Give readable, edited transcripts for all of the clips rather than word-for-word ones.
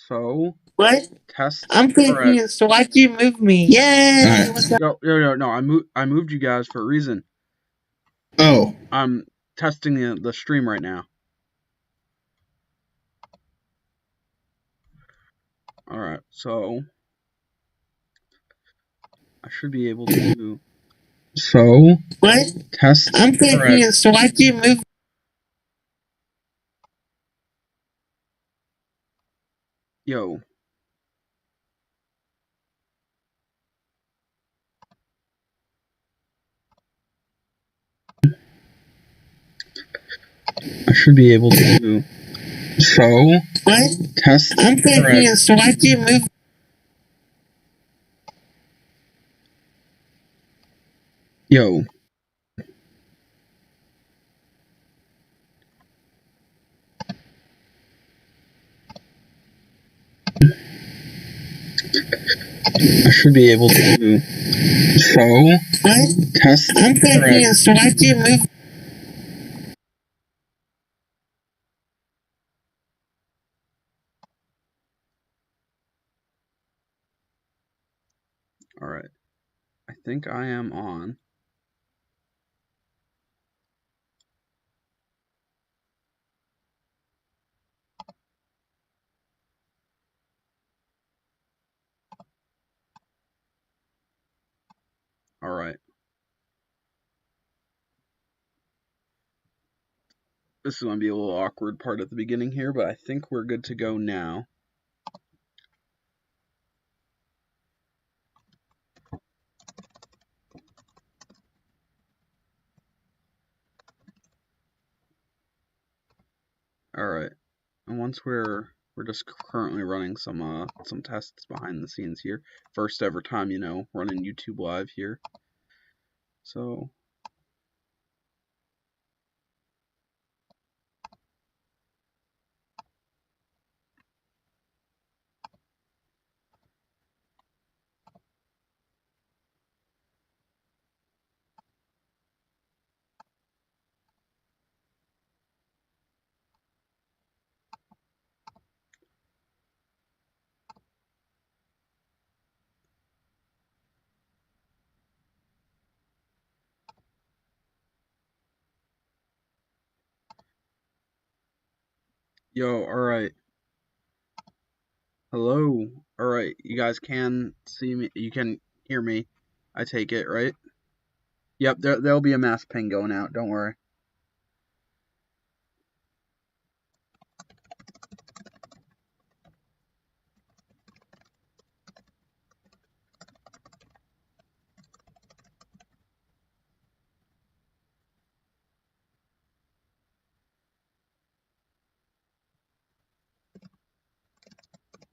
So, What? test. I'm confused. So why'd you move me? Yay! Alright. No. I moved you guys for a reason. Oh. I'm testing the stream right now. Alright, so I should be able to. So, What? test. I'm confused. So why'd you move? Yo. I should be able to. So, What? test. I'm confused. So why'd you move? Yo. I should be able to. So, What? test. I'm confused. So why'd you move? Alright. I think I am on. Alright. This is going to be a little awkward part at the beginning here, but I think we're good to go now. Alright. And once we're just currently running some tests behind the scenes here. First ever time, running YouTube Live here. So, yo, alright. Hello. Alright, you guys can see me. You can hear me. I take it, right? Yep, there'll be a mass ping going out. Don't worry.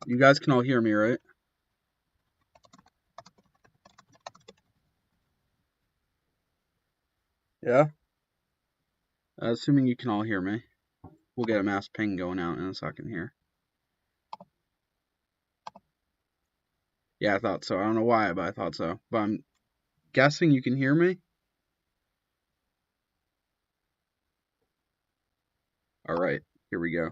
You guys can all hear me, right? Yeah? Assuming you can all hear me. We'll get a mass ping going out in a second here. Yeah, I thought so. I don't know why, but I thought so. But I'm guessing you can hear me? Alright, here we go.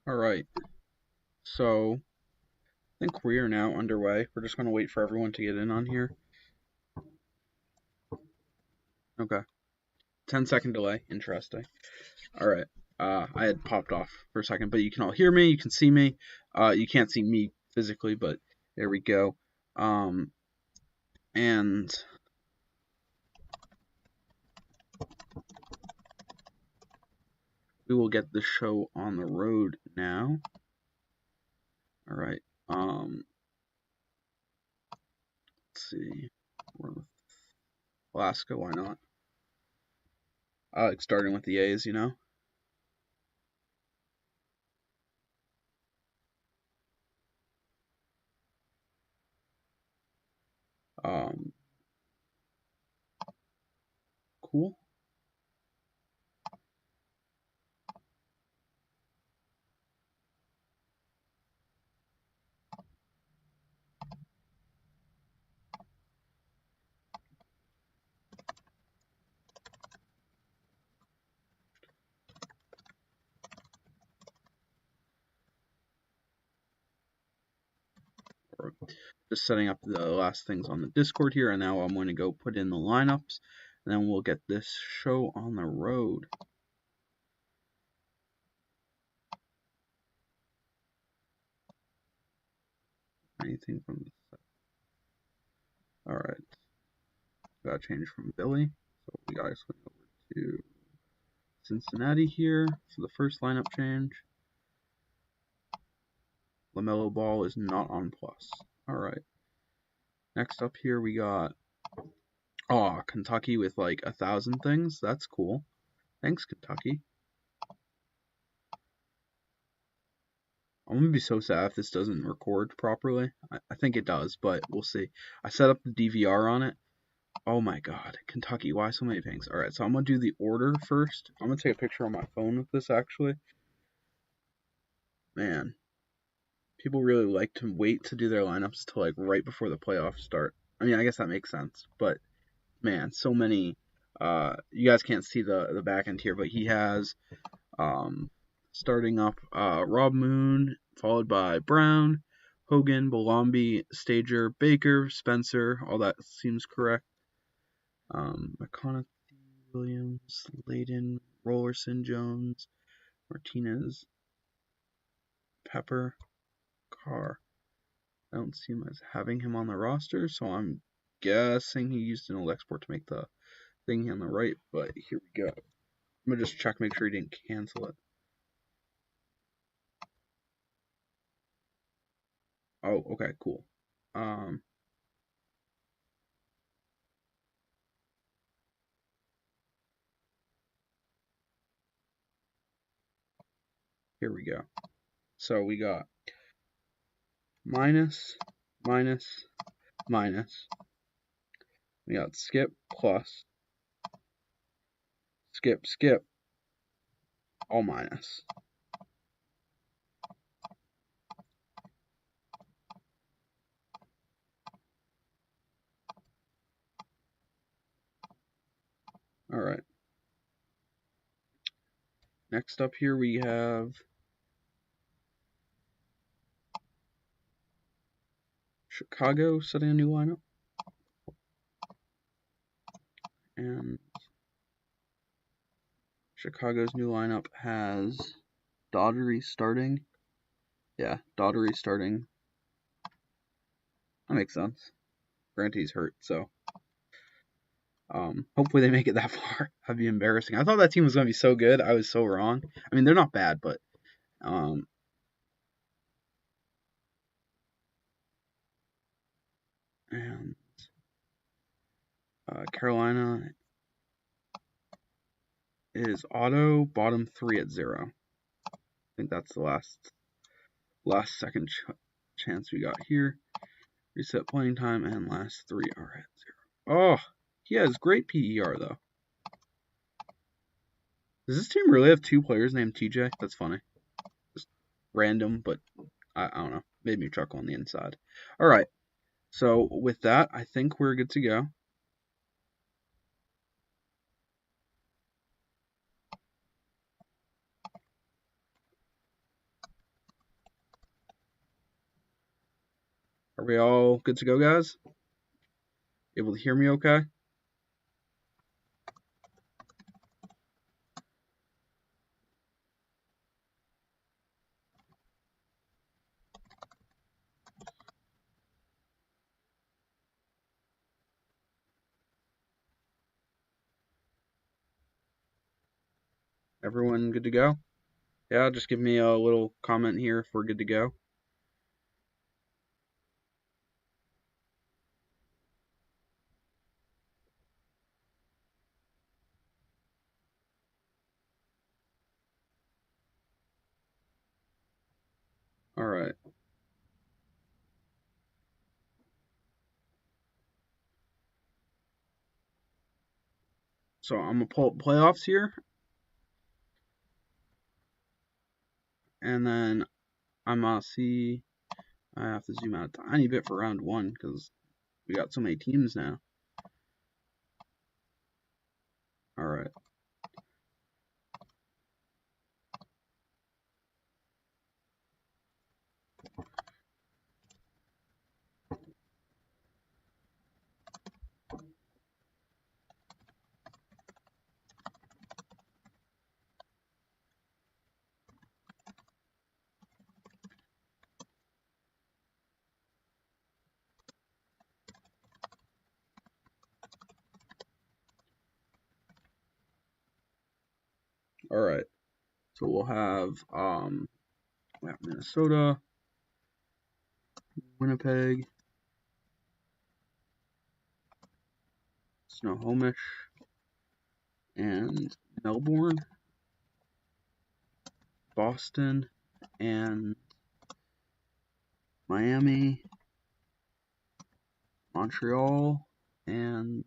Alright, so I think we are now underway. We're just going to wait for everyone to get in on here. Okay. 10-second delay. Interesting. Alright. I had popped off for a second, but you can all hear me. You can see me. You can't see me physically, but there we go. And we will get the show on the road now. Alright. Let's see. Alaska, why not? I like starting with the A's, you know? Cool. Just setting up the last things on the Discord here, and now I'm going to go put in the lineups, and then we'll get this show on the road. Anything from the Alright. Gotta change from Billy. So we gotta swing over to Cincinnati here for the first lineup change. LaMelo Ball is not on plus. Alright. Next up here we got Kentucky with like 1,000 things. That's cool. Thanks, Kentucky. I'm gonna be so sad if this doesn't record properly. I think it does, but we'll see. I set up the DVR on it. Oh my god, Kentucky, why so many things? Alright, so I'm gonna do the order first. I'm gonna take a picture on my phone with this actually. Man. People really like to wait to do their lineups till like right before the playoffs start. I mean, I guess that makes sense, but man, so many. You guys can't see the back end here, but he has starting up Rob Moon, followed by Brown, Hogan, Belombi, Stager, Baker, Spencer. All that seems correct. McConaughey, Williams, Layden, Rollerson, Jones, Martinez, Pepper, Carr. I don't see him as having him on the roster, so I'm guessing he used an old export to make the thing on the right, but here we go. I'm going to just check, make sure he didn't cancel it. Oh, okay, cool. Here we go. So we got minus, minus, minus. We got skip, plus, skip, skip, all minus. Alright. Next up here we have Chicago setting a new lineup. And Chicago's new lineup has Daugherty starting. Yeah, Daugherty starting. That makes sense. Granted, he's hurt, so hopefully they make it that far. That'd be embarrassing. I thought that team was going to be so good. I was so wrong. I mean, they're not bad, but and Carolina is auto, bottom 3 at 0. I think that's the last second chance we got here. Reset playing time, and last 3 are at 0. Oh, he has great PER though. Does this team really have 2 players named TJ? That's funny. Just random, but I don't know. Made me chuckle on the inside. All right. So with that, I think we're good to go. Are we all good to go, guys? Able to hear me okay? Everyone good to go? Yeah, just give me a little comment here if we're good to go. All right. So I'm gonna pull up playoffs here, and then I'm gonna see. I have to zoom out a tiny bit for round 1 because we got so many teams now. All right. All right. So we'll have Minnesota, Winnipeg, Snohomish, and Melbourne, Boston, and Miami, Montreal, and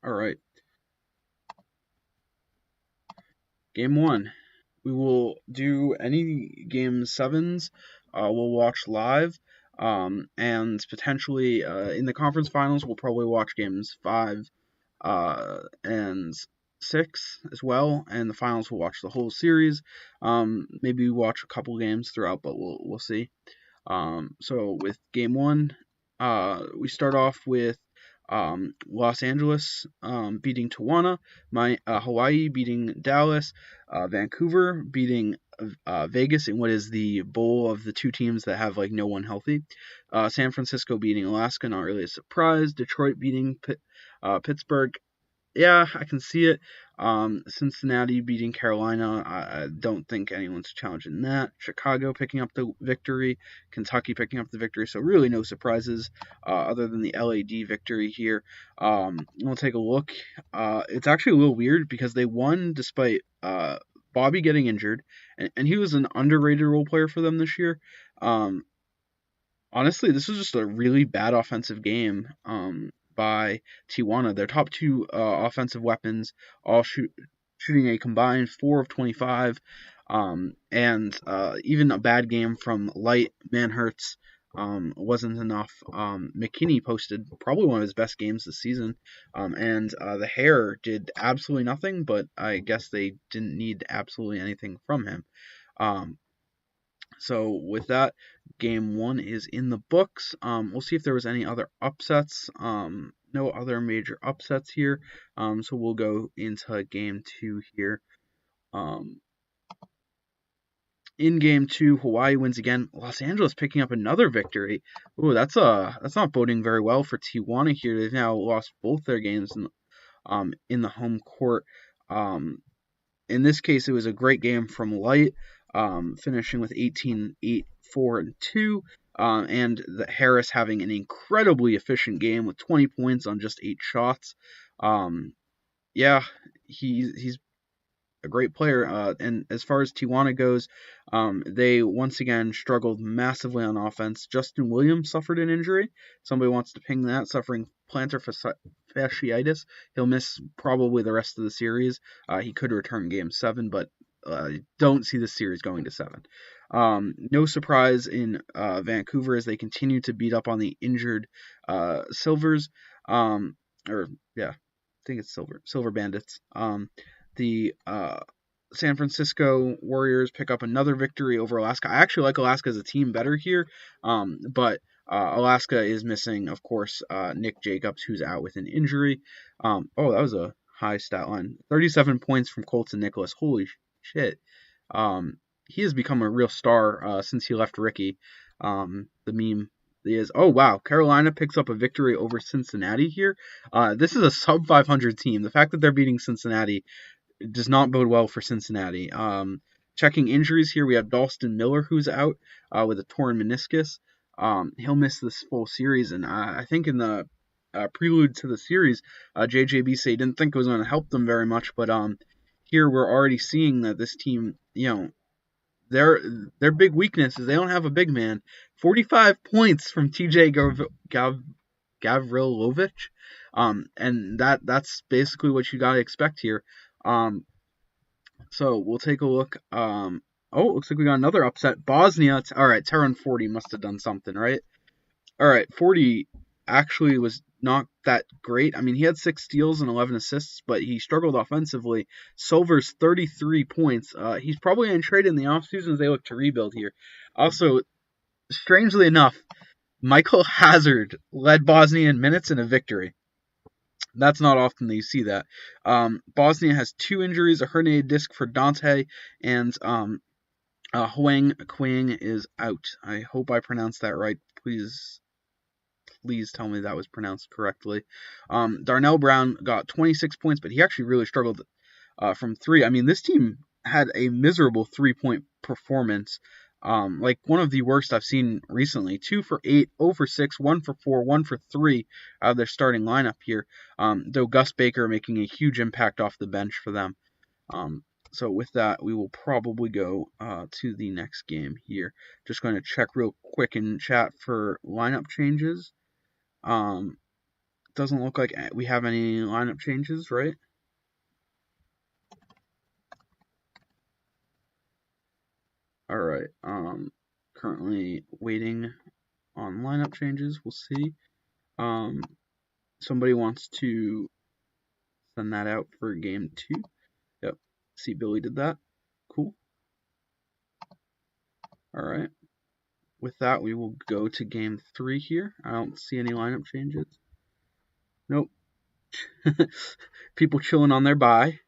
all right. Game 1. We will do any game 7s. We'll watch live. And potentially in the conference finals, we'll probably watch games 5 and 6 as well. And the finals, we'll watch the whole series. Maybe watch a couple games throughout, but we'll see. So with game 1, we start off with Los Angeles beating Tijuana, Hawaii beating Dallas, Vancouver beating Vegas in what is the bowl of the 2 teams that have like no one healthy, San Francisco beating Alaska, not really a surprise, Detroit beating Pittsburgh. Yeah, I can see it. Cincinnati beating Carolina. I don't think anyone's challenging that. Chicago picking up the victory. Kentucky picking up the victory. So really no surprises other than the LAD victory here. We'll take a look. It's actually a little weird because they won despite Bobby getting injured, and he was an underrated role player for them this year. Honestly, this was just a really bad offensive game by Tijuana. Their top 2 offensive weapons all shooting a combined 4 of 25, and even a bad game from Light Manhertz wasn't enough. McKinney posted probably one of his best games this season, and the Hair did absolutely nothing, but I guess they didn't need absolutely anything from him. So with that, game 1 is in the books. We'll see if there was any other upsets. No other major upsets here. So we'll go into game 2 here. In game 2, Hawaii wins again. Los Angeles picking up another victory. Ooh, that's not boding very well for Tijuana here. They've now lost both their games in the home court. In this case, it was a great game from Light, finishing with 18, 8, 4, and 2, and the Harris having an incredibly efficient game with 20 points on just 8 shots. Yeah, he's a great player. And as far as Tijuana goes, they once again struggled massively on offense. Justin Williams suffered an injury. Somebody wants to ping that, suffering plantar fasciitis. He'll miss probably the rest of the series. He could return Game 7, but don't see the series going to 7. No surprise in Vancouver as they continue to beat up on the injured Silvers. I think it's Silver Bandits. The San Francisco Warriors pick up another victory over Alaska. I actually like Alaska as a team better here, but Alaska is missing, of course, Nick Jacobs, who's out with an injury. That was a high stat line. 37 points from Colton Nicholas. Holy shit. He has become a real star since he left Ricky. The meme is, oh wow, Carolina picks up a victory over Cincinnati here. This is a sub 500 team. The fact that they're beating Cincinnati does not bode well for Cincinnati. Checking injuries here, we have Dalston Miller, who's out with a torn meniscus. He'll miss this full series, and I think in the prelude to the series, JJB said he didn't think it was going to help them very much, but here we're already seeing that this team, their big weakness is they don't have a big man. 45 points from TJ Gavrilovic, and that's basically what you gotta expect here. So we'll take a look. It looks like we got another upset. Bosnia. All right, Terran 40 must have done something, right? All right, 40 actually was not that great. I mean, he had 6 steals and 11 assists, but he struggled offensively. Silver's 33 points. He's probably in trade in the offseason as they look to rebuild here. Also, strangely enough, Michael Hazard led Bosnia in minutes in a victory. That's not often that you see that. Bosnia has 2 injuries, a herniated disc for Dante, and Huang Qing is out. I hope I pronounced that right. Please tell me that was pronounced correctly. Darnell Brown got 26 points, but he actually really struggled from 3. I mean, this team had a miserable 3-point performance. Like one of the worst I've seen recently. 2 for 8, 0 for 6, 1 for 4, 1 for 3 out of their starting lineup here. Though Gus Baker making a huge impact off the bench for them. So with that, we will probably go to the next game here. Just going to check real quick in chat for lineup changes. Doesn't look like we have any lineup changes, right? All right. Currently waiting on lineup changes. We'll see. Somebody wants to send that out for game 2. Yep. See, Billy did that. Cool. All right. With that, we will go to game 3 here. I don't see any lineup changes. Nope. People chilling on their bye.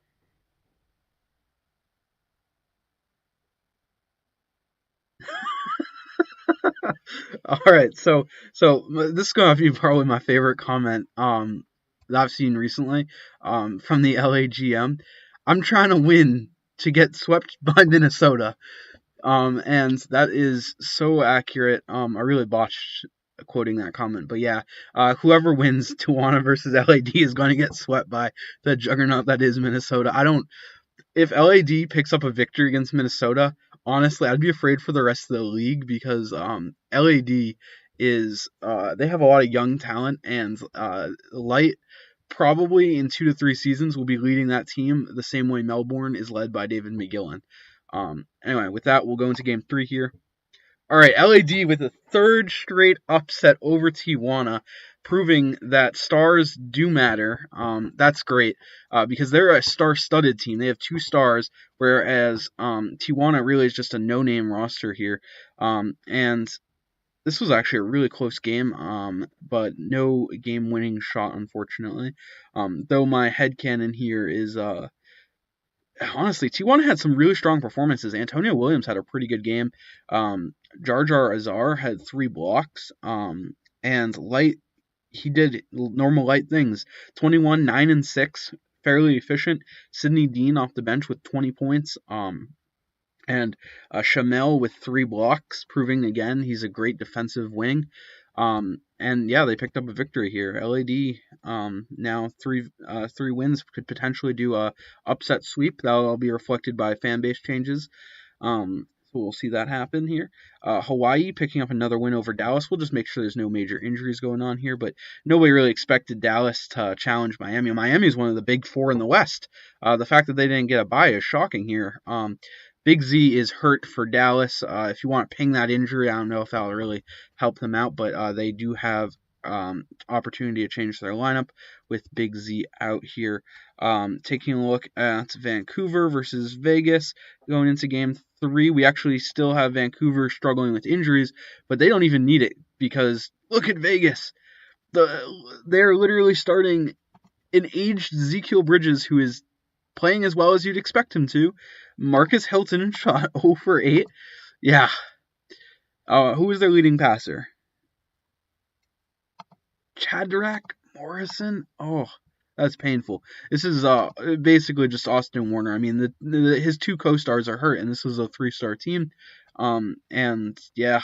All right, so this is going to be probably my favorite comment that I've seen recently from the LAGM. I'm trying to win to get swept by Minnesota, and that is so accurate. I really botched quoting that comment, but yeah, whoever wins Tijuana versus LAD is going to get swept by the juggernaut that is Minnesota. If LAD picks up a victory against Minnesota, honestly, I'd be afraid for the rest of the league because LAD is they have a lot of young talent, and Light probably in 2 to 3 seasons will be leading that team the same way Melbourne is led by David McGillen. Anyway, with that, we'll go into game 3 here. All right, LAD with a 3rd straight upset over Tijuana, proving that stars do matter. That's great because they're a star-studded team. They have 2 stars, whereas Tijuana really is just a no-name roster here. And this was actually a really close game, but no game-winning shot, unfortunately. Though my headcanon here is... honestly, Tijuana had some really strong performances. Antonio Williams had a pretty good game. Jar Jar Azar had 3 blocks. And Light, he did normal Light things. 21, 9, and 6. Fairly efficient. Sidney Dean off the bench with 20 points. And Shamel with 3 blocks, proving again he's a great defensive wing. And yeah, they picked up a victory here. LAD now three wins, could potentially do a upset sweep. That'll be reflected by fan base changes. So we'll see that happen here. Hawaii picking up another win over Dallas. We'll just make sure there's no major injuries going on here, but nobody really expected Dallas to challenge Miami. Miami is one of the big four in the West. The fact that they didn't get a bye is shocking here. Big Z is hurt for Dallas. If you want to ping that injury, I don't know if that'll really help them out, but they do have opportunity to change their lineup with Big Z out here. Taking a look at Vancouver versus Vegas going into game 3, we actually still have Vancouver struggling with injuries, but they don't even need it because look at Vegas. They're literally starting an aged Ezekiel Bridges who is playing as well as you'd expect him to. Marcus Hilton shot 0 for 8. Yeah. Who is their leading passer? Shadrach Morrison? Oh, that's painful. This is basically just Austin Warner. I mean, his two co-stars are hurt, and this was a 3-star team. And yeah,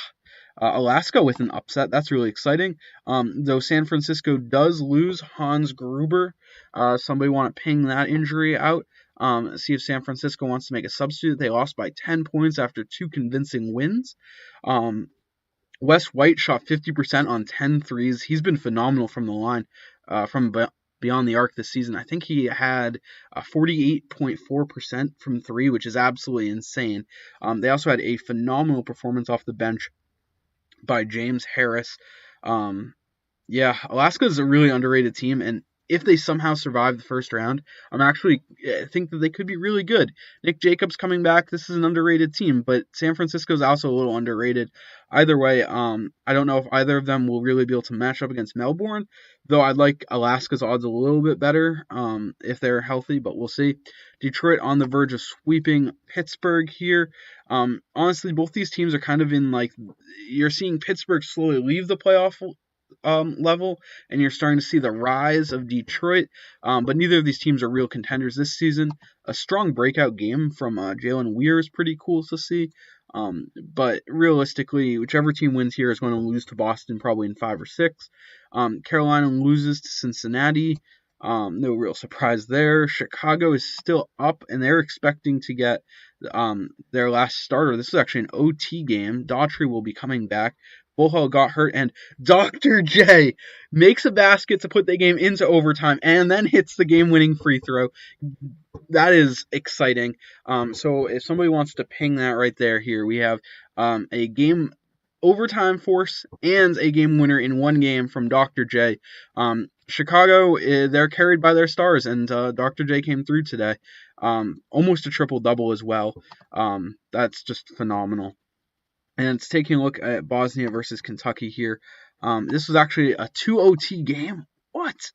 Alaska with an upset. That's really exciting. Though San Francisco does lose Hans Gruber. Somebody want to ping that injury out. See if San Francisco wants to make a substitute. They lost by 10 points after 2 convincing wins. Wes White shot 50% on 10 threes. He's been phenomenal from the line, from beyond the arc this season. I think he had 48.4% from 3, which is absolutely insane. They also had a phenomenal performance off the bench by James Harris. Yeah, Alaska is a really underrated team, and if they somehow survive the first round, I think that they could be really good. Nick Jacobs coming back. This is an underrated team, but San Francisco is also a little underrated. Either way, I don't know if either of them will really be able to match up against Melbourne, though I'd like Alaska's odds a little bit better if they're healthy, but we'll see. Detroit on the verge of sweeping Pittsburgh here. Honestly, both these teams are kind of in you're seeing Pittsburgh slowly leave the playoff level, and you're starting to see the rise of Detroit, but neither of these teams are real contenders this season. A strong breakout game from Jalen Weir is pretty cool to see, but realistically, whichever team wins here is going to lose to Boston probably in 5 or 6. Carolina loses to Cincinnati. No real surprise there. Chicago is still up, and they're expecting to get their last starter. This is actually an OT game. Daughtry will be coming back. Bullhall got hurt, and Dr. J makes a basket to put the game into overtime and then hits the game-winning free throw. That is exciting. So if somebody wants to ping that right there, here we have a game overtime force and a game winner in one game from Dr. J. Chicago, they're carried by their stars, and Dr. J came through today. Almost a triple-double as well. That's just phenomenal. And it's taking a look at Bosnia versus Kentucky here. This was actually a 2 OT game. What?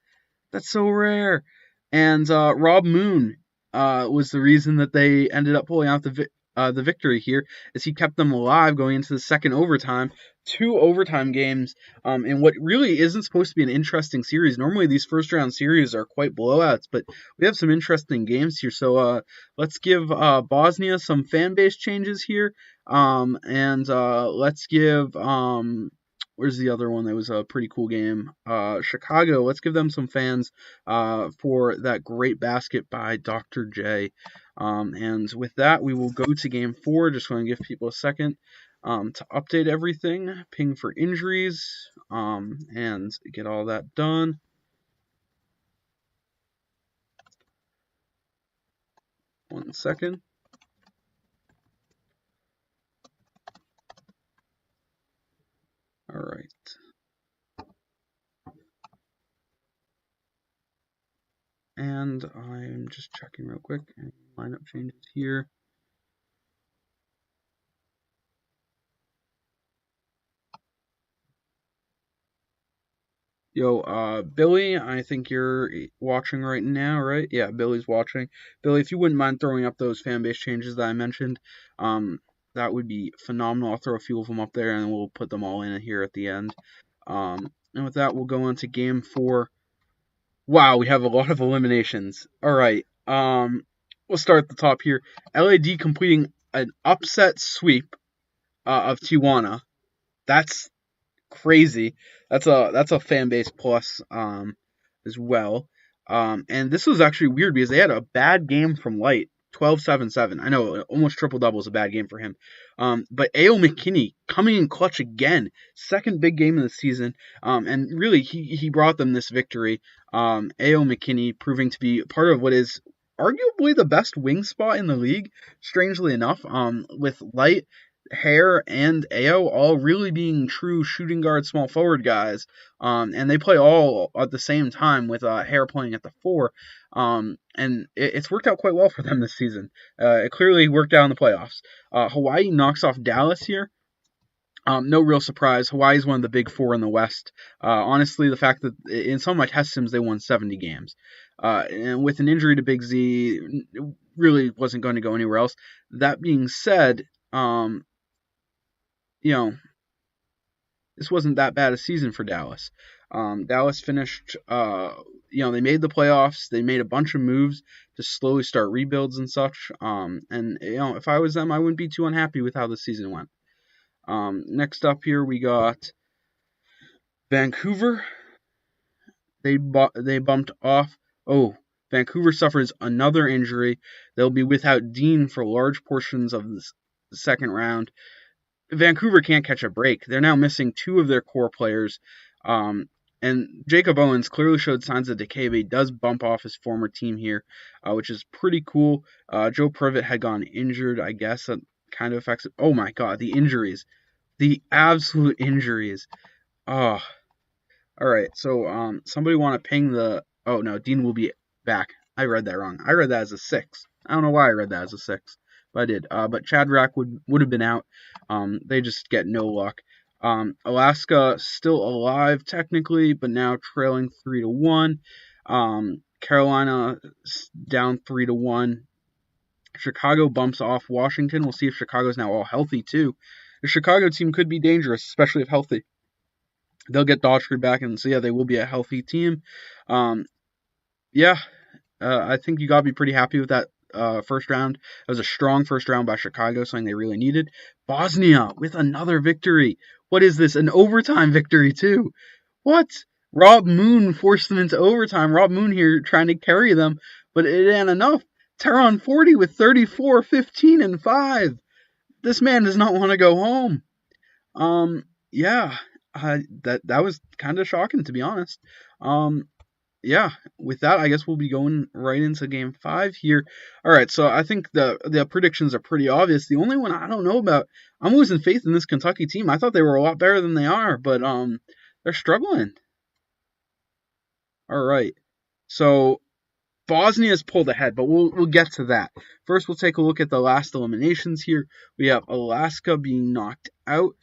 That's so rare. And Rob Moon was the reason that they ended up pulling out the victory here, as he kept them alive going into the second overtime. 2 overtime games in what really isn't supposed to be an interesting series. Normally these first round series are quite blowouts, but we have some interesting games here. So let's give Bosnia some fan base changes here, and let's give where's the other one that was a pretty cool game? Chicago, let's give them some fans for that great basket by Dr. J. And with that, we will go to game 4. Just want to give people a second to update everything, ping for injuries, and get all that done. One second. All right. And I'm just checking real quick. Any lineup changes here. Yo, Billy, I think you're watching right now, right? Yeah, Billy's watching. Billy, if you wouldn't mind throwing up those fan base changes that I mentioned, that would be phenomenal. I'll throw a few of them up there, and we'll put them all in here at the end. And with that, we'll go into game 4. Wow, we have a lot of eliminations. All right, we'll start at the top here. LAD completing an upset sweep of Tijuana. That's crazy. That's a fan base plus as well. And this was actually weird because they had a bad game from Light, 12-7-7. I know almost triple double is a bad game for him. But A.O. McKinney coming in clutch again, second big game of the season. And really he brought them this victory. A.O. McKinney proving to be part of what is arguably the best wing spot in the league, strangely enough, with Light, Hare, and AO all really being true shooting guard, small forward guys. And they play all at the same time with Hare playing at the 4. And it's worked out quite well for them this season. It clearly worked out in the playoffs. Hawaii knocks off Dallas here. No real surprise. Hawaii's one of the big 4 in the West. Honestly, the fact that in some of my test sims they won 70 games. And with an injury to Big Z, it really wasn't going to go anywhere else. That being said, this wasn't that bad a season for Dallas. Dallas finished, they made the playoffs. They made a bunch of moves to slowly start rebuilds and such. And if I was them, I wouldn't be too unhappy with how the season went. Next up here, we got Vancouver. They bumped off. Oh, Vancouver suffers another injury. They'll be without Dean for large portions of the second round. Vancouver can't catch a break. They're now missing 2 of their core players. And Jacob Owens clearly showed signs of decay, but he does bump off his former team here, which is pretty cool. Joe Privet had gone injured, I guess. That kind of affects it. Oh my God, the injuries. The absolute injuries. Oh. All right, so somebody want to ping the... Oh, no, Dean will be back. I read that wrong. I read that as a 6. I don't know why I read that as a 6, but I did. But Shadrack would have been out. They just get no luck. Alaska still alive technically, but now trailing 3-1. Carolina down 3-1. Chicago bumps off Washington. We'll see if Chicago's now all healthy too. The Chicago team could be dangerous, especially if healthy. They'll get Daughtry back, and so yeah, they will be a healthy team. I think you gotta be pretty happy with that first round. It was a strong first round by Chicago, something they really needed. Bosnia with another victory. What is this? An overtime victory too? What? Rob Moon forced them into overtime. Rob Moon here trying to carry them, but it ain't enough. Teron 40 with 34, 15, and 5. This man does not want to go home. That was kind of shocking, to be honest. With that, I guess we'll be going right into Game 5 here. All right, so I think the predictions are pretty obvious. The only one I don't know about, I'm losing faith in this Kentucky team. I thought they were a lot better than they are, but they're struggling. All right, so Bosnia's pulled ahead, but we'll get to that. First, we'll take a look at the last eliminations here. We have Alaska being knocked out.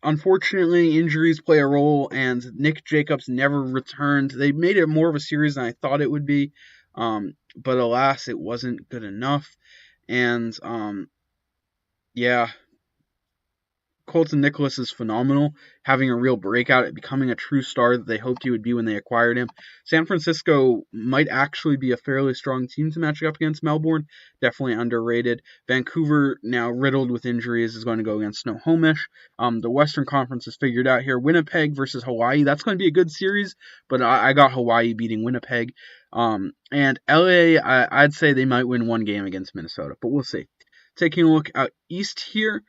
Unfortunately, injuries play a role, and Nick Jacobs never returned. They made it more of a series than I thought it would be, but alas, it wasn't good enough. And, Colton Nicholas is phenomenal, having a real breakout at becoming a true star that they hoped he would be when they acquired him. San Francisco might actually be a fairly strong team to match up against Melbourne. Definitely underrated. Vancouver, now riddled with injuries, is going to go against Snohomish. The Western Conference is figured out here. Winnipeg versus Hawaii. That's going to be a good series, but I got Hawaii beating Winnipeg. And LA, I'd say they might win one game against Minnesota, but we'll see. Taking a look out east here,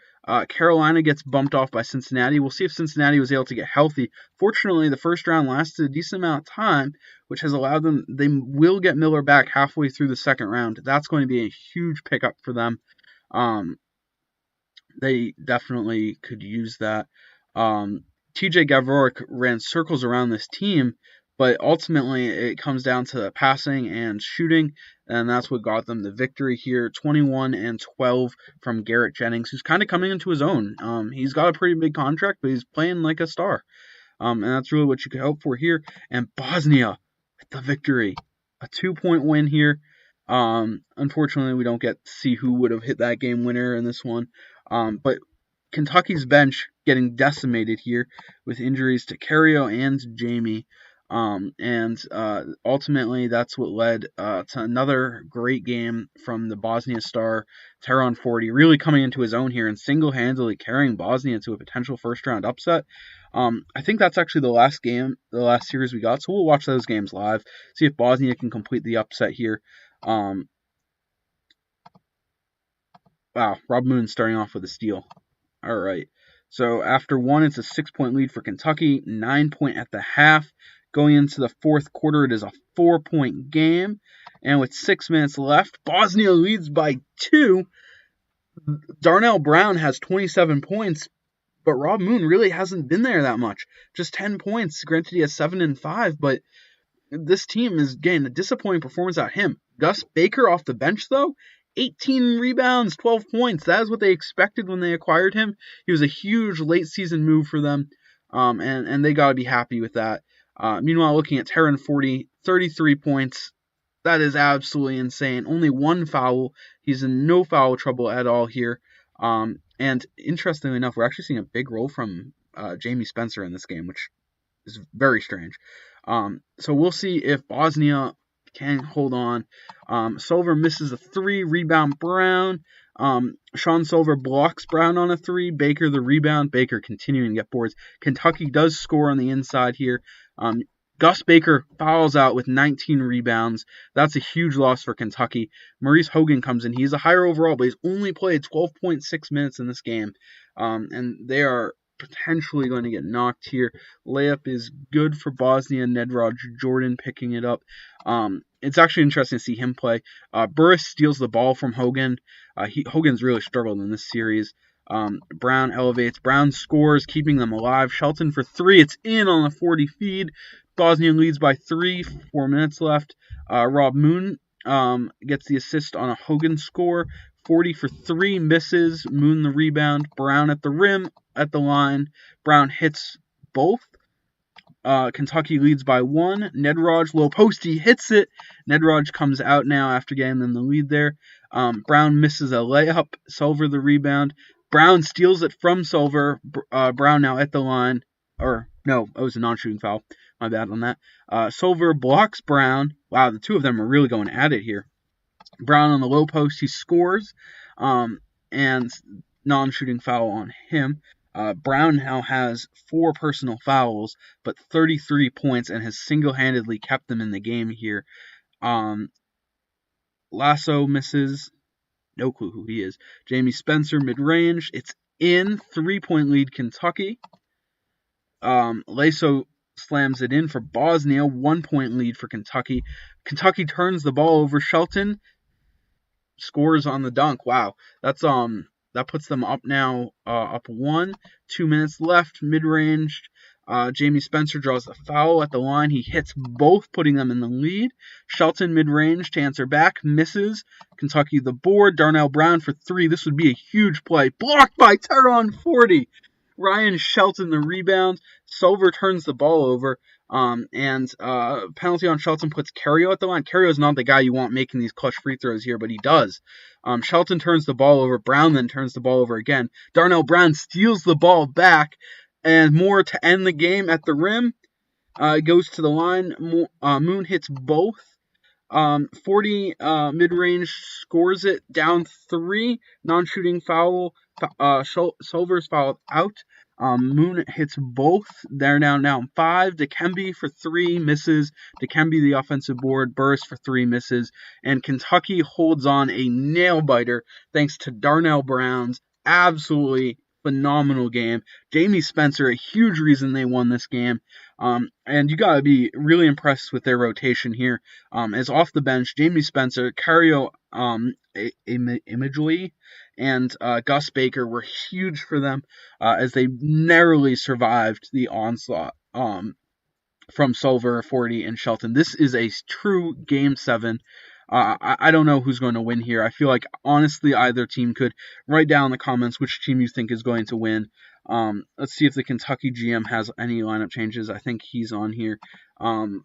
Carolina gets bumped off by Cincinnati. We'll see if Cincinnati was able to get healthy. Fortunately, the first round lasted a decent amount of time, which has allowed them, they will get Miller back halfway through the second round. That's going to be a huge pickup for them. They definitely could use that. TJ Gavrorik ran circles around this team, but ultimately it comes down to passing and shooting, and that's what got them the victory here. 21-12 from Garrett Jennings, who's kind of coming into his own. He's got a pretty big contract, but he's playing like a star. And that's really what you could hope for here. And Bosnia with the victory. A 2-point win here. Unfortunately, we don't get to see who would have hit that game winner in this one. But Kentucky's bench getting decimated here with injuries to Cario and Jamie. And ultimately, that's what led to another great game from the Bosnia star, Teron Forty, really coming into his own here and single-handedly carrying Bosnia to a potential first-round upset. I think that's actually the last series we got, so we'll watch those games live, see if Bosnia can complete the upset here. Wow, Rob Moon starting off with a steal. All right. So after one, it's a 6-point lead for Kentucky, 9-point at the half. Going into the fourth quarter, it is a 4-point game. And with 6 minutes left, Bosnia leads by 2. Darnell Brown has 27 points, but Rob Moon really hasn't been there that much. Just 10 points. Granted, he has 7 and 5, but this team is getting a disappointing performance out of him. Gus Baker off the bench, though, 18 rebounds, 12 points. That is what they expected when they acquired him. He was a huge late-season move for them, and they got to be happy with that. Meanwhile, looking at Teron Forty, 33 points. That is absolutely insane. Only one foul. He's in no foul trouble at all here. And interestingly enough, we're actually seeing a big role from Jamie Spencer in this game, which is very strange. So we'll see if Bosnia can hold on. Silver misses a 3, rebound Brown. Sean Silver blocks Brown on a 3. Baker the rebound. Baker continuing to get boards. Kentucky does score on the inside here. Gus Baker fouls out with 19 rebounds. That's a huge loss for Kentucky. Maurice Hogan comes in. He's a higher overall, but he's only played 12.6 minutes in this game. And they are potentially going to get knocked here. Layup is good for Bosnia. Nedraj Jordan picking it up. It's actually interesting to see him play. Burris steals the ball from Hogan. Hogan's really struggled in this series. Brown elevates. Brown scores, keeping them alive. Shelton for 3. It's in on a 40 feed. Bosnia leads by 3. 4 minutes left. Rob Moon gets the assist on a Hogan score. 40 for 3, misses. Moon the rebound. Brown at the rim, at the line. Brown hits both. Kentucky leads by 1. Nedraj, low post, he hits it. Nedraj comes out now after getting them the lead there. Brown misses a layup. Silver the rebound. Brown steals it from Silver. Brown now at the line. Or, no, it was a non-shooting foul. My bad on that. Silver blocks Brown. Wow, the two of them are really going at it here. Brown on the low post, he scores. And non-shooting foul on him. Brown now has 4 personal fouls, but 33 points, and has single-handedly kept them in the game here. Lasso misses. No clue who he is. Jamie Spencer mid-range. It's in. 3-point lead Kentucky. Lasso slams it in for Bosnia. 1-point lead for Kentucky. Kentucky turns the ball over. Shelton scores on the dunk. Wow. That puts them up now, up 1. 2 minutes left, mid-range. Jamie Spencer draws a foul at the line. He hits both, putting them in the lead. Shelton mid-range to answer back, misses. Kentucky the board. Darnell Brown for 3. This would be a huge play. Blocked by Teron Forty. Ryan Shelton the rebound. Silver turns the ball over. And penalty on Shelton puts Cario at the line. Cario's not the guy you want making these clutch free throws here, but he does. Shelton turns the ball over. Brown then turns the ball over again. Darnell Brown steals the ball back, and more to end the game at the rim. Goes to the line. Moon hits both. 40 mid-range, scores it, down 3. Non-shooting foul. Silver's fouled out. Moon hits both. They're now down 5. Dikembe for 3, misses. Dikembe the offensive board. Burris for 3, misses. And Kentucky holds on a nail-biter thanks to Darnell Brown's absolutely phenomenal game. Jamie Spencer, a huge reason they won this game. And you gotta be really impressed with their rotation here. As off the bench, Jamie Spencer, Cario Imagely, and Gus Baker were huge for them as they narrowly survived the onslaught from Silver, Forty, and Shelton. This is a true Game 7. I don't know who's going to win here. I feel like, honestly, either team could. Write down in the comments which team you think is going to win. Let's see if the Kentucky GM has any lineup changes. I think he's on here. Let's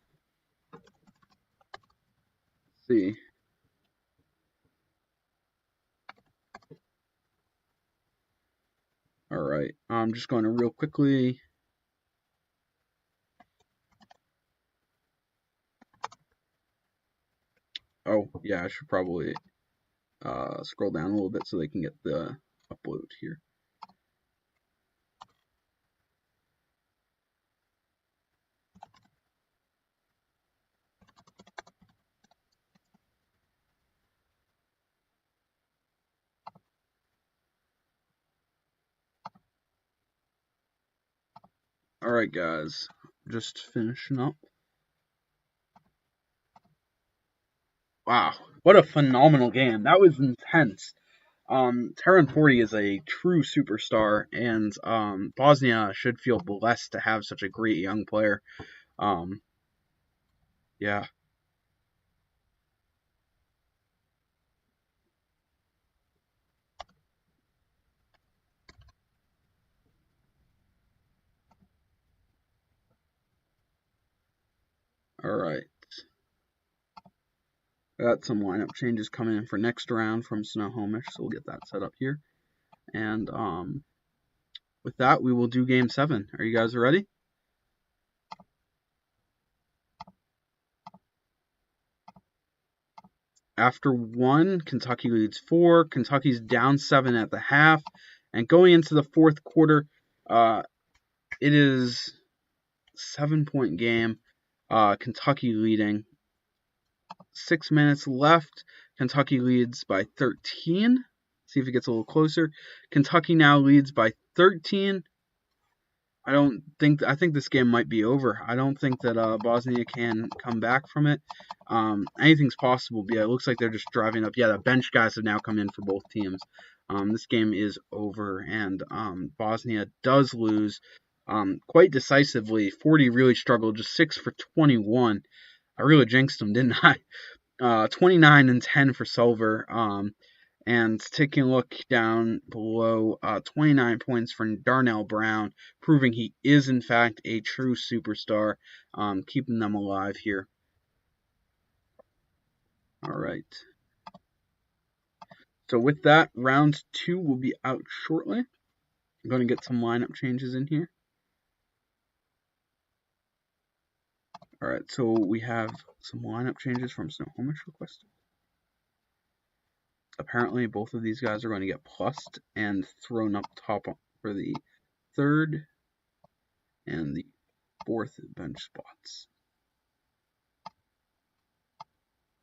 see. All right. I'm just going to real quickly. Oh, yeah, I should probably scroll down a little bit so they can get the upload here. Alright, guys, just finishing up. Wow, what a phenomenal game. That was intense. Terran 40 is a true superstar, and Bosnia should feel blessed to have such a great young player. Um, yeah. Alright. Got some lineup changes coming in for next round from Snohomish, so we'll get that set up here. And with that, we will do Game 7. Are you guys ready? After 1, Kentucky leads 4. Kentucky's down 7 at the half. And going into the fourth quarter, it is a 7-point game. Kentucky leading. 6 minutes left. Kentucky leads by 13. See if it gets a little closer. Kentucky now leads by 13. I think this game might be over. I don't think that Bosnia can come back from it. Anything's possible, but yeah, it looks like they're just driving up. Yeah, the bench guys have now come in for both teams. This game is over, and Bosnia does lose quite decisively. 40 really struggled, just 6 for 21. I really jinxed them, didn't I? 29 and 10 for Silver. And taking a look down below, 29 points for Darnell Brown, proving he is in fact a true superstar, keeping them alive here. All right. So with that, round 2 will be out shortly. I'm going to get some lineup changes in here. All right, so we have some lineup changes from Snohomish requested. Apparently, both of these guys are going to get plussed and thrown up top for the third and the fourth bench spots.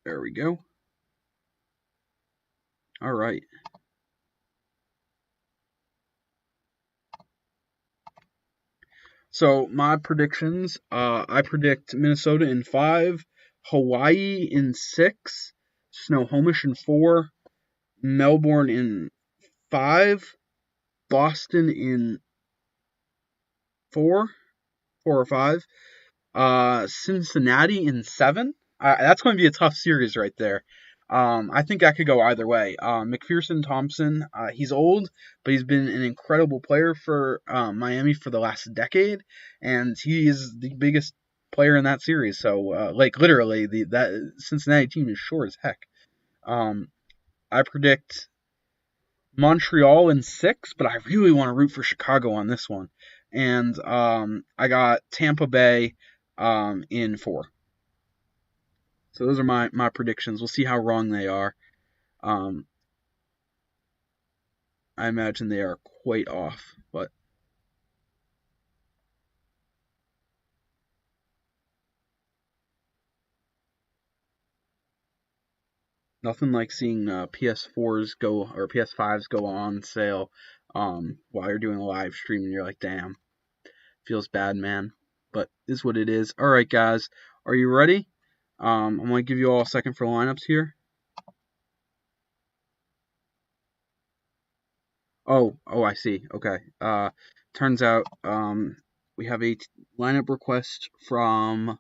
There we go. All right. So my predictions, I predict Minnesota in 5, Hawaii in 6, Snohomish in 4, Melbourne in 5, Boston in 4 or 5, Cincinnati in 7. That's going to be a tough series right there. I think that could go either way. McPherson Thompson, he's old, but he's been an incredible player for Miami for the last decade, and he is the biggest player in that series. So, like literally, that Cincinnati team is short as heck. I predict Montreal in 6, but I really want to root for Chicago on this one. And I got Tampa Bay in 4. So those are my predictions. We'll see how wrong they are. I imagine they are quite off, but nothing like seeing PS4s go or PS5s go on sale while you're doing a live stream and you're like, damn, feels bad, man. But is what it is. All right, guys, are you ready? I'm gonna give you all a second for lineups here. Oh, I see. Okay. Turns out we have a lineup request from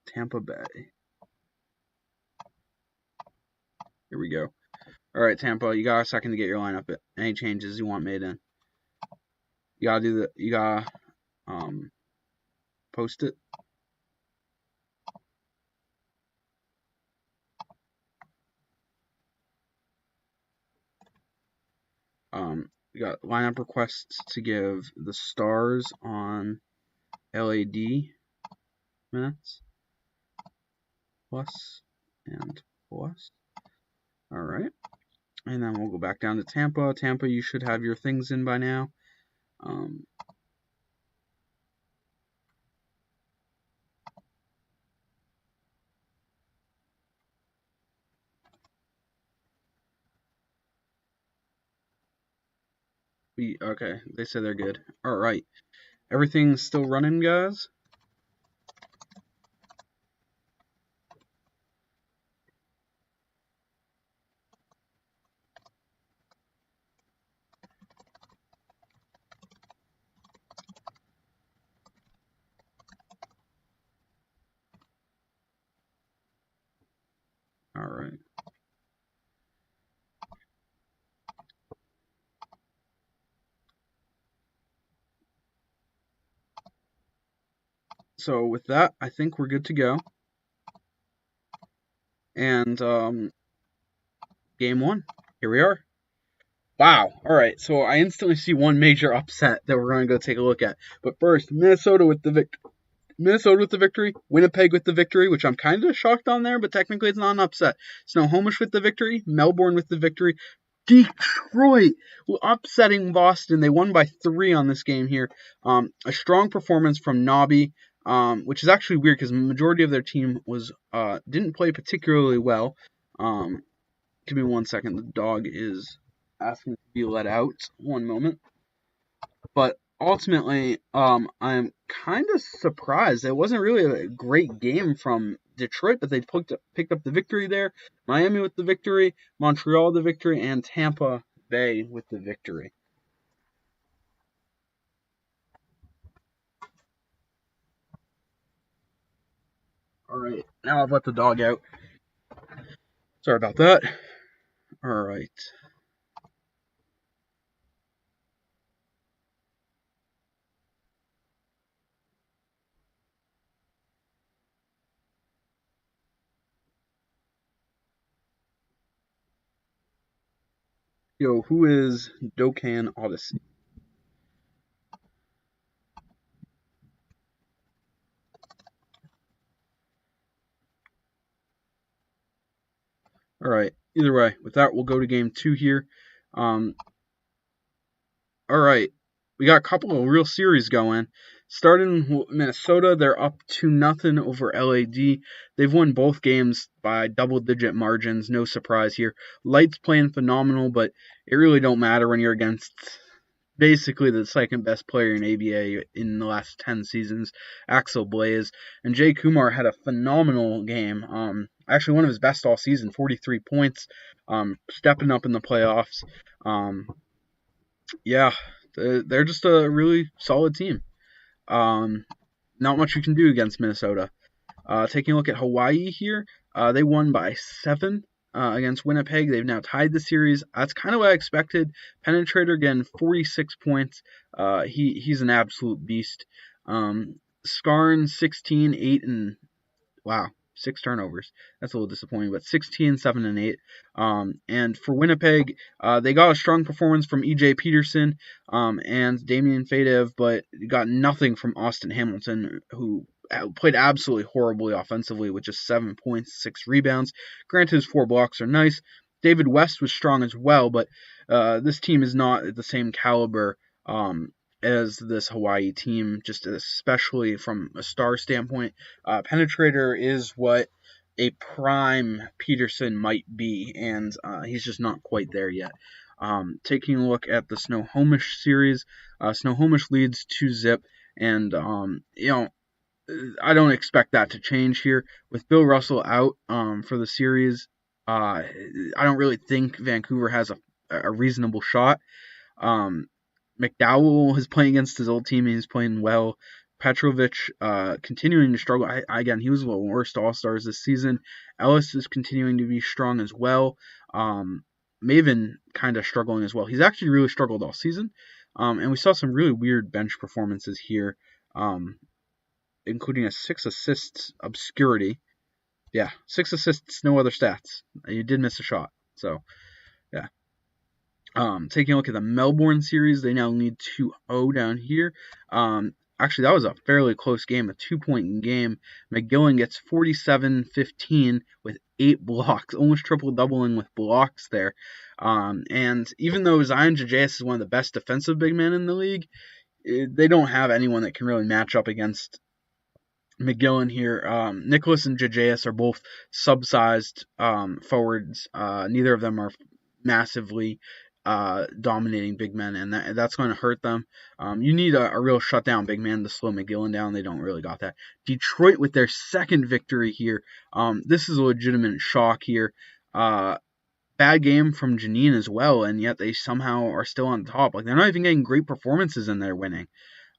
Tampa Bay. Here we go. All right, Tampa, you got a second to get your lineup. Any changes you want made in? You gotta post it. we got lineup requests to give the Stars on LAD minutes. Plus and plus. All right. And then we'll go back down to Tampa. Tampa, you should have your things in by now. Okay, they say they're good. All right. Everything's still running, guys? All right. So with that, I think we're good to go. And game one, here we are. Wow. All right. So I instantly see one major upset that we're going to go take a look at. But first, Minnesota with the victory. Winnipeg with the victory, which I'm kind of shocked on there, but technically it's not an upset. Snohomish with the victory. Melbourne with the victory. Detroit upsetting Boston. They won by 3 on this game here. A strong performance from Nobby, which is actually weird because the majority of their team didn't play particularly well. Give me 1 second. The dog is asking to be let out. 1 moment. But ultimately, I'm kind of surprised. It wasn't really a great game from Detroit, but they picked up the victory there. Miami with the victory, Montreal the victory, and Tampa Bay with the victory. All right, now I've let the dog out. Sorry about that. All right. Yo, who is Dokkan Odyssey? All right. Either way, with that, we'll go to game 2 here. All right. We got a couple of real series going. Starting Minnesota, they're up 2-0 over LAD. They've won both games by double-digit margins. No surprise here. Light's playing phenomenal, but it really don't matter when you're against basically the second best player in ABA in the last 10 seasons, Axel Blaze. And Jay Kumar had a phenomenal game. Actually, one of his best all season, 43 points, stepping up in the playoffs. Yeah, they're just a really solid team. Not much you can do against Minnesota. Taking a look at Hawaii here, they won by 7 against Winnipeg. They've now tied the series. That's kind of what I expected. Penetrator again, 46 points. He's an absolute beast. Skarn, 16, 8, and wow, 6 turnovers. That's a little disappointing, but 16, 7, and 8. And for Winnipeg, they got a strong performance from E.J. Peterson and Damian Fadev, but got nothing from Austin Hamilton, who played absolutely horribly offensively with just 7 points, 6 rebounds. Granted, his 4 blocks are nice. David West was strong as well, but this team is not at the same caliber as this Hawaii team, just especially from a star standpoint. Penetrator is what a prime Peterson might be, and he's just not quite there yet. Taking a look at the Snohomish series, Snohomish leads 2-0, and I don't expect that to change here. With Bill Russell out for the series, I don't really think Vancouver has a reasonable shot. McDowell is playing against his old team, and he's playing well. Petrovic continuing to struggle. Again, he was one of the worst All-Stars this season. Ellis is continuing to be strong as well. Maven kind of struggling as well. He's actually really struggled all season. And we saw some really weird bench performances here, including a 6 assists obscurity. Yeah, 6 assists, no other stats. You did miss a shot. So, yeah. Taking a look at the Melbourne series, they now lead 2-0 down here. Actually, that was a fairly close game, a 2-point game. McGillen gets 47-15 with 8 blocks, almost triple-doubling with blocks there. And even though Zion Jajaeus is one of the best defensive big men in the league, they don't have anyone that can really match up against McGillen here. Nicholas and Jajaeus are both sub-sized forwards. Neither of them are massively dominating big men, and that's going to hurt them. You need a real shutdown big man to slow McGillen down. They don't really got that. Detroit with their second victory here. This is a legitimate shock here. Bad game from Janine as well, and yet they somehow are still on top. Like, they're not even getting great performances and they're winning.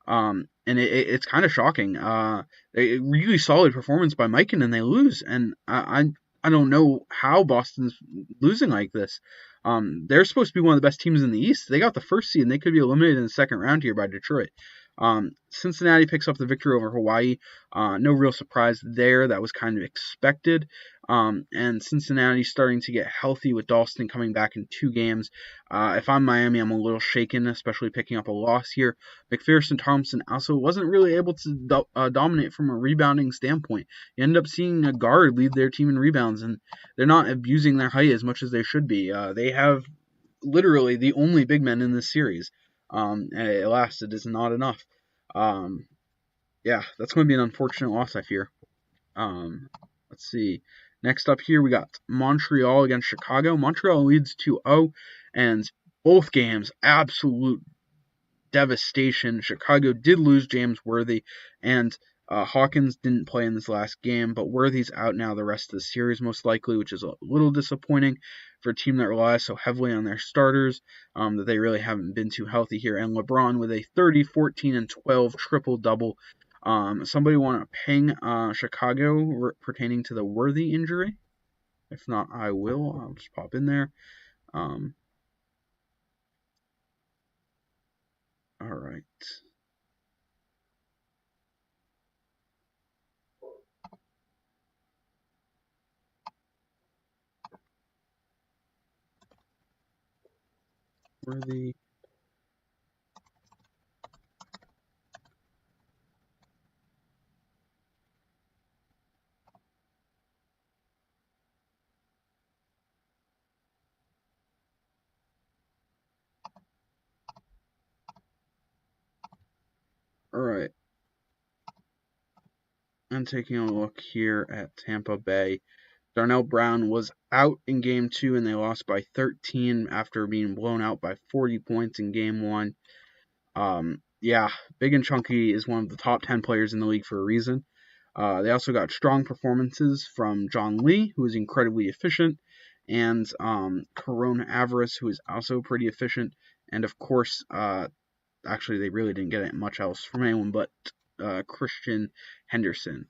And it's kind of shocking. A really solid performance by Mikan, and they lose. And I don't know how Boston's losing like this. They're supposed to be one of the best teams in the East. They got the first seed, and they could be eliminated in the second round here by Detroit. Cincinnati picks up the victory over Hawaii. No real surprise there. That was kind of expected. And Cincinnati starting to get healthy with Dalston coming back in 2 games. If I'm Miami, I'm a little shaken, especially picking up a loss here. McPherson Thompson also wasn't really able to dominate from a rebounding standpoint. You end up seeing a guard lead their team in rebounds, and they're not abusing their height as much as they should be. They have literally the only big men in this series. Alas, it is not enough. Yeah, that's going to be an unfortunate loss, I fear. Let's see. Next up here, we got Montreal against Chicago. Montreal leads 2-0, and both games, absolute devastation. Chicago did lose James Worthy, and Hawkins didn't play in this last game, but Worthy's out now the rest of the series most likely, which is a little disappointing for a team that relies so heavily on their starters, that they really haven't been too healthy here. And LeBron with a 30, 14, and 12 triple-double. Somebody want to ping Chicago pertaining to the Worthy injury? If not, I will. I'll just pop in there. All right. Worthy. All right. I'm taking a look here at Tampa Bay. Darnell Brown was out in Game 2, and they lost by 13 after being blown out by 40 points in Game 1. Yeah, Big and Chunky is one of the top 10 players in the league for a reason. They also got strong performances from John Lee, who is incredibly efficient, and Corona Avarice, who is also pretty efficient. And, of course, actually, they really didn't get much else from anyone but Christian Henderson.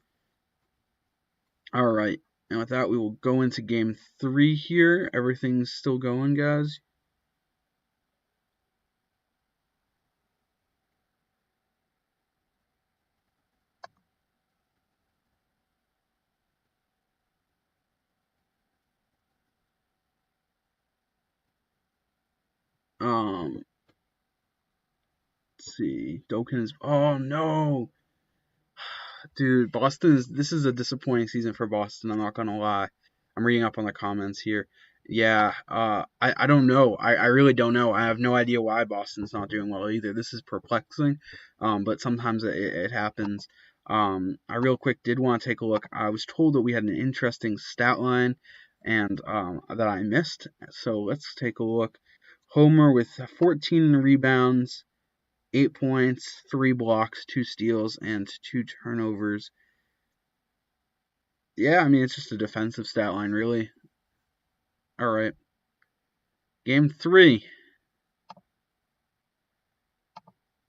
All right. And with that, we will go into Game 3 here. Everything's still going, guys. Let's see. Doken is... Oh, no! Dude, this is a disappointing season for Boston, I'm not gonna lie. I'm reading up on the comments here. Yeah, I don't know. I really don't know. I have no idea why Boston's not doing well either. This is perplexing, but sometimes it happens. I real quick did want to take a look. I was told that we had an interesting stat line and that I missed. So let's take a look. Homer with 14 rebounds, 8 points, 3 blocks, 2 steals, and 2 turnovers. Yeah, I mean, it's just a defensive stat line, really. All right. Game 3.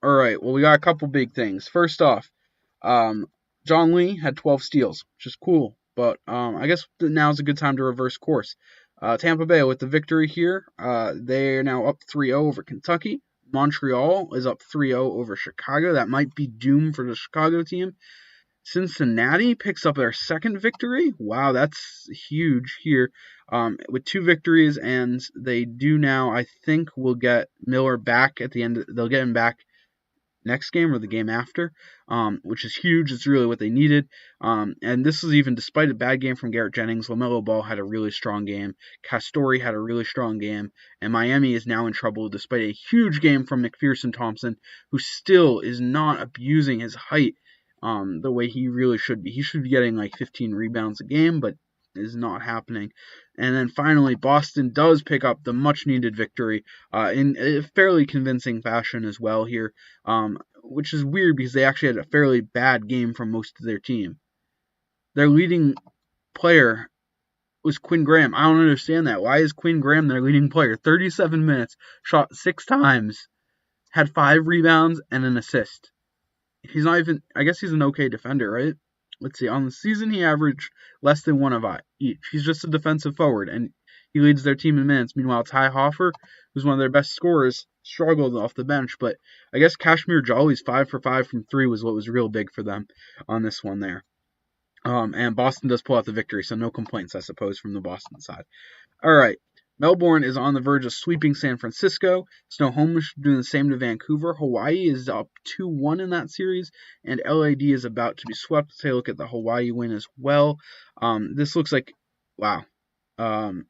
All right, well, we got a couple big things. First off, John Lee had 12 steals, which is cool, but I guess now's a good time to reverse course. Tampa Bay with the victory here. They are now up 3-0 over Kentucky. Montreal is up 3-0 over Chicago. That might be doom for the Chicago team. Cincinnati picks up their second victory. Wow, that's huge here. With 2 victories, and they do now, I think, will get Miller back at the end. They'll get him back next game or the game after, which is huge. It's really what they needed. And this is even despite a bad game from Garrett Jennings. LaMelo Ball had a really strong game. Castori had a really strong game. And Miami is now in trouble despite a huge game from McPherson Thompson, who still is not abusing his height the way he really should be. He should be getting like 15 rebounds a game, but is not happening. And then finally, Boston does pick up the much-needed victory in a fairly convincing fashion as well here, which is weird because they actually had a fairly bad game from most of their team. Their leading player was Quinn Graham. I don't understand that. Why is Quinn Graham their leading player? 37 minutes, shot 6 times, had 5 rebounds and an assist. He's not even, I guess he's an okay defender, right? Let's see, on the season he averaged less than 1 of each. He's just a defensive forward, and he leads their team in minutes. Meanwhile, Ty Hoffer, who's one of their best scorers, struggled off the bench. But I guess Kashmir Jolly's 5 for 5 from 3 was what was real big for them on this one there. And Boston does pull out the victory, so no complaints, I suppose, from the Boston side. All right. Melbourne is on the verge of sweeping San Francisco. Snohomish doing the same to Vancouver. Hawaii is up 2-1 in that series, and LAD is about to be swept. Let's take a look at the Hawaii win as well. This looks like, wow.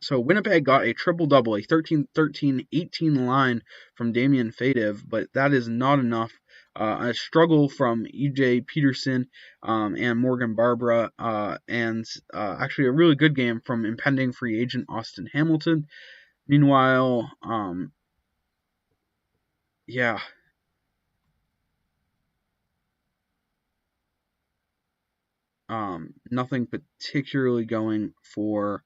So Winnipeg got a triple-double, a 13-13-18 line from Damian Fadev, but that is not enough. A struggle from E.J. Peterson and Morgan Barbara, and actually a really good game from impending free agent Austin Hamilton. Meanwhile, nothing particularly going for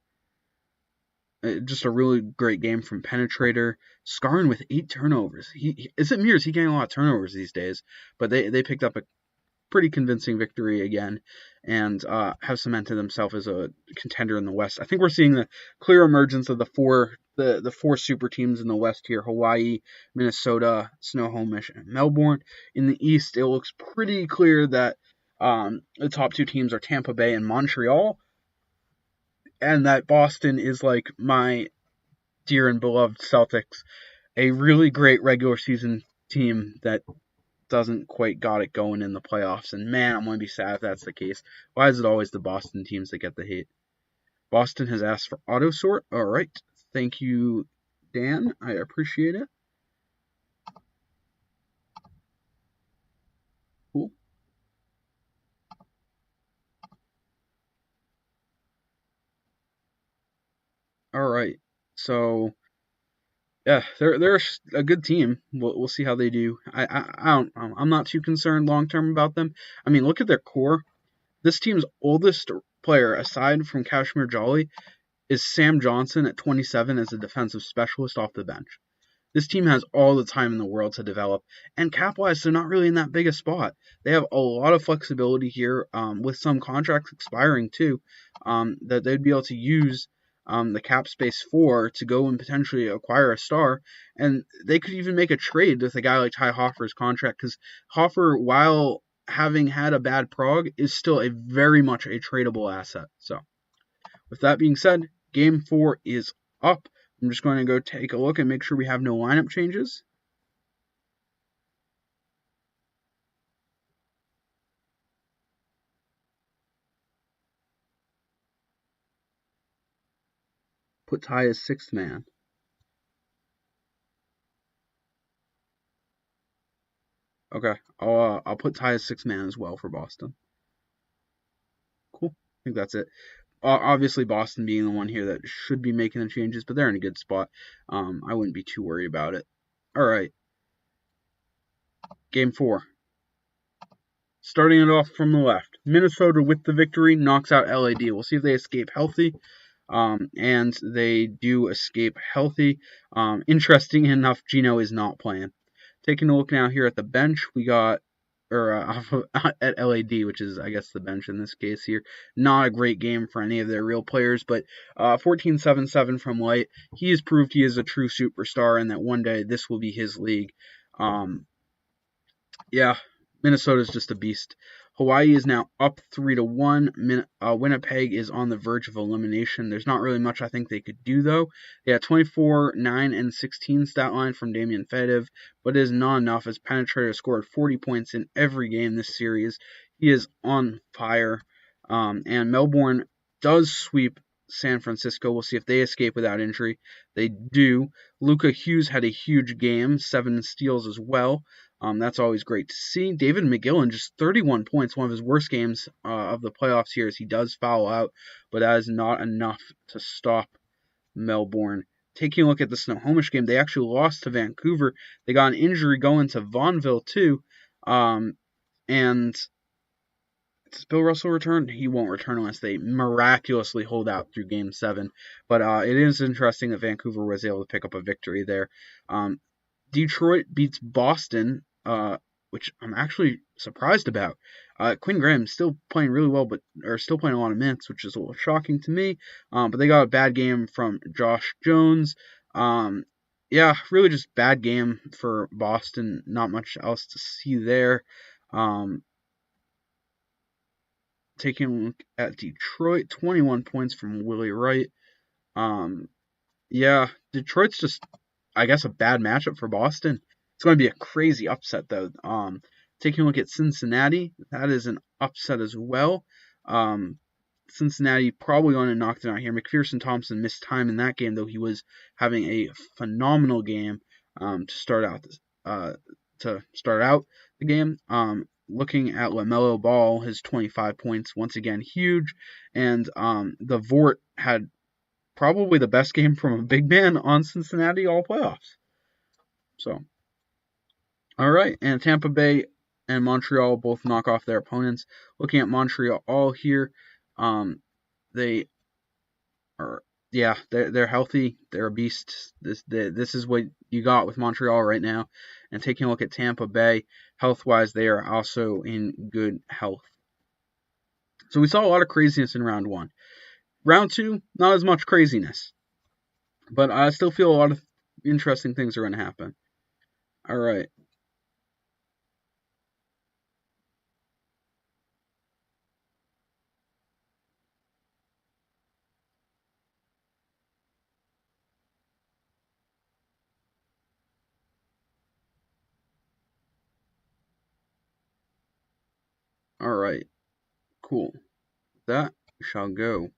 just a really great game from Penetrator. Scarn with 8 turnovers. Is it Mears? He's getting a lot of turnovers these days, but they picked up a pretty convincing victory again and have cemented themselves as a contender in the West. I think we're seeing the clear emergence of the four super teams in the West here: Hawaii, Minnesota, Snohomish, and Melbourne. In the East, it looks pretty clear that the top 2 teams are Tampa Bay and Montreal, and that Boston is like my dear and beloved Celtics, a really great regular season team that doesn't quite got it going in the playoffs. And man, I'm going to be sad if that's the case. Why is it always the Boston teams that get the hate? Boston has asked for auto sort. All right. Thank you, Dan. I appreciate it. Cool. All right. So yeah, they're a good team. We'll see how they do. I'm not too concerned long term about them. I mean, look at their core. This team's oldest player, aside from Kashmir Jolly, is Sam Johnson at 27 as a defensive specialist off the bench. This team has all the time in the world to develop, and cap-wise, they're not really in that big a spot. They have a lot of flexibility here, with some contracts expiring too, that they'd be able to use the cap space for to go and potentially acquire a star, and they could even make a trade with a guy like Ty Hoffer's contract, because Hoffer, while having had a bad prog, is still a very much a tradable asset. So, with that being said, Game 4 is up. I'm just going to go take a look and make sure we have no lineup changes. Put Ty as 6th man. Okay, I'll put Ty as 6th man as well for Boston. Cool. I think that's it. Obviously, Boston being the one here that should be making the changes, but they're in a good spot. I wouldn't be too worried about it. All right. Game 4. Starting it off from the left. Minnesota with the victory knocks out LAD. We'll see if they escape healthy. And they do escape healthy. Interesting enough, Gino is not playing. Taking a look now here at the bench, we got at LAD, which is, I guess, the bench in this case here. Not a great game for any of their real players, but 14-7-7 from Light. He has proved he is a true superstar and that one day this will be his league. Yeah, Minnesota's just a beast. Hawaii is now up 3-1. Winnipeg is on the verge of elimination. There's not really much I think they could do, though. They had 24, 9, and 16 stat line from Damian Fedev, but it is not enough as Penetrator scored 40 points in every game this series. He is on fire. And Melbourne does sweep San Francisco. We'll see if they escape without injury. They do. Luka Hughes had a huge game, 7 steals as well. That's always great to see. David McGillen, just 31 points, one of his worst games of the playoffs here as he does foul out, but that is not enough to stop Melbourne. Taking a look at the Snohomish game, they actually lost to Vancouver. They got an injury going to Vaughnville too, and does Bill Russell return? He won't return unless they miraculously hold out through Game 7. But it is interesting that Vancouver was able to pick up a victory there. Detroit beats Boston, which I'm actually surprised about. Quinn Graham still playing really well, or still playing a lot of minutes, which is a little shocking to me. But they got a bad game from Josh Jones. Yeah, really just bad game for Boston. Not much else to see there. Taking a look at Detroit, 21 points from Willie Wright. Yeah, Detroit's just, I guess, a bad matchup for Boston. It's going to be a crazy upset, though. Taking a look at Cincinnati, that is an upset as well. Cincinnati probably going to knock them out here. McPherson Thompson missed time in that game, though he was having a phenomenal game to start out the game. Looking at LaMelo Ball, his 25 points, once again, huge. And the Vort had probably the best game from a big man on Cincinnati all playoffs. So, all right. And Tampa Bay and Montreal both knock off their opponents. Looking at Montreal here, they are, yeah, they're healthy. They're a beast. This is what you got with Montreal right now. And taking a look at Tampa Bay, health-wise, they are also in good health. So we saw a lot of craziness in round 1. Round 2, not as much craziness. But I still feel a lot of interesting things are going to happen. All right. All right. Cool. That shall go.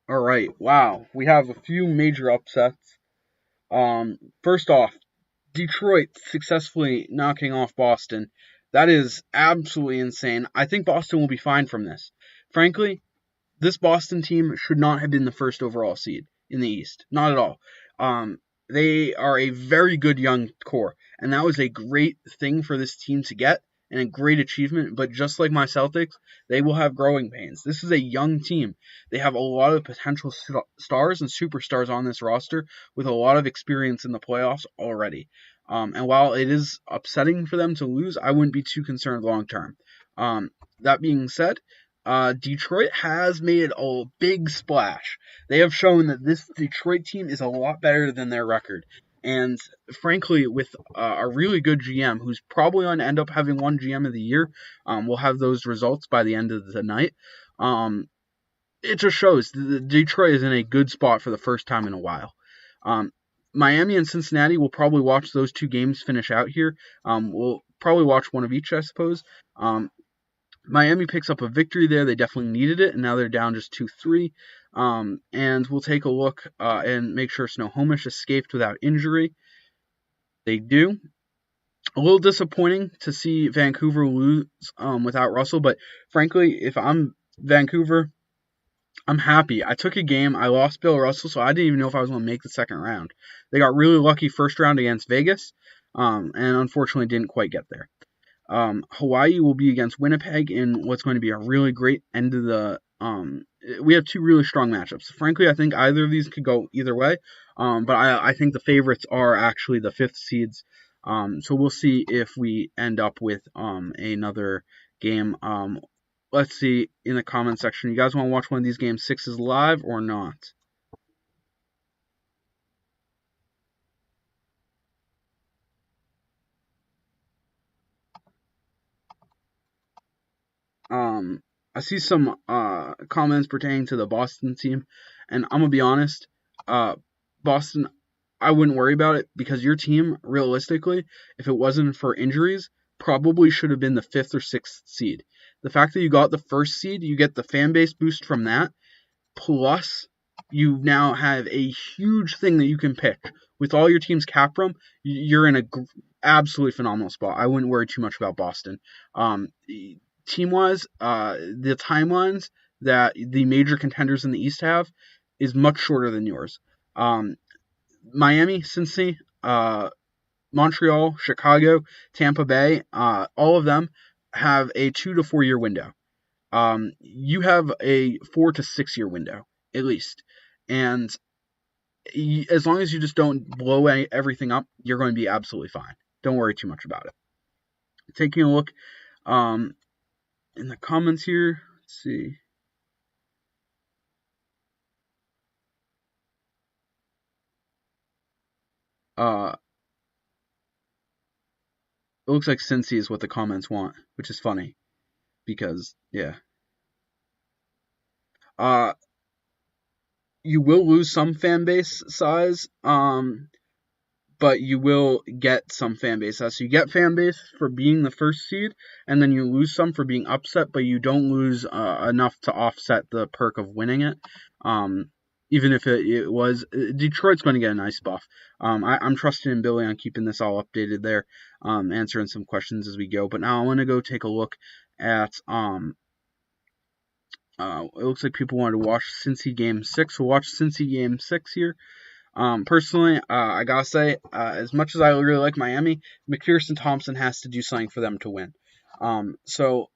All right. Wow. We have a few major upsets. First off, Detroit successfully knocking off Boston. That is absolutely insane. I think Boston will be fine from this. Frankly, this Boston team should not have been the first overall seed in the East. Not at all. They are a very good young core, and that was a great thing for this team to get and a great achievement. But just like my Celtics, they will have growing pains. This is a young team. They have a lot of potential stars and superstars on this roster with a lot of experience in the playoffs already. And while it is upsetting for them to lose, I wouldn't be too concerned long term. That being said, Detroit has made a big splash. They have shown that this Detroit team is a lot better than their record. And frankly, with a really good GM, who's probably going to end up having one GM of the year, we'll have those results by the end of the night. It just shows that Detroit is in a good spot for the first time in a while. Miami and Cincinnati, will probably watch those two games finish out here. We'll probably watch one of each, I suppose. Miami picks up a victory there. They definitely needed it, and now they're down just 2-3. And we'll take a look and make sure Snohomish escaped without injury. They do. A little disappointing to see Vancouver lose without Russell, but frankly, if I'm Vancouver, I'm happy. I took a game. I lost Bill Russell, so I didn't even know if I was going to make the second round. They got really lucky first round against Vegas, and unfortunately didn't quite get there. Hawaii will be against Winnipeg in what's going to be a really great end of the. We have two really strong matchups. Frankly, I think either of these could go either way, but I think the favorites are actually the 5th seeds. So we'll see if we end up with another game. Let's see in the comment section. You guys want to watch one of these games 6s live or not? I see some comments pertaining to the Boston team, and I'm gonna be honest. Boston, I wouldn't worry about it because your team, realistically, if it wasn't for injuries, probably should have been the 5th or 6th seed. The fact that you got the 1st seed, you get the fan base boost from that, plus you now have a huge thing that you can pick. With all your team's cap room, you're in a absolutely phenomenal spot. I wouldn't worry too much about Boston. Team-wise, the timelines that the major contenders in the East have is much shorter than yours. Miami, Cincy, Montreal, Chicago, Tampa Bay, all of them have a 2 to 4 year window. You have a 4 to 6 year window, at least. And as long as you just don't blow everything up, you're going to be absolutely fine. Don't worry too much about it. Taking a look in the comments here, let's see. It looks like Cincy is what the comments want, which is funny because, yeah. You will lose some fan base size, but you will get some fan base size. So you get fan base for being the 1st seed, and then you lose some for being upset, but you don't lose enough to offset the perk of winning it. Even if it was, Detroit's going to get a nice buff. I'm trusting in Billy on keeping this all updated there, answering some questions as we go. But now I want to go take a look at, it looks like people wanted to watch Cincy Game 6. We'll watch Cincy Game 6 here. Personally, I gotta say, as much as I really like Miami, McPherson Thompson has to do something for them to win. So,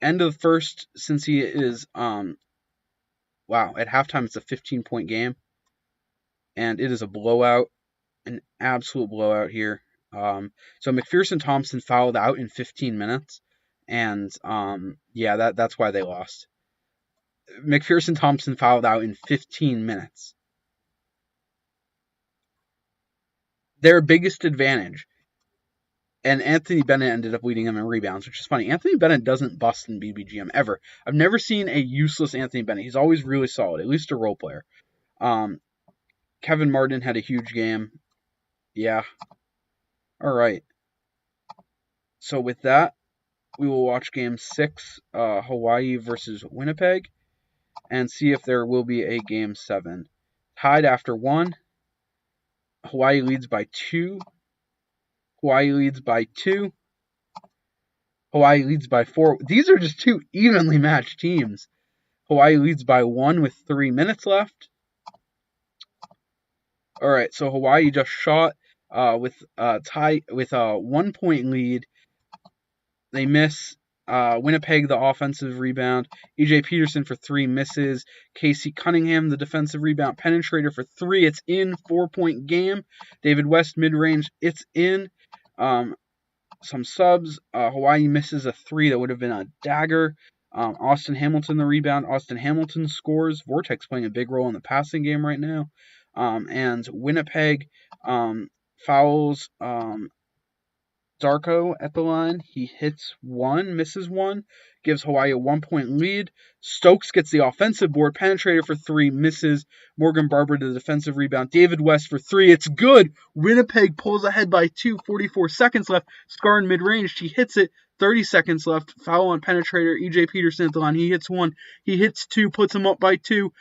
end of the first, Cincy is, wow, at halftime it's a 15-point game, and it is a blowout, an absolute blowout here. So McPherson Thompson fouled out in 15 minutes, and yeah, that's why they lost. McPherson Thompson fouled out in 15 minutes. Their biggest advantage, and Anthony Bennett ended up leading them in rebounds, which is funny. Anthony Bennett doesn't bust in BBGM ever. I've never seen a useless Anthony Bennett. He's always really solid, at least a role player. Kevin Martin had a huge game. Yeah. All right. So with that, we will watch Game 6, Hawaii versus Winnipeg, and see if there will be a Game 7. Tied after 1. Hawaii leads by 2. Hawaii leads by 2. Hawaii leads by 4. These are just two evenly matched teams. Hawaii leads by 1 with 3 minutes left. All right, so Hawaii just shot with a 1-point lead. They miss. Winnipeg, the offensive rebound. E.J. Peterson for 3 misses. Casey Cunningham, the defensive rebound penetrator for 3. It's in. 4-point game. David West, mid-range. It's in. Some subs. Hawaii misses a 3 that would have been a dagger. Austin Hamilton, the rebound. Austin Hamilton scores. Vortex playing a big role in the passing game right now. And Winnipeg fouls Darko at the line. He hits 1, misses 1, gives Hawaii a 1-point lead. Stokes gets the offensive board, penetrator for 3, misses. Morgan Barber to the defensive rebound. David West for 3, it's good. Winnipeg pulls ahead by 2, 44 seconds left. Scar in mid-range, he hits it. 30 seconds left. Foul on penetrator. E.J. Peterson at the line. He hits 1. He hits 2, puts him up by 2.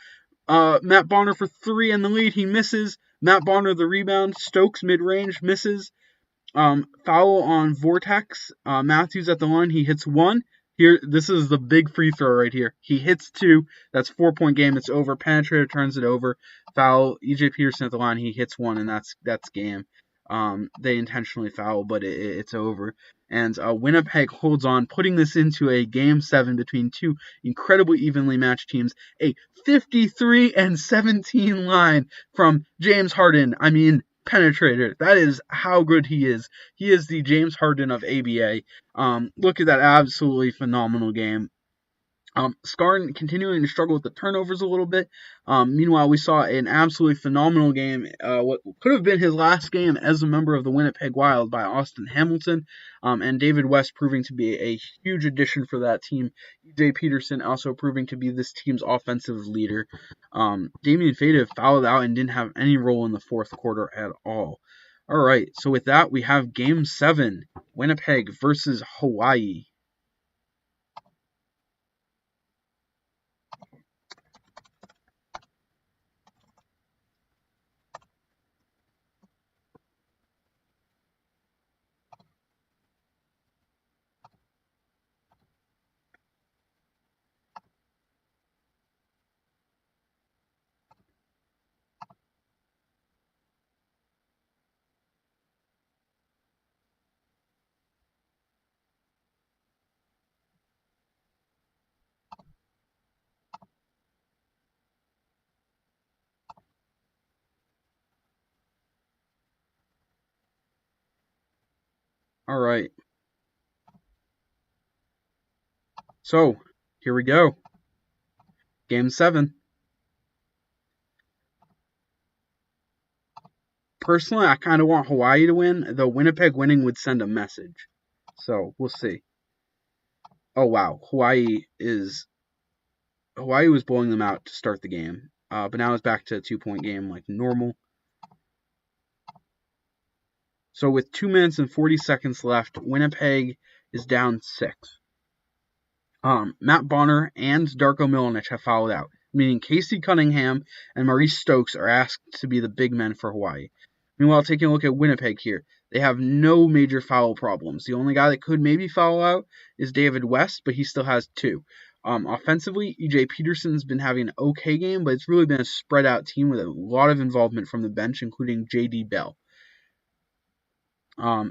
Matt Bonner for 3 in the lead. He misses. Matt Bonner the rebound. Stokes mid-range misses. Foul on Vortex. Matthews at the line. He hits 1. Here, this is the big free throw right here. He hits 2. That's 4-point game. It's over. Penetrator turns it over. Foul. E.J. Peterson at the line. He hits 1, and that's game. They intentionally foul, but it's over. And Winnipeg holds on, putting this into a Game 7 between two incredibly evenly matched teams. A 53-17 line from James Harden. I mean, penetrator. That is how good he is. He is the James Harden of ABA. Look at that absolutely phenomenal game. Skarn continuing to struggle with the turnovers a little bit. Meanwhile, we saw an absolutely phenomenal game, what could have been his last game as a member of the Winnipeg Wild by Austin Hamilton, and David West proving to be a huge addition for that team. EJ Peterson also proving to be this team's offensive leader. Damian Fada fouled out and didn't have any role in the fourth quarter at all. All right, so with that, we have Game 7, Winnipeg versus Hawaii. All right. So, here we go. Game 7. Personally, I kind of want Hawaii to win, though Winnipeg winning would send a message. So, we'll see. Oh, wow. Hawaii was blowing them out to start the game. But now it's back to a 2-point game like normal. So, with 2 minutes and 40 seconds left, Winnipeg is down 6. Matt Bonner and Darko Milanic have fouled out, meaning Casey Cunningham and Maurice Stokes are asked to be the big men for Hawaii. Meanwhile, taking a look at Winnipeg here, they have no major foul problems. The only guy that could maybe foul out is David West, but he still has 2. Offensively, EJ Peterson's been having an okay game, but it's really been a spread out team with a lot of involvement from the bench, including JD Bell.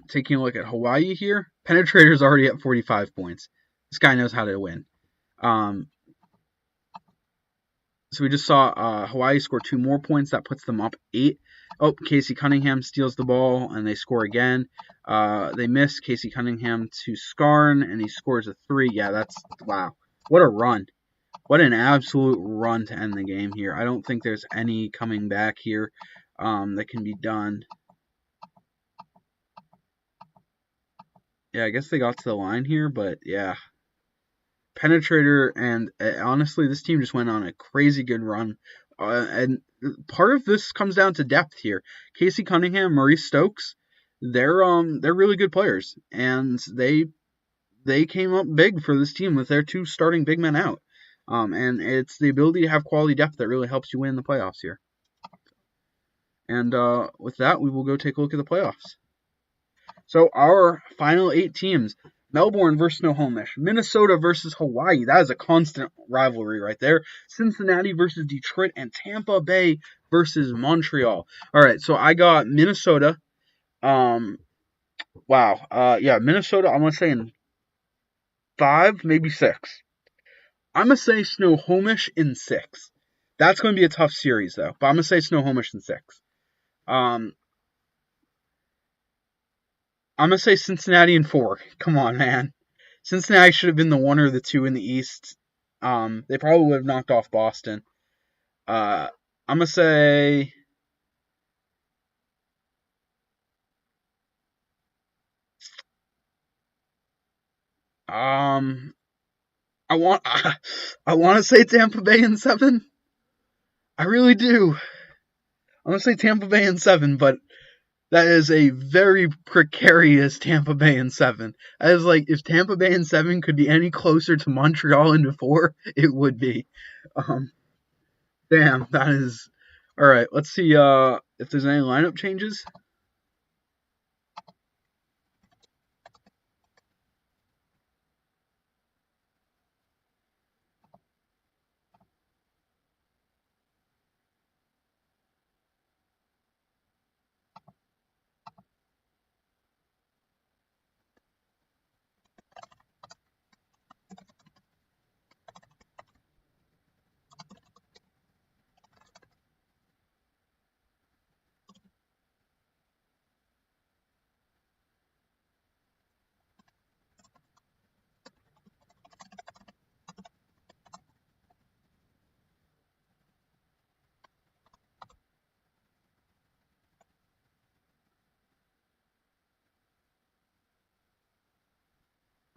Taking a look at Hawaii here, Penetrator's already at 45 points. This guy knows how to win. So we just saw Hawaii score 2 more points. That puts them up 8. Oh, Casey Cunningham steals the ball, and they score again. They miss Casey Cunningham to Skarn, and he scores a 3. Yeah, wow. What a run. What an absolute run to end the game here. I don't think there's any coming back here that can be done. Yeah, I guess they got to the line here, but yeah. Penetrator, and honestly, this team just went on a crazy good run. And part of this comes down to depth here. Casey Cunningham, Maurice Stokes, they're really good players, and they came up big for this team with their 2 starting big men out. And it's the ability to have quality depth that really helps you win the playoffs here. And with that, we will go take a look at the playoffs. So our final 8 teams: Melbourne versus Snohomish, Minnesota versus Hawaii. That is a constant rivalry right there. Cincinnati versus Detroit, and Tampa Bay versus Montreal. All right, so I got Minnesota. Minnesota. I'm gonna say in 5, maybe 6. I'm gonna say Snohomish in 6. That's gonna be a tough series though, but I'm gonna say Snohomish in 6. I'm going to say Cincinnati in 4. Come on, man. Cincinnati should have been the 1 or the 2 in the East. They probably would have knocked off Boston. I'm going to say... I want to say Tampa Bay in 7. I really do. I'm going to say Tampa Bay in 7, but that is a very precarious Tampa Bay in 7. That is like, if Tampa Bay in 7 could be any closer to Montreal into 4, it would be. Damn, that is... Alright, let's see if there's any lineup changes.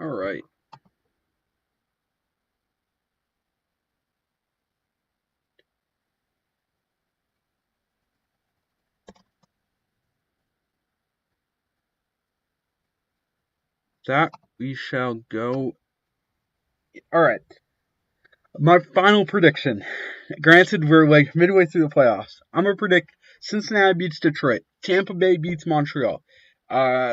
All right. That we shall go. All right. My final prediction. Granted, we're like midway through the playoffs. I'm gonna predict Cincinnati beats Detroit. Tampa Bay beats Montreal.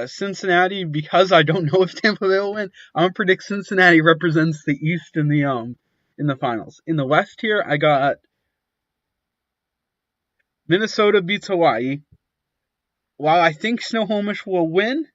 Cincinnati, because I don't know if Tampa Bay will win, I'm gonna predict Cincinnati represents the East in the finals. In the West here, I got Minnesota beats Hawaii. While I think Snohomish will win,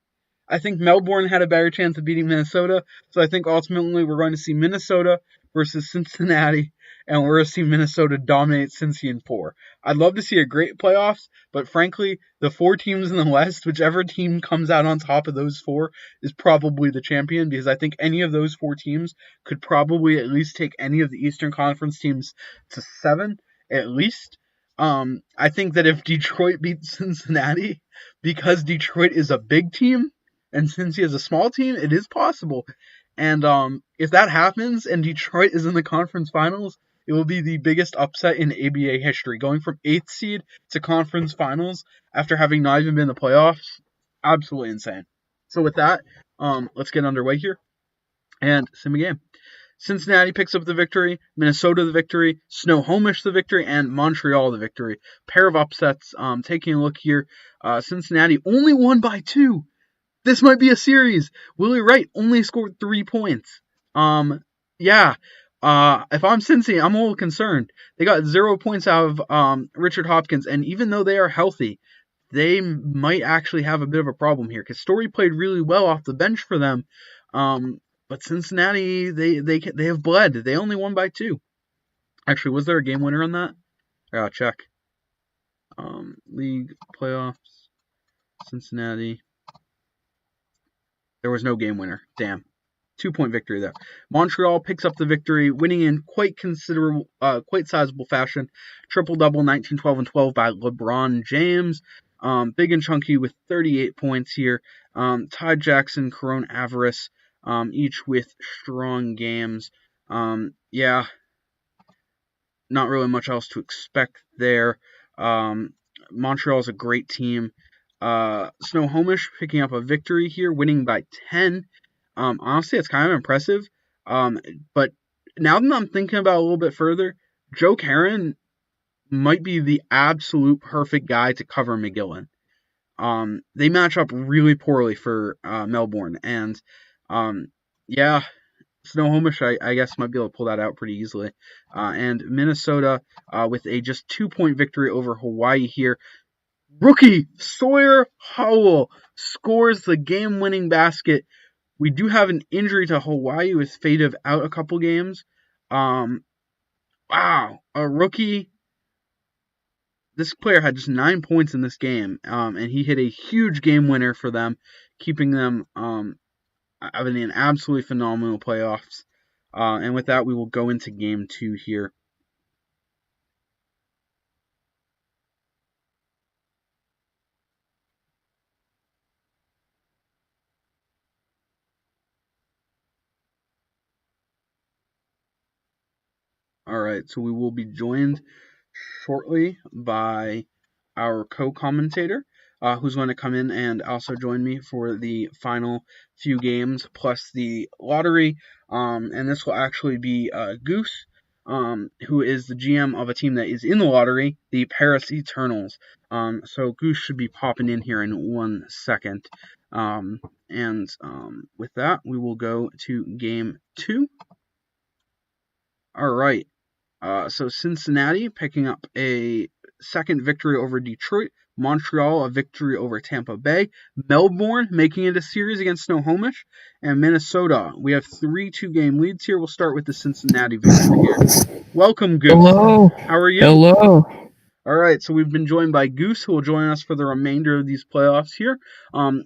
I think Melbourne had a better chance of beating Minnesota. So I think ultimately we're going to see Minnesota versus Cincinnati, and we're going to see Minnesota dominate Cincy in 4. I'd love to see a great playoffs, but frankly, the 4 teams in the West, whichever team comes out on top of those 4 is probably the champion, because I think any of those 4 teams could probably at least take any of the Eastern Conference teams to 7, at least. I think that if Detroit beats Cincinnati, because Detroit is a big team, and Cincy is a small team, it is possible. And if that happens and Detroit is in the conference finals, it will be the biggest upset in ABA history. Going from 8th seed to conference finals after having not even been in the playoffs, absolutely insane. So with that, let's get underway here and sim a game. Cincinnati picks up the victory, Minnesota the victory, Snohomish the victory, and Montreal the victory. Pair of upsets. Taking a look here, Cincinnati only won by 2. This might be a series. Willie Wright only scored 3 points. Yeah. If I'm Cincy, I'm a little concerned. They got 0 points out of Richard Hopkins, and even though they are healthy, they might actually have a bit of a problem here, because Story played really well off the bench for them. But Cincinnati, they have bled. They only won by 2. Actually, was there a game winner on that? I gotta check. League playoffs, Cincinnati. There was no game winner. Damn. 2-point victory there. Montreal picks up the victory, winning in quite sizable fashion. Triple-double, 19, 12, and 12 by LeBron James. Big and chunky with 38 points here. Ty Jackson, Corone Avaris, each with strong games. Yeah, not really much else to expect there. Montreal's a great team. Snohomish picking up a victory here, winning by 10. Honestly, it's kind of impressive. But now that I'm thinking about it a little bit further, Joe Caron might be the absolute perfect guy to cover McGillen. They match up really poorly for Melbourne, and yeah, Snohomish, I guess, might be able to pull that out pretty easily. And Minnesota with a just 2-point victory over Hawaii here. Rookie Sawyer Howell scores the game-winning basket. We do have an injury to Hawaii with Faded out a couple games. Wow, a rookie. This player had just 9 points in this game, and he hit a huge game winner for them, keeping them having an absolutely phenomenal playoffs. And with that, we will go into game 2 here. Alright, so we will be joined shortly by our co-commentator, who's going to come in and also join me for the final few games, plus the lottery. And this will actually be Goose, who is the GM of a team that is in the lottery, the Paris Eternals. So Goose should be popping in here in 1 second. And with that, we will go to game 2. All right. So Cincinnati picking up a second victory over Detroit. Montreal a victory over Tampa Bay. Melbourne making it a series against Snohomish. And Minnesota. We have 3 2-game leads here. We'll start with the Cincinnati victory here. Welcome, Goose. Hello. How are you? Hello. All right, so we've been joined by Goose, who will join us for the remainder of these playoffs here.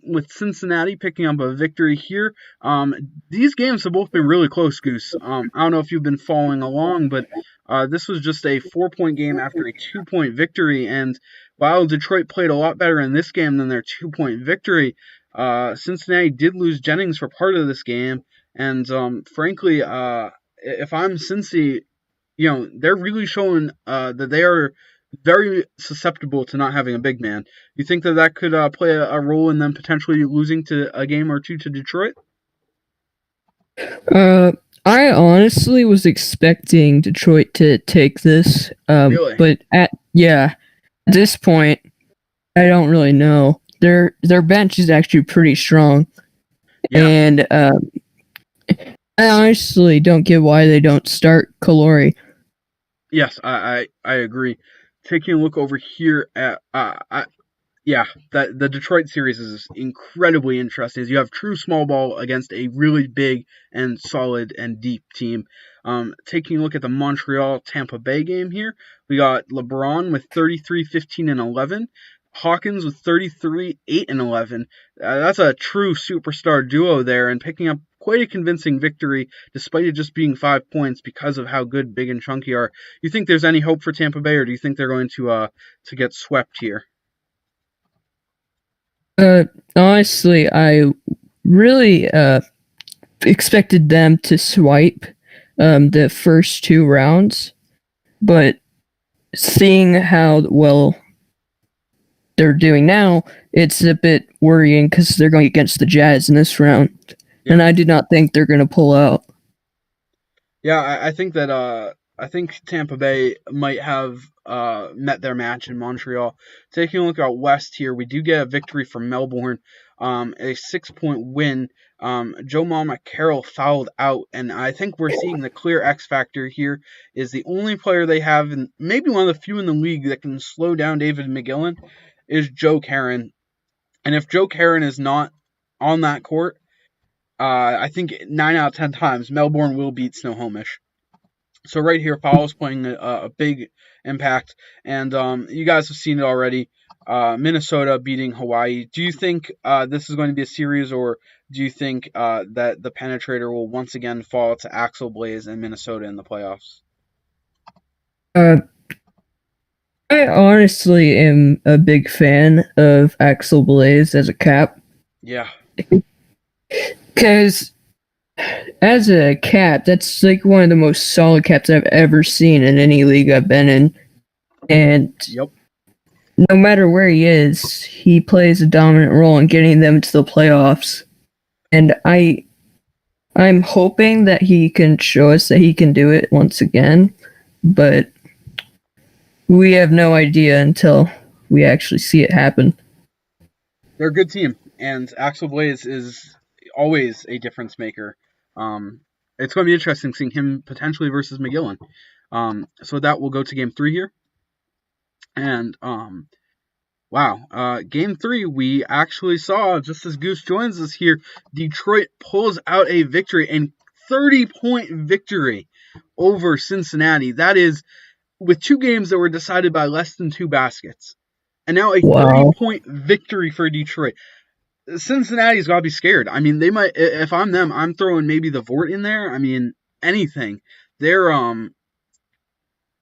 With Cincinnati picking up a victory here. These games have both been really close, Goose. I don't know if you've been following along, but this was just a 4-point game after a 2-point victory. And while Detroit played a lot better in this game than their 2-point victory, Cincinnati did lose Jennings for part of this game. And frankly, if I'm Cincy, they're really showing that they are very susceptible to not having a big man. You think that could play a role in them potentially losing to a game or two to Detroit? I honestly was expecting Detroit to take this. Really? But at this point, I don't really know. Their bench is actually pretty strong, Yeah. and I honestly don't get why they don't start Kalori. Yes, I agree. Taking a look over here at that the Detroit series is incredibly interesting. As you have true small ball against a really big and solid and deep team. Taking a look at the Montreal Tampa Bay game here, we got LeBron with 33, 15, and 11. Hawkins with 33, 8, and 11. That's a true superstar duo there, and picking up quite a convincing victory despite it just being 5 points because of how good Big and Chunky are. You think there's any hope for Tampa Bay, or do you think they're going to get swept here? Honestly, I really expected them to swipe the first 2 rounds, but seeing how well they're doing now, it's a bit worrying because they're going against the Jazz in this round, and I do not think they're going to pull out. Yeah, I think that I think Tampa Bay might have met their match in Montreal. Taking a look at West here, we do get a victory from Melbourne, a 6-point win. Joe Mama Carroll fouled out, and I think we're seeing the clear X factor here. Is the only player they have, and maybe one of the few in the league that can slow down David McGillen, is Joe Caron. And if Joe Caron is not on that court, I think 9 out of 10 times Melbourne will beat Snohomish. So right here, Powell's playing a big impact, and you guys have seen it already. Minnesota beating Hawaii. Do you think this is going to be a series, or do you think that the penetrator will once again fall to Axel Blaze and Minnesota in the playoffs? I honestly am a big fan of Axel Blaze as a cap. Yeah. Because as a cap, that's like one of the most solid caps I've ever seen in any league I've been in. And Yep. No matter where he is, he plays a dominant role in getting them to the playoffs. And I'm hoping that he can show us that he can do it once again, but we have no idea until we actually see it happen. They're a good team, and Axel Blaze is always a difference maker. It's going to be interesting seeing him potentially versus McGillen. So that will go to game 3 here. And, wow, game 3, we actually saw, just as Goose joins us here, Detroit pulls out a victory, a 30-point victory over Cincinnati. That is, with 2 games that were decided by less than 2 baskets. And now a 30-point victory for Detroit. Cincinnati's got to be scared. I mean, they might, if I'm them, I'm throwing maybe the Vort in there. I mean, anything. They're,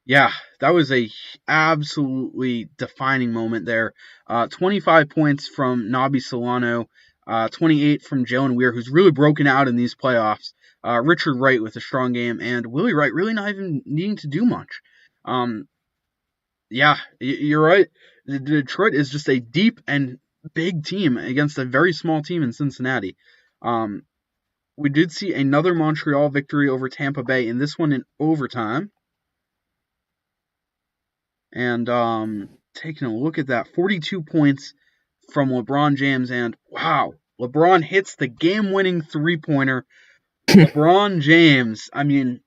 yeah, that was a absolutely defining moment there. 25 points from Nabi Solano, 28 from Jalen Weir, who's really broken out in these playoffs. Richard Wright with a strong game, and Willie Wright really not even needing to do much. Yeah, you're right. Detroit is just a deep and big team against a very small team in Cincinnati. We did see another Montreal victory over Tampa Bay, and this one in overtime. And taking a look at that, 42 points from LeBron James, and wow, LeBron hits the game-winning three-pointer. LeBron James, I mean,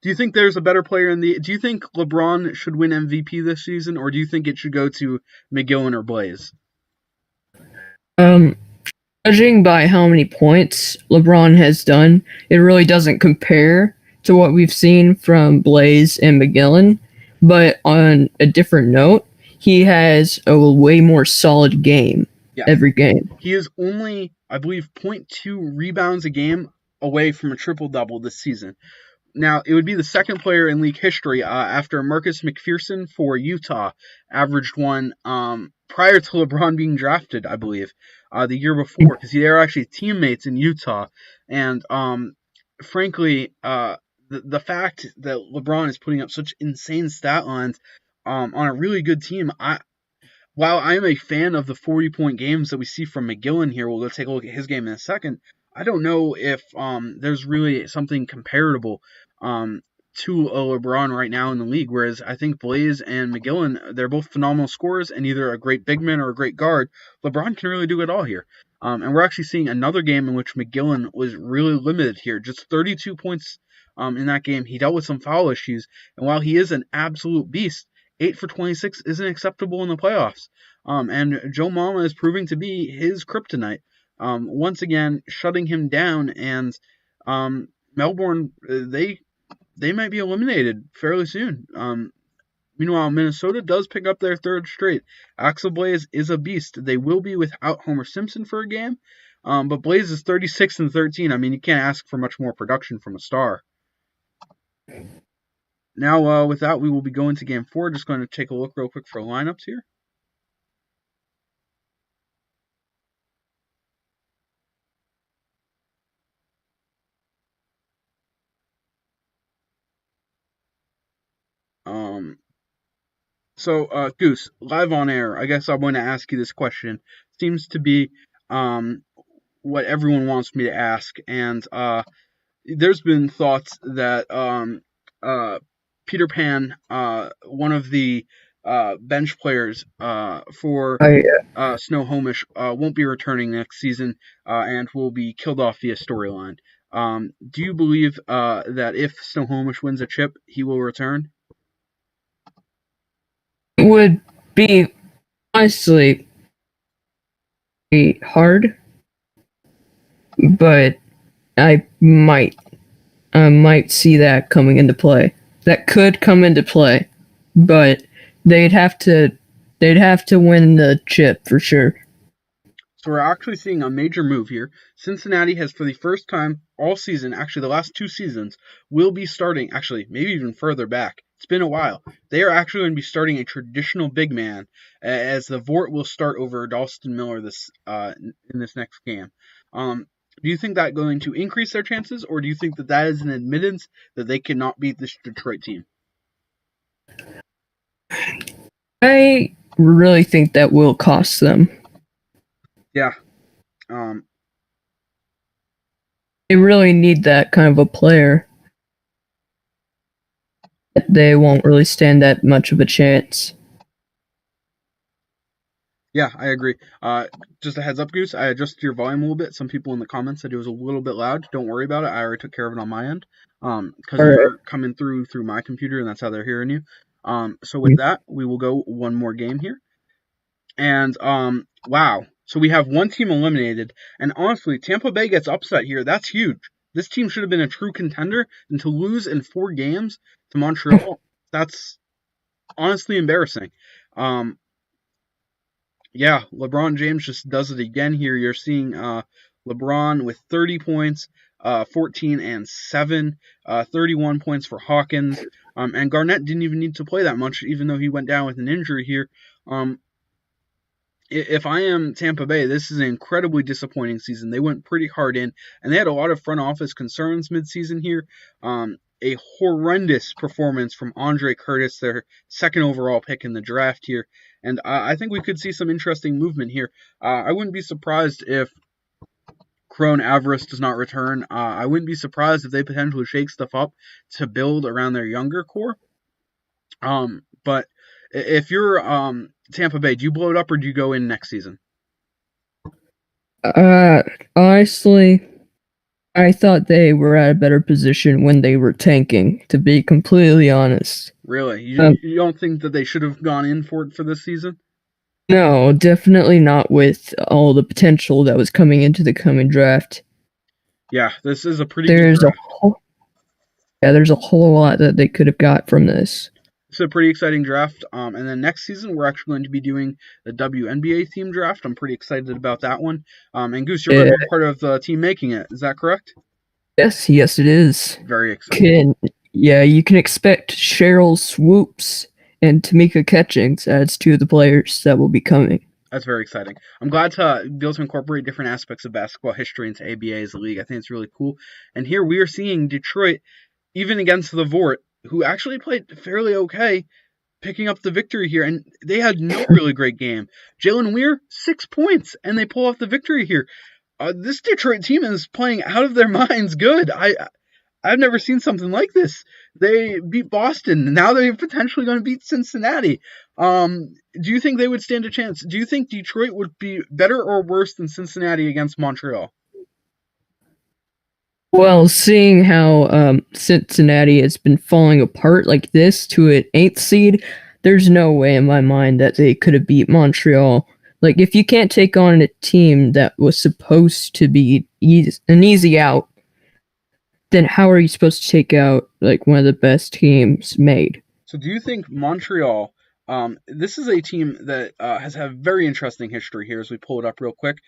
do you think there's a better player do you think LeBron should win MVP this season, or do you think it should go to McGillen or Blaze? Judging by how many points LeBron has done, it really doesn't compare to what we've seen from Blaze and McGillen. But on a different note, he has a way more solid game every game. He is only, I believe, 0.2 rebounds a game away from a triple-double this season. Now, it would be the second player in league history after Marcus McPherson for Utah, averaged one prior to LeBron being drafted, I believe, the year before, because they were actually teammates in Utah. And frankly, the fact that LeBron is putting up such insane stat lines on a really good team, while I am a fan of the 40-point games that we see from McGillen here, we'll go take a look at his game in a second. I don't know if there's really something comparable to a LeBron right now in the league, whereas I think Blaze and McGillen, they're both phenomenal scorers and either a great big man or a great guard. LeBron can really do it all here. And we're actually seeing another game in which McGillen was really limited here, just 32 points in that game. He dealt with some foul issues, and while he is an absolute beast, 8 for 26 isn't acceptable in the playoffs. And Joe Mama is proving to be his kryptonite. Once again, shutting him down, and Melbourne, they might be eliminated fairly soon. Meanwhile, Minnesota does pick up their third straight. Axel Blaze is a beast. They will be without Homer Simpson for a game, but Blaze is 36 and 13. I mean, you can't ask for much more production from a star. Now, with that, we will be going to Game 4. Just going to take a look real quick for lineups here. So, Goose, live on air, I guess I'm going to ask you this question. Seems to be what everyone wants me to ask, and there's been thoughts that Peter Pan, one of the bench players for Snohomish, won't be returning next season and will be killed off via storyline. Do you believe that if Snohomish wins a chip, he will return? It would be honestly hard, but I might see that coming into play. That could come into play, but they'd have to win the chip for sure. So we're actually seeing a major move here. Cincinnati has, for the first time all season, actually the last 2 seasons, will be starting, actually maybe even further back. It's been a while. They are actually going to be starting a traditional big man, as the Vort will start over Dalston Miller in this next game. Do you think that's going to increase their chances, or do you think that is an admittance that they cannot beat this Detroit team? I really think that will cost them. Yeah. They really need that kind of a player. They won't really stand that much of a chance. Yeah, I agree. Just a heads up, Goose, I adjusted your volume a little bit. Some people in the comments said it was a little bit loud. Don't worry about it. I already took care of it on my end. Because you're coming through my computer, and that's how they're hearing you. So with that, we will go one more game here. And, wow. So we have one team eliminated, and honestly, Tampa Bay gets upset here. That's huge. This team should have been a true contender, and to lose in 4 games to Montreal, that's honestly embarrassing. Yeah, LeBron James just does it again here. You're seeing LeBron with 30 points, 14 and 7, 31 points for Hawkins, and Garnett didn't even need to play that much, even though he went down with an injury here. If I am Tampa Bay, this is an incredibly disappointing season. They went pretty hard in, and they had a lot of front office concerns midseason here. A horrendous performance from Andre Curtis, their second overall pick in the draft here. And I think we could see some interesting movement here. I wouldn't be surprised if Crone Avarice does not return. I wouldn't be surprised if they potentially shake stuff up to build around their younger core. But if you're Tampa Bay, do you blow it up or do you go in next season? Honestly, I thought they were at a better position when they were tanking, to be completely honest. Really? You don't think that they should have gone in for it for this season? No, definitely not with all the potential that was coming into the coming draft. Yeah, this is a pretty good draft. There's a whole lot that they could have got from this. It's a pretty exciting draft. And then next season, we're actually going to be doing the WNBA team draft. I'm pretty excited about that one. And Goose, you're going to be part of the team making it. Is that correct? Yes, it is. Very exciting. You can expect Cheryl Swoops and Tamika Catchings as two of the players that will be coming. That's very exciting. I'm glad to be able to incorporate different aspects of basketball history into ABA as a league. I think it's really cool. And here we are seeing Detroit, even against the Vort, who actually played fairly okay, picking up the victory here. And they had no really great game. Jalen Weir, 6 points, and they pull off the victory here. This Detroit team is playing out of their minds good. I've never seen something like this. They beat Boston. Now they're potentially going to beat Cincinnati. Do you think they would stand a chance? Do you think Detroit would be better or worse than Cincinnati against Montreal? Well, seeing how Cincinnati has been falling apart like this to an 8th seed, there's no way in my mind that they could have beat Montreal. Like, if you can't take on a team that was supposed to be an easy out, then how are you supposed to take out like one of the best teams made? So do you think Montreal, this is a team that has had very interesting history here as we pull it up real quick.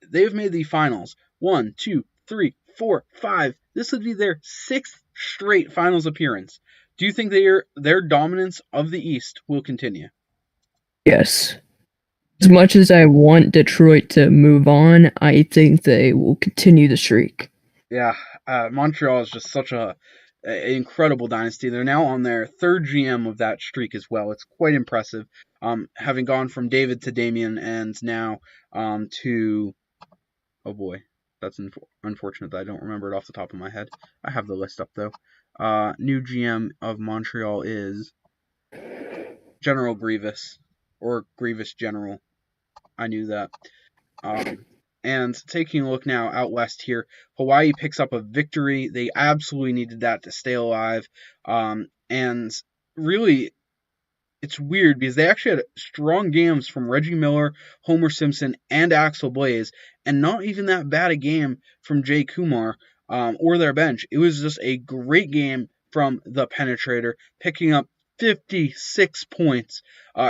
They've made the finals 1, 2, 3, 4, 5. This would be their 6th straight finals appearance. Do you think their dominance of the East will continue? Yes. As much as I want Detroit to move on, I think they will continue the streak. Yeah, Montreal is just such an incredible dynasty. They're now on their 3rd GM of that streak as well. It's quite impressive, having gone from David to Damian and now to, oh boy, that's unfortunate that I don't remember it off the top of my head. I have the list up though. New GM of Montreal is General Grievous, or Grievous General. I knew that. And taking a look now out west here, Hawaii picks up a victory. They absolutely needed that to stay alive. And really, it's weird because they actually had strong games from Reggie Miller, Homer Simpson, and Axel Blaze, and not even that bad a game from Jay Kumar or their bench. It was just a great game from the Penetrator, picking up 56 points.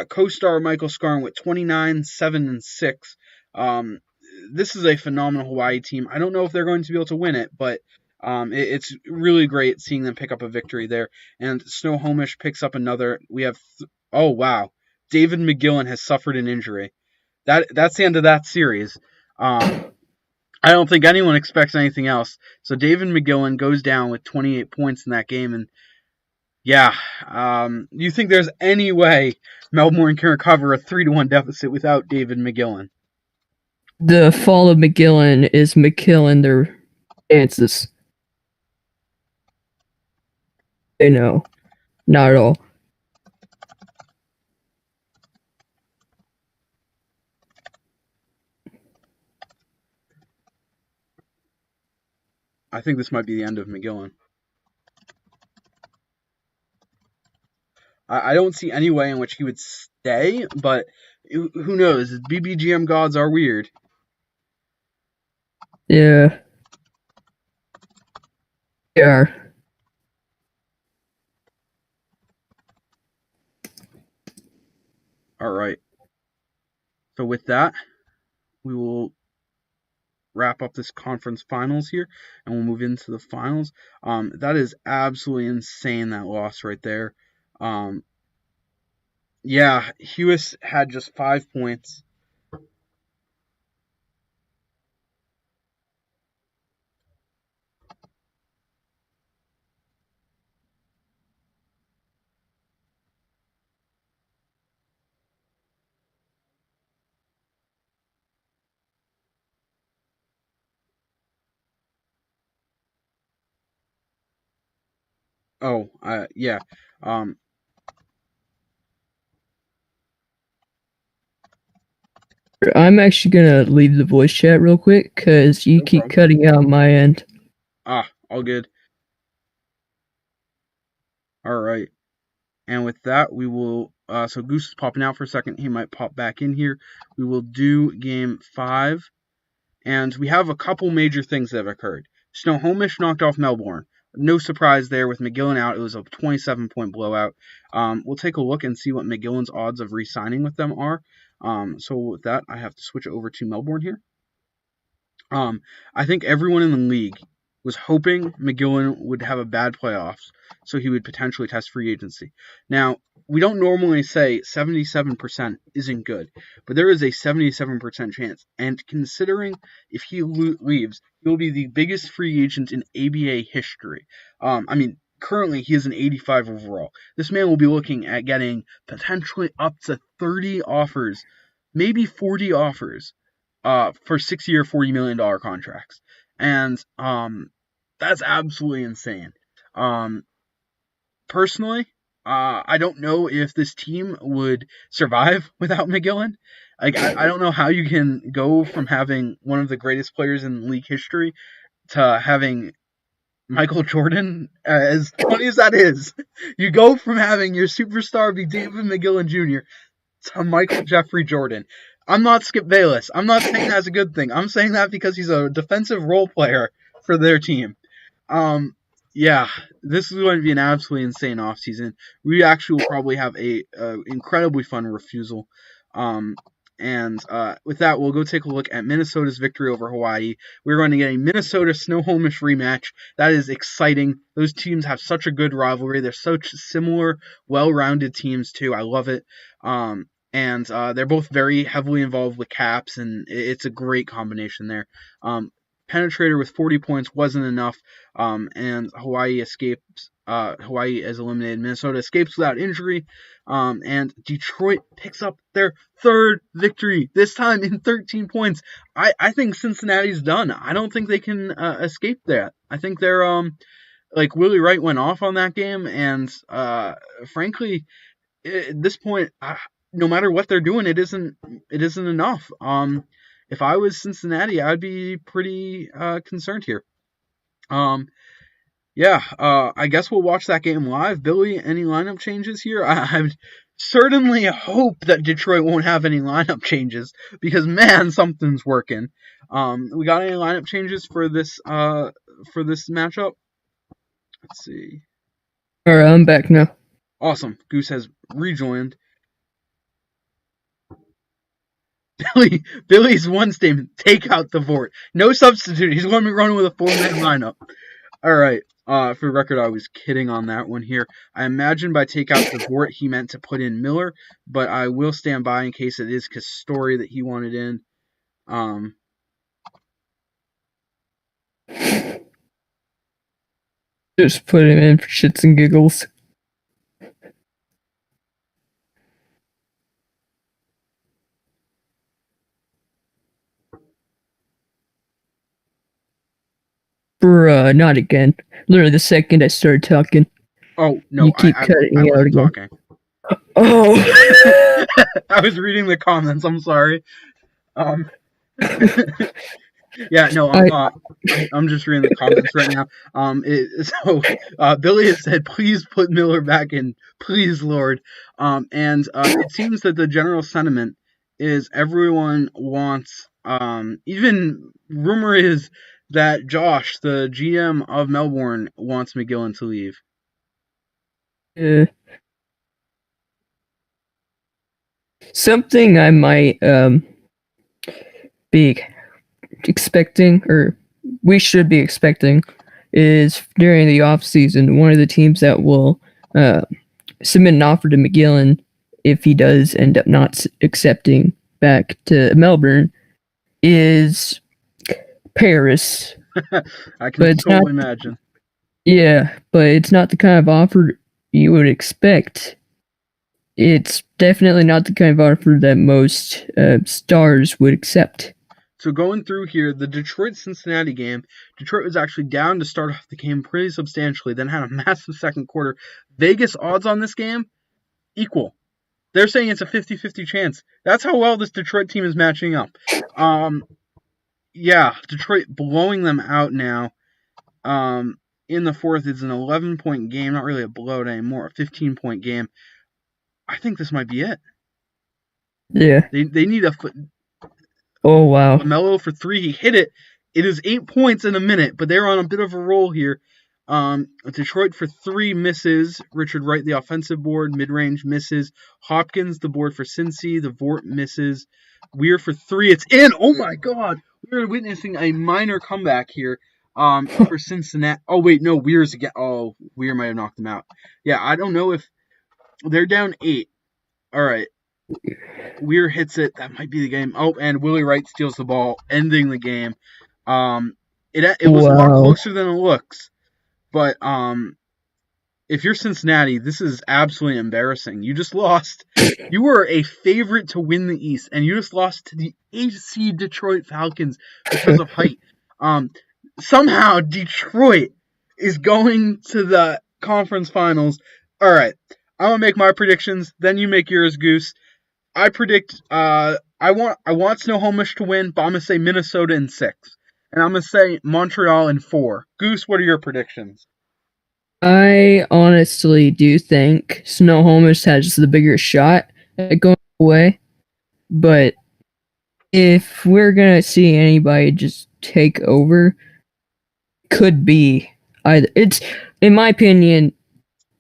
Co-star Michael Scarn with 29, 7, and 6. This is a phenomenal Hawaii team. I don't know if they're going to be able to win it, but it's really great seeing them pick up a victory there. And Snohomish picks up another. We have, oh wow, David McGillen has suffered an injury. That's the end of that series. I don't think anyone expects anything else. So David McGillen goes down with 28 points in that game, and yeah, you think there's any way Melbourne can recover a 3-1 deficit without David McGillen? The fall of McGillen is McKillen their chances. No, not at all. I think this might be the end of McGillen. I don't see any way in which he would stay, but who knows? BBGM gods are weird. Yeah. Yeah. All right. So with that, we will wrap up this conference finals here, and we'll move into the finals. That is absolutely insane, that loss right there. Yeah, Hewis had just 5 points. Oh, yeah. I'm actually gonna leave the voice chat real quick because you No keep problem. cutting out my end. All good. All right. And with that, we will, so Goose is popping out for a second. He might pop back in here. We will do game 5. And we have a couple major things that have occurred. Snohomish knocked off Melbourne. No surprise there with McGillen out. It was a 27-point blowout. We'll take a look and see what McGillen's odds of re-signing with them are. So with that, I have to switch over to Melbourne here. I think everyone in the league was hoping McGillen would have a bad playoffs so he would potentially test free agency. Now, we don't normally say 77% isn't good, but there is a 77% chance. And considering if he leaves, he'll be the biggest free agent in ABA history. Currently he is an 85 overall. This man will be looking at getting potentially up to 30 offers, maybe 40 offers, for 6-year, $40 million contracts. And that's absolutely insane. Personally, I don't know if this team would survive without McGillen. Like, I don't know how you can go from having one of the greatest players in league history to having Michael Jordan. As funny as that is, you go from having your superstar be David McGillen Jr. to Michael Jeffrey Jordan. I'm not Skip Bayless. I'm not saying that's a good thing. I'm saying that because he's a defensive role player for their team. Yeah, this is going to be an absolutely insane offseason. We actually will probably have a incredibly fun refusal. With that, we'll go take a look at Minnesota's victory over Hawaii. We're going to get a Minnesota Snohomish rematch. That is exciting. Those teams have such a good rivalry. They're such similar, well-rounded teams, too. I love it. They're both very heavily involved with caps, and it's a great combination there. Penetrator with 40 points wasn't enough, and Hawaii escapes. Hawaii is eliminated. Minnesota escapes without injury, and Detroit picks up their third victory, this time in 13 points. I think Cincinnati's done. I don't think they can escape that. I think they're Willie Wright went off on that game, and frankly, at this point, no matter what they're doing, it isn't enough. If I was Cincinnati, I'd be pretty concerned here. I guess we'll watch that game live. Billy, any lineup changes here? I certainly hope that Detroit won't have any lineup changes because, man, something's working. We got any lineup changes for this matchup? Let's see. All right, I'm back now. Awesome. Goose has rejoined. Billy's one statement: take out the Vort. No substitute. He's going to be running with a 4-man lineup. All right. For the record, I was kidding on that one here. I imagine by take out the Vort, he meant to put in Miller, but I will stand by in case it is Castori that he wanted in. Just put him in for shits and giggles. Bruh, not again. Literally the second I started talking. Oh, no, you keep cutting me out again. Talking. Oh! I was reading the comments, I'm sorry. Yeah, no, I'm just reading the comments right now. Billy has said, please put Miller back in, please, Lord. It seems that the general sentiment is everyone wants, even rumor is that Josh, the GM of Melbourne, wants McGillen to leave. Something I might be expecting, or we should be expecting, is during the off season, one of the teams that will submit an offer to McGillen, if he does end up not accepting back to Melbourne, is Paris. I can totally imagine. Yeah, but it's not the kind of offer you would expect. It's definitely not the kind of offer that most stars would accept. So going through here, the Detroit-Cincinnati game, Detroit was actually down to start off the game pretty substantially, then had a massive second quarter. Vegas odds on this game, equal. They're saying it's a 50-50 chance. That's how well this Detroit team is matching up. Detroit blowing them out now. In the fourth, it's an 11-point game, not really a blowout anymore, a 15-point game. I think this might be it. Yeah. They need a foot. Oh, wow. LaMelo for 3. He hit it. It is 8 points in a minute, but they're on a bit of a roll here. Detroit for 3 misses. Richard Wright, the offensive board. Mid-range misses. Hopkins, the board for Cincy. The Vort misses. Weir for 3. It's in. Oh, my God. We're witnessing a minor comeback here. For Cincinnati. Oh wait, no, Weir's again. Oh, Weir might have knocked them out. Yeah, I don't know if they're down 8. All right, Weir hits it. That might be the game. Oh, and Willie Wright steals the ball, ending the game. It was a lot Wow. closer than it looks, but if you're Cincinnati, this is absolutely embarrassing. You just lost. You were a favorite to win the East, and you just lost to the 8th seed Detroit Falcons because of height. Somehow Detroit is going to the conference finals. All right, I'm gonna make my predictions. Then you make yours, Goose. I predict. I want Snohomish to win, but I'm gonna say Minnesota in 6, and I'm gonna say Montreal in 4. Goose, what are your predictions? I honestly do think Snohomish has the bigger shot at going away, but if we're gonna see anybody just take over, could be either. It's, in my opinion,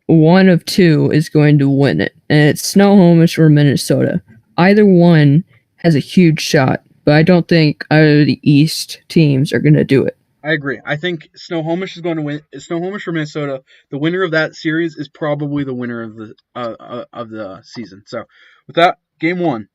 one of two is going to win it, and it's Snohomish or Minnesota. Either one has a huge shot, but I don't think either of the East teams are going to do it. I agree. I think Snohomish is going to win. Snohomish or Minnesota. The winner of that series is probably the winner of the season. So, with that, game 1.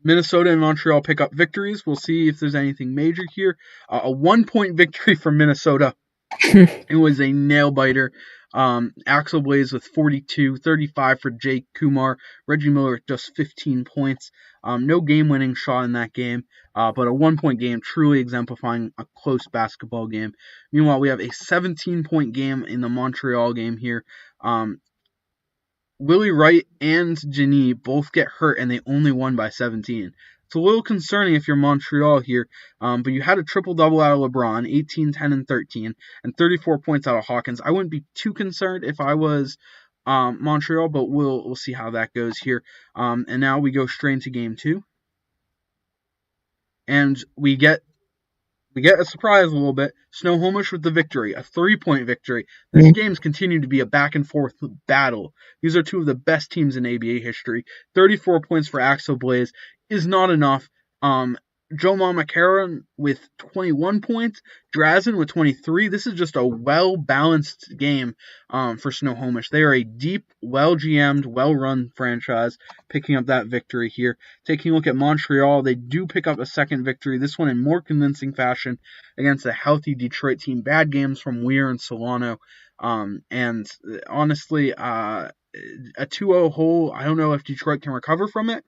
Minnesota and Montreal pick up victories. We'll see if there's anything major here. A 1-point victory for Minnesota. It was a nail biter. Axel Blaze with 42, 35 for Jake Kumar. Reggie Miller with just 15 points. No game-winning shot in that game, but a 1-point game, truly exemplifying a close basketball game. Meanwhile, we have a 17-point game in the Montreal game here. Willie Wright and Janie both get hurt, and they only won by 17. It's a little concerning if you're Montreal here, but you had a triple-double out of LeBron, 18, 10, and 13, and 34 points out of Hawkins. I wouldn't be too concerned if I was Montreal, but we'll see how that goes here. And now we go straight into game 2, and we get a surprise a little bit. Snohomish with the victory, a 3-point victory. This game's continued to be a back-and-forth battle. These are two of the best teams in ABA history. 34 points for Axel Blaze is not enough. Joe Mamakara with 21 points, Drazen with 23. This is just a well-balanced game for Snohomish. They are a deep, well-GM'd, well-run franchise, picking up that victory here. Taking a look at Montreal, they do pick up a second victory, this one in more convincing fashion against a healthy Detroit team. Bad games from Weir and Solano. And honestly, a 2-0 hole, I don't know if Detroit can recover from it.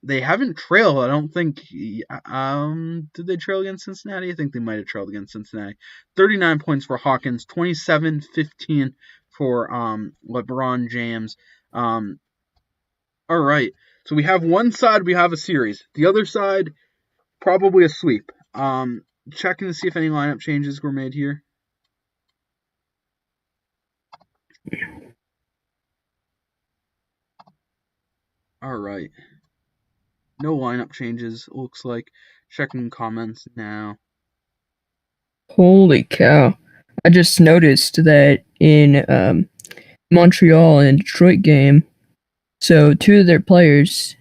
They haven't trailed, I don't think. Did they trail against Cincinnati? I think they might have trailed against Cincinnati. 39 points for Hawkins, 27-15 for LeBron James. All right, so we have one side, we have a series. The other side, probably a sweep. Checking to see if any lineup changes were made here. All right. No lineup changes, looks like. Checking comments now. Holy cow. I just noticed that in Montreal and Detroit game, so 2 of their players,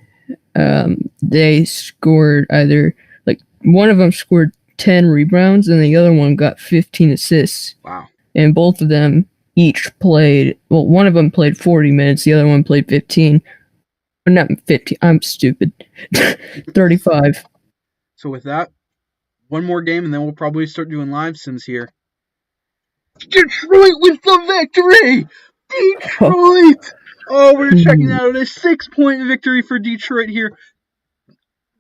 they scored either, like, one of them scored 10 rebounds and the other one got 15 assists. Wow. And both of them each played, well, one of them played 40 minutes, the other one played 15. Not 50. I'm stupid. 35. So with that, one more game, and then we'll probably start doing live sims here. Detroit with the victory! Detroit! Oh, we're checking out a 6-point victory for Detroit here.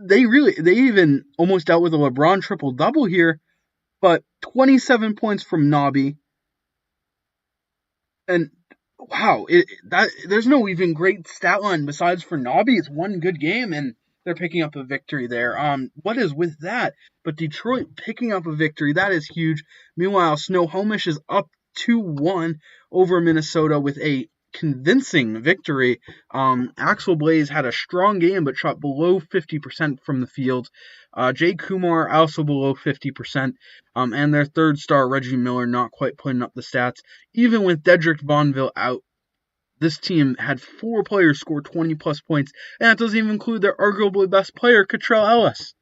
They even almost dealt with a LeBron triple-double here, but 27 points from Nobby. And wow, there's no even great stat line besides for Nobby. It's one good game, and they're picking up a victory there. What is with that? But Detroit picking up a victory, that is huge. Meanwhile, Snohomish is up 2-1 over Minnesota with a convincing victory. Axel Blaze had a strong game, but shot below 50% from the field. Jay Kumar also below 50%. And their third star, Reggie Miller, not quite putting up the stats. Even with Dedrick Bonville out, this team had 4 players score 20-plus points, and that doesn't even include their arguably best player, Cottrell Ellis,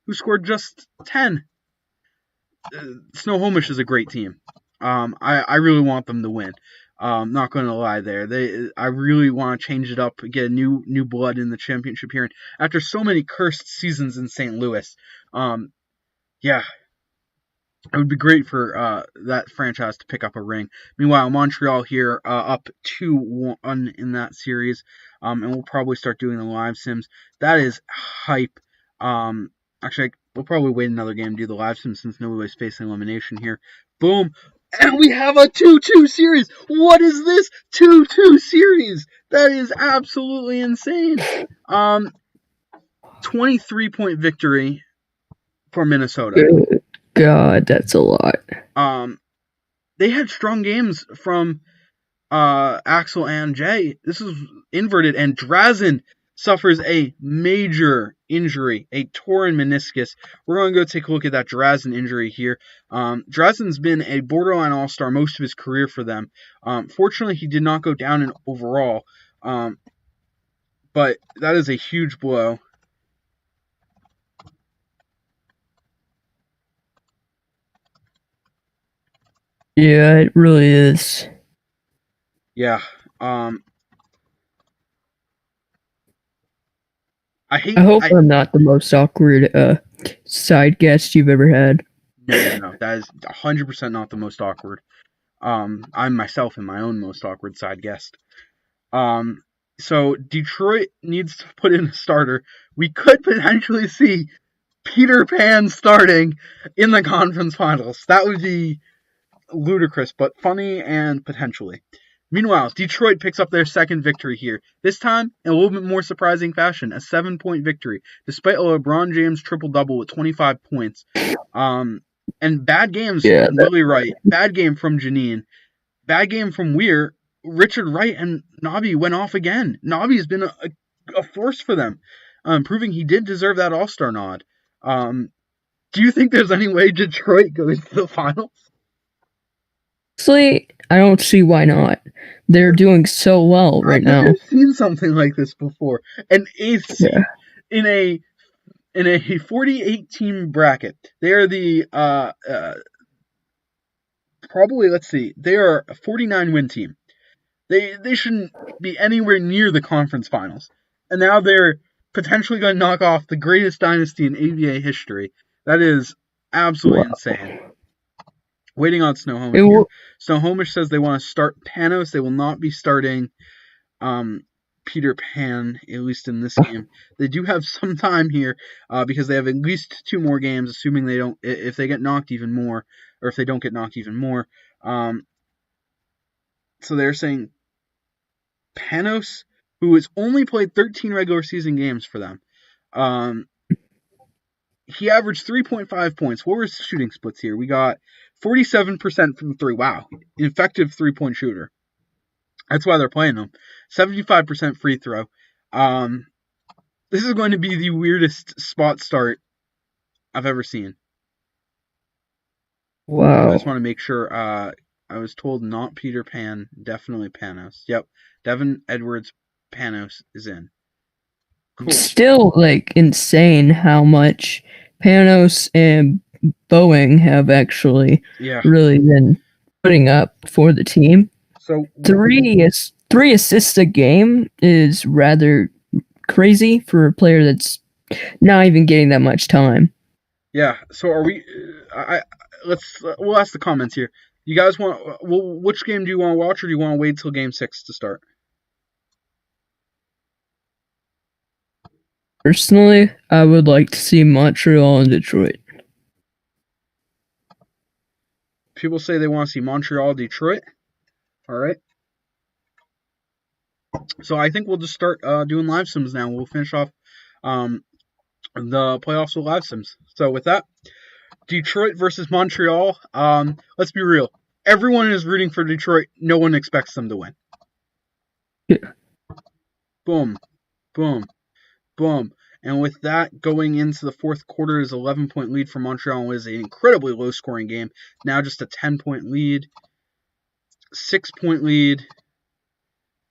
who scored just 10. Snohomish is a great team. I really want them to win. Not going to lie there. I really want to change it up, get new blood in the championship here. And after so many cursed seasons in St. Louis, yeah, it would be great for that franchise to pick up a ring. Meanwhile, Montreal here up 2-1 in that series, and we'll probably start doing the live sims. That is hype. Actually, we'll probably wait another game to do the live sims since nobody's facing elimination here. Boom. And we have a 2-2 series. What is this 2-2 series? That is absolutely insane. 23-point victory for Minnesota. God, that's a lot. They had strong games from Axel and Jay. This is inverted, and Drazen suffers a major injury, a torn meniscus. We're going to go take a look at that Drazen injury here. Drazen's been a borderline all-star most of his career for them. Fortunately, he did not go down in overall, but that is a huge blow. Yeah, it really is. Yeah. I hope I'm not the most awkward side guest you've ever had. No. That is 100% not the most awkward. I'm myself in my own most awkward side guest. So Detroit needs to put in a starter. We could potentially see Peter Pan starting in the conference finals. That would be ludicrous, but funny and potentially. Meanwhile, Detroit picks up their second victory here. This time, in a little bit more surprising fashion, a 7-point victory, despite a LeBron James triple-double with 25 points. And bad games from Willie Wright, bad game from Janine, bad game from Weir. Richard Wright and Nobby went off again. Nobby's been a force for them, proving he did deserve that All-Star nod. Do you think there's any way Detroit goes to the finals? Honestly, I don't see why not. They're doing so well right now. I've seen something like this before. An eighth seed in a 48 team bracket. They are the probably, let's see, they are a 49 win team. They shouldn't be anywhere near the conference finals. And now they're potentially going to knock off the greatest dynasty in ABA history. That is absolutely insane. Waiting on Snohomish. Snohomish says they want to start Panos. They will not be starting Peter Pan, at least in this game. They do have some time here because they have at least 2 more games, assuming they don't, if they get knocked even more, or if they don't get knocked even more. So they're saying Panos, who has only played 13 regular season games for them, he averaged 3.5 points. What were his shooting splits here? We got 47% from 3. Wow. Effective 3-point shooter. That's why they're playing him. 75% free throw. This is going to be the weirdest spot start I've ever seen. Wow. I just want to make sure. I was told not Peter Pan, definitely Panos. Yep. Devin Edwards Panos is in. Cool. Still, insane how much Panos and Boeing have actually really been putting up for the team. So 3 assists a game is rather crazy for a player that's not even getting that much time. Yeah. So are we? We'll ask the comments here. You guys want? Which game do you want to watch, or do you want to wait till Game 6 to start? Personally, I would like to see Montreal and Detroit. People say they want to see Montreal, Detroit. All right. So I think we'll just start doing live sims now. We'll finish off the playoffs with live sims. So with that, Detroit versus Montreal. Let's be real. Everyone is rooting for Detroit. No one expects them to win. Yeah. Boom. Boom. Boom. And with that, going into the fourth quarter is 11-point lead for Montreal. It was an incredibly low-scoring game. Now just a 10-point lead. 6-point lead.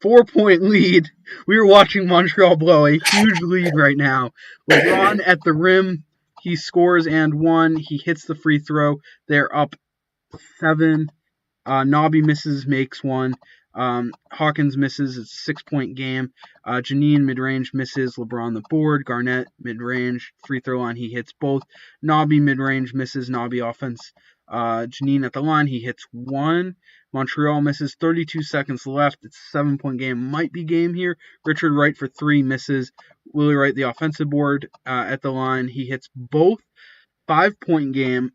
4-point lead. We are watching Montreal blow a huge lead right now. LeBron at the rim. He scores and one. He hits the free throw. They're up 7. Nobby misses, makes one. Hawkins misses. It's a 6-point game. Janine mid-range misses. LeBron the board. Garnett mid-range. Free throw line. He hits both. Nobby mid-range misses. Nobby offense. Janine at the line. He hits one. Montreal misses. 32 seconds left. It's a 7-point game. Might be game here. Richard Wright for 3 misses. Willie Wright the offensive board at the line. He hits both. 5-point game.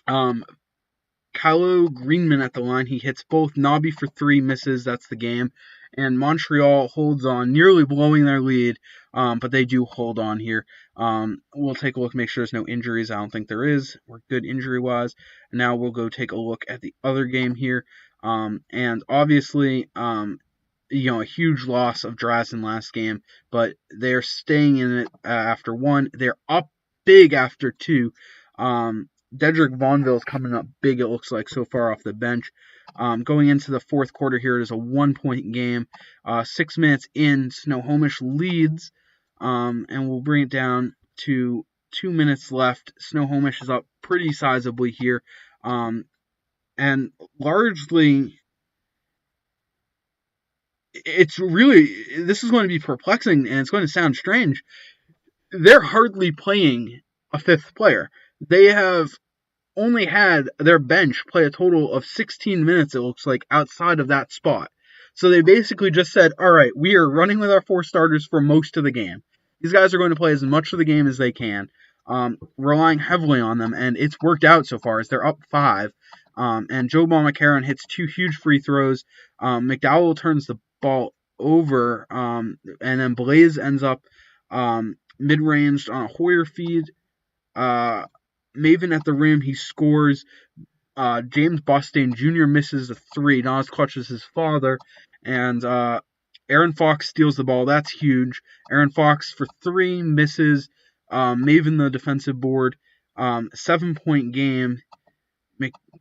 Kylo Greenman at the line. He hits both. Nobby for 3 misses. That's the game. And Montreal holds on, nearly blowing their lead, but they do hold on here. We'll take a look, make sure there's no injuries. I don't think there is. We're good injury-wise. And now we'll go take a look at the other game here. And obviously, a huge loss of Drazin last game, but they're staying in it after 1. They're up big after 2. Dedrick Vaughnville's coming up big, it looks like, so far off the bench. Going into the fourth quarter here, it is a 1-point game. 6 minutes in, Snohomish leads, and we'll bring it down to 2 minutes left. Snohomish is up pretty sizably here, and largely, this is going to be perplexing, and it's going to sound strange. They're hardly playing a 5th player. They have only had their bench play a total of 16 minutes, it looks like, outside of that spot. So they basically just said, all right, we are running with our 4 starters for most of the game. These guys are going to play as much of the game as they can, relying heavily on them, and it's worked out so far as they're up 5. And Joe McCarron hits 2 huge free throws. McDowell turns the ball over, and then Blaze ends up mid-ranged on a Hoyer feed. Maven at the rim, he scores. James Bostain Jr. misses a 3, not as clutch as his father. And Aaron Fox steals the ball. That's huge. Aaron Fox for 3 misses. Maven the defensive board. 7-point game.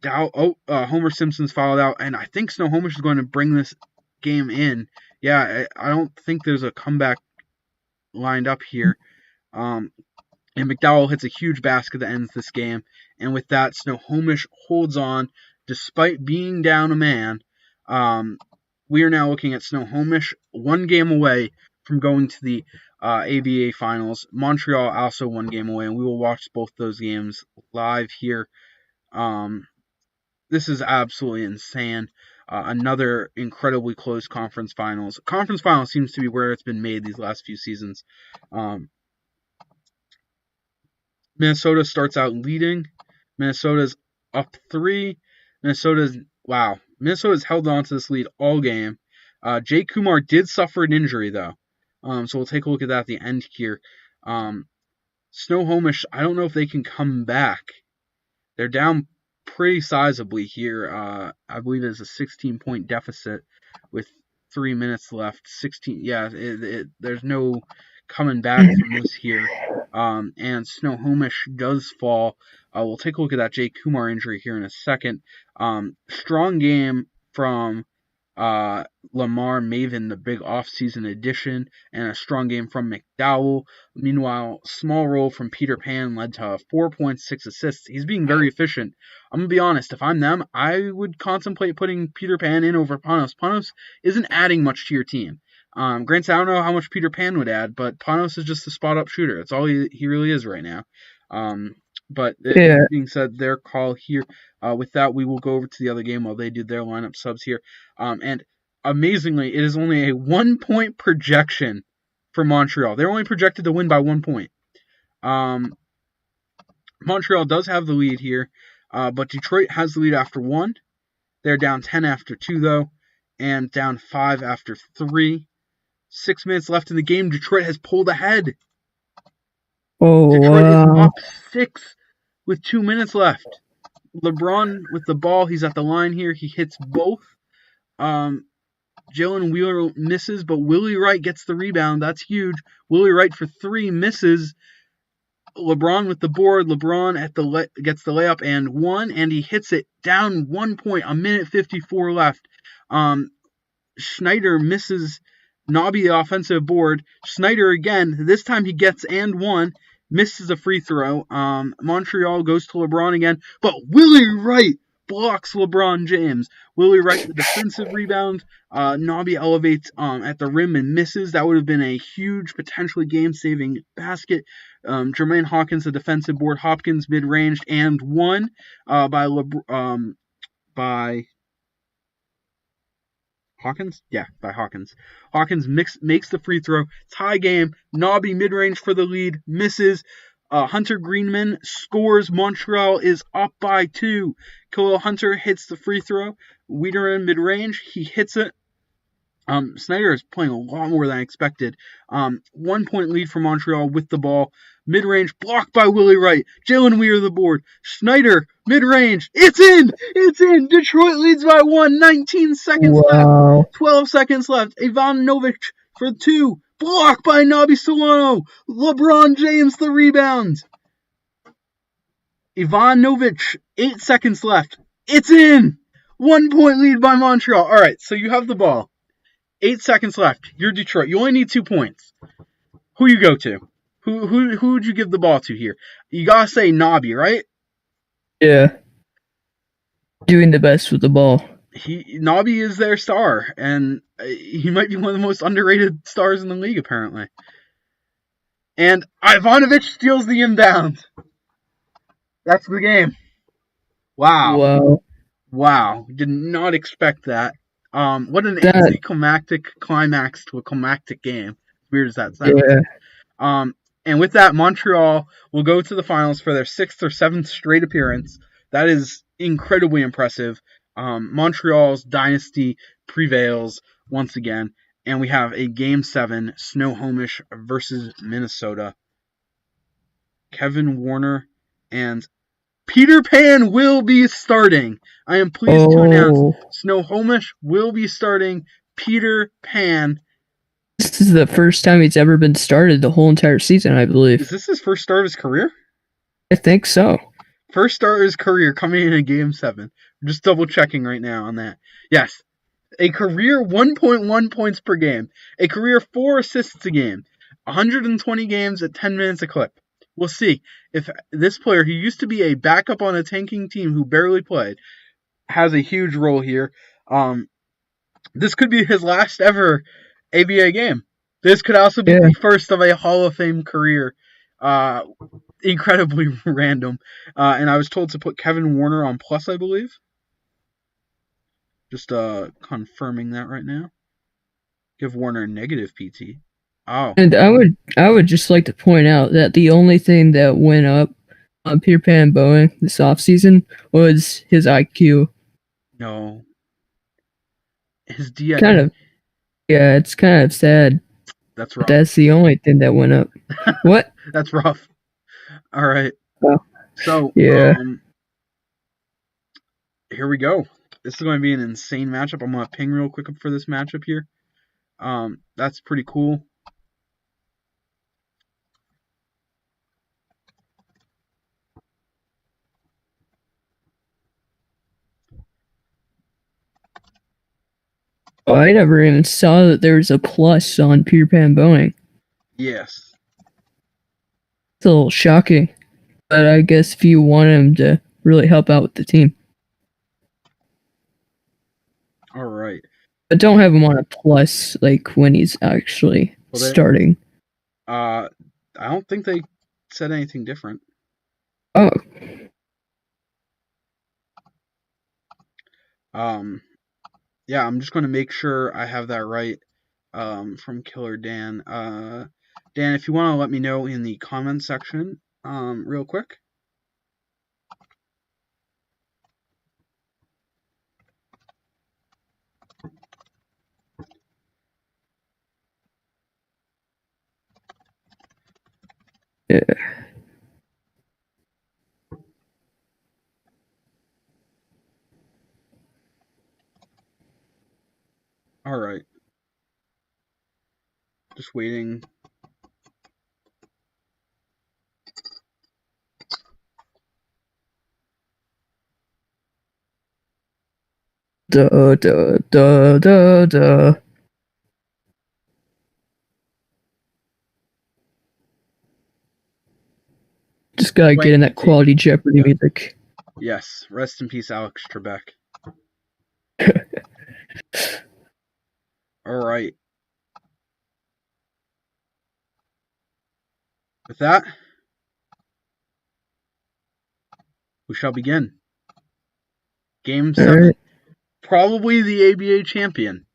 Homer Simpson's fouled out, and I think Snohomish is going to bring this game in. Yeah, I don't think there's a comeback lined up here. And McDowell hits a huge basket that ends this game. And with that, Snohomish holds on despite being down a man. We are now looking at Snohomish 1 game away from going to the ABA finals. Montreal also 1 game away, and we will watch both those games live here. This is absolutely insane. Another incredibly close conference finals. Conference finals seems to be where it's been made these last few seasons. Minnesota starts out leading. Minnesota's up 3. Minnesota's held on to this lead all game. Jay Kumar did suffer an injury, though. So we'll take a look at that at the end here. Snohomish, I don't know if they can come back. They're down pretty sizably here. I believe it's a 16-point deficit with 3 minutes left. 16, yeah, there's no coming back from this here. And Snohomish does fall. We'll take a look at that Jay Kumar injury here in a second. Strong game from Lamar Maven, the big offseason addition, and a strong game from McDowell. Meanwhile, small role from Peter Pan led to 4.6 assists. He's being very efficient. I'm going to be honest, if I'm them, I would contemplate putting Peter Pan in over Panos. Panos isn't adding much to your team. Granted, I don't know how much Peter Pan would add, but Panos is just a spot-up shooter. That's all he really is right now. But that being said, their call here. With that, we will go over to the other game while they do their lineup subs here. And amazingly, it is only a 1-point projection for Montreal. They're only projected to win by 1 point. Montreal does have the lead here, but Detroit has the lead after 1. They're down 10 after 2, though, and down 5 after 3. 6 minutes left in the game. Detroit has pulled ahead. Detroit is up 6 with 2 minutes left. LeBron with the ball. He's at the line here. He hits both. Jalen Wheeler misses, but Willie Wright gets the rebound. That's huge. Willie Wright for 3 misses. LeBron with the board. LeBron gets the layup and 1, and he hits it down 1 point. A minute 54 left. Schneider misses. Nobby the offensive board. Schneider again. This time he gets and 1. misses a free throw. Montreal goes to LeBron again, but Willie Wright blocks LeBron James. Willie Wright, the defensive rebound. Nobby elevates at the rim and misses. That would have been a huge, potentially game-saving basket. Jermaine Hawkins, the defensive board. Hopkins mid-ranged and one by Hawkins? Yeah, by Hawkins. Hawkins makes the free throw. Tie game. Nobby mid-range for the lead. Misses. Hunter Greenman scores. Montreal is up by 2. Khalil Hunter hits the free throw. Wiedemann mid-range. He hits it. Snyder is playing a lot more than I expected. 1 point lead for Montreal with the ball. Mid-range blocked by Willie Wright. Jalen Weir the board. Snyder, mid-range. It's in! It's in! Detroit leads by 1. 19 seconds left. 12 seconds left. Ivanovic for 2. Blocked by Nobby Solano. LeBron James the rebound. Ivanovic, 8 seconds left. It's in! 1 point lead by Montreal. All right, so you have the ball. 8 seconds left. You're Detroit. You only need 2 points. Who you go to? Who would you give the ball to here? You gotta say Nobby, right? Yeah. Doing the best with the ball. Nobby is their star, and he might be one of the most underrated stars in the league, apparently. And Ivanovic steals the inbound. That's the game. Wow. Did not expect that. What an anticlimactic climax to a climactic game. Weird as that sounds. Yeah. And with that, Montreal will go to the finals for their 6th or 7th straight appearance. That is incredibly impressive. Montreal's dynasty prevails once again. And we have a Game 7, Snohomish versus Minnesota. Kevin Warner and Peter Pan will be starting. I am pleased to announce Snohomish will be starting Peter Pan. This is the first time he's ever been started the whole entire season, I believe. Is this his first start of his career? I think so. First start of his career coming in a Game 7. We're just double checking right now on that. Yes. A career 1.1 points per game. A career 4 assists a game. 120 games at 10 minutes a clip. We'll see if this player, who used to be a backup on a tanking team who barely played, has a huge role here. This could be his last ever ABA game. This could also be the first of a Hall of Fame career. Incredibly random. And I was told to put Kevin Warner on plus, I believe. Just confirming that right now. Give Warner a negative PT. Oh. And I would just like to point out that the only thing that went up on Peter Pan Boeing this offseason was his IQ. No. His DI. Yeah, it's kind of sad. That's rough. That's the only thing that went up. What? That's rough. All right. Oh. So, yeah. Here we go. This is going to be an insane matchup. I'm going to ping real quick for this matchup here. That's pretty cool. Oh, I never even saw that there was a plus on Peter Pan Boeing. Yes. It's a little shocking. But I guess if you want him to really help out with the team. All right. But don't have him on a plus like when he's actually starting. I don't think they said anything different. Oh. Yeah, I'm just going to make sure I have that right from Killer Dan. Dan, if you want to let me know in the comment section real quick. Yeah. All right. Just waiting. Duh, duh, duh, duh, duh. gotta get in that quality Jeopardy music. Yes, rest in peace, Alex Trebek. All right. With that, we shall begin. Game 7. Alright. Probably the ABA champion.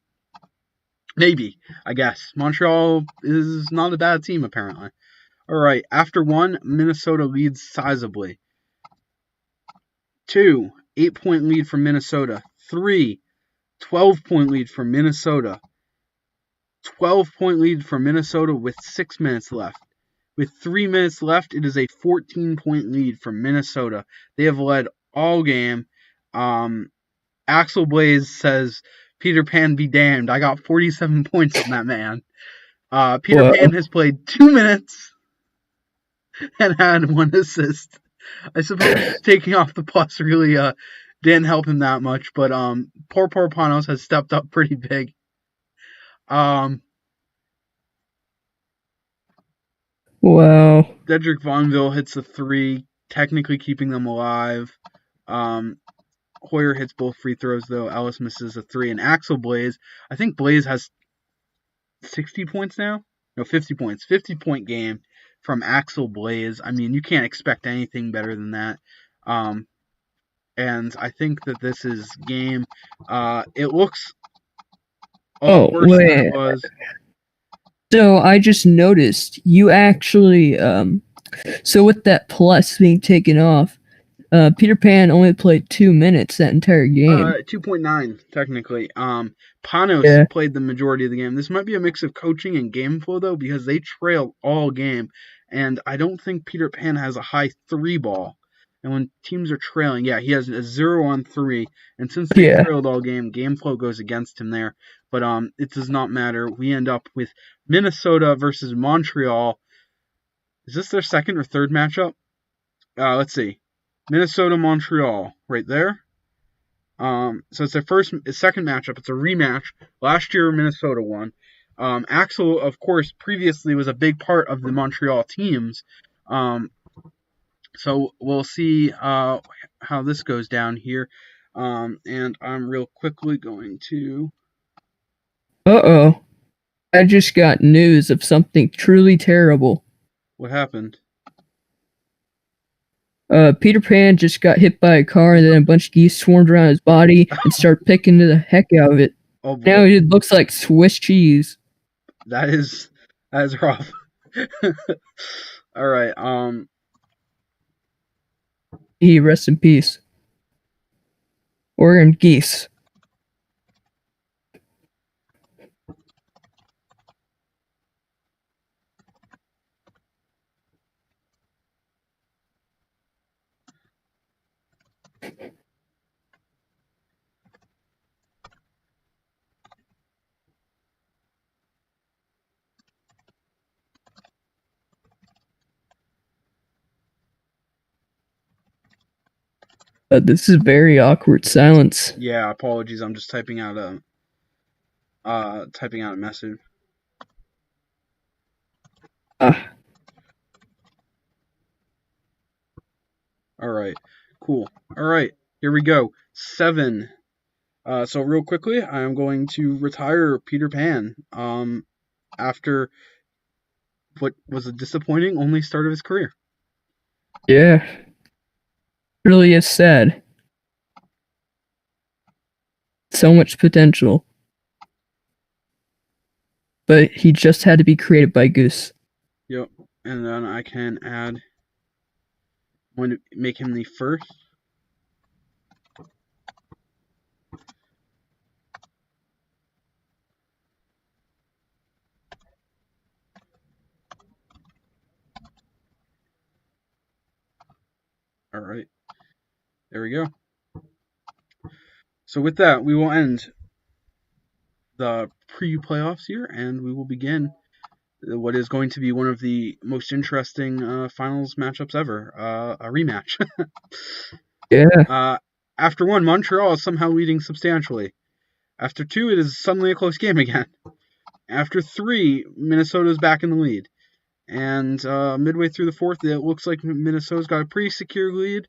Maybe, I guess. Montreal is not a bad team, apparently. All right. After 1, Minnesota leads sizably. 2, 8-point lead for Minnesota. 3, 12-point lead for Minnesota. 12-point lead for Minnesota with 6 minutes left. With 3 minutes left, it is a 14-point lead for Minnesota. They have led all game. Axel Blaze says, Peter Pan be damned. I got 47 points on that man. Peter Pan has played 2 minutes and had 1 assist. I suppose taking off the plus really didn't help him that much, but poor Panos has stepped up pretty big. Wow. Dedrick Vonville hits a 3, technically keeping them alive. Hoyer hits both free throws, though. Ellis misses a 3. And Axel Blaze, I think Blaze has 60 points now? No, 50 points. 50-point game from Axel Blaze. I mean, you can't expect anything better than that. And I think that this is game. It looks worse than it was. So I just noticed you actually, so with that plus being taken off, Peter Pan only played 2 minutes that entire game. 2.9 technically. Panos played the majority of the game. This might be a mix of coaching and game flow though, because they trailed all game, and I don't think Peter Pan has a high 3 ball. And when teams are trailing, he has a 0 on 3, and since they trailed all game, game flow goes against him there. But it does not matter. We end up with Minnesota versus Montreal. Is this their second or third matchup? Let's see. Minnesota, Montreal, right there. So it's their second matchup. It's a rematch. Last year, Minnesota won. Axel, of course, previously was a big part of the Montreal teams. So we'll see how this goes down here. And I'm real quickly going to... Uh-oh. I just got news of something truly terrible. What happened? Peter Pan just got hit by a car, and then a bunch of geese swarmed around his body and started picking the heck out of it. Oh, boy. Now it looks like Swiss cheese. That is rough. All right. Rest in peace. Oregon geese. This is very awkward silence. Yeah, apologies. I'm just typing out a message. All right, cool. All right, here we go. 7. So real quickly, I'm going to retire Peter Pan. After what was a disappointing only start of his career. Yeah. Really is sad. So much potential. But he just had to be created by Goose. Yep. And then I can add... I'm going to make him the first. All right. There we go. So with that, we will end the pre-playoffs here, and we will begin what is going to be one of the most interesting finals matchups ever, a rematch. Yeah. After 1, Montreal is somehow leading substantially. After 2, it is suddenly a close game again. After 3, Minnesota is back in the lead. And midway through the fourth, it looks like Minnesota's got a pretty secure lead.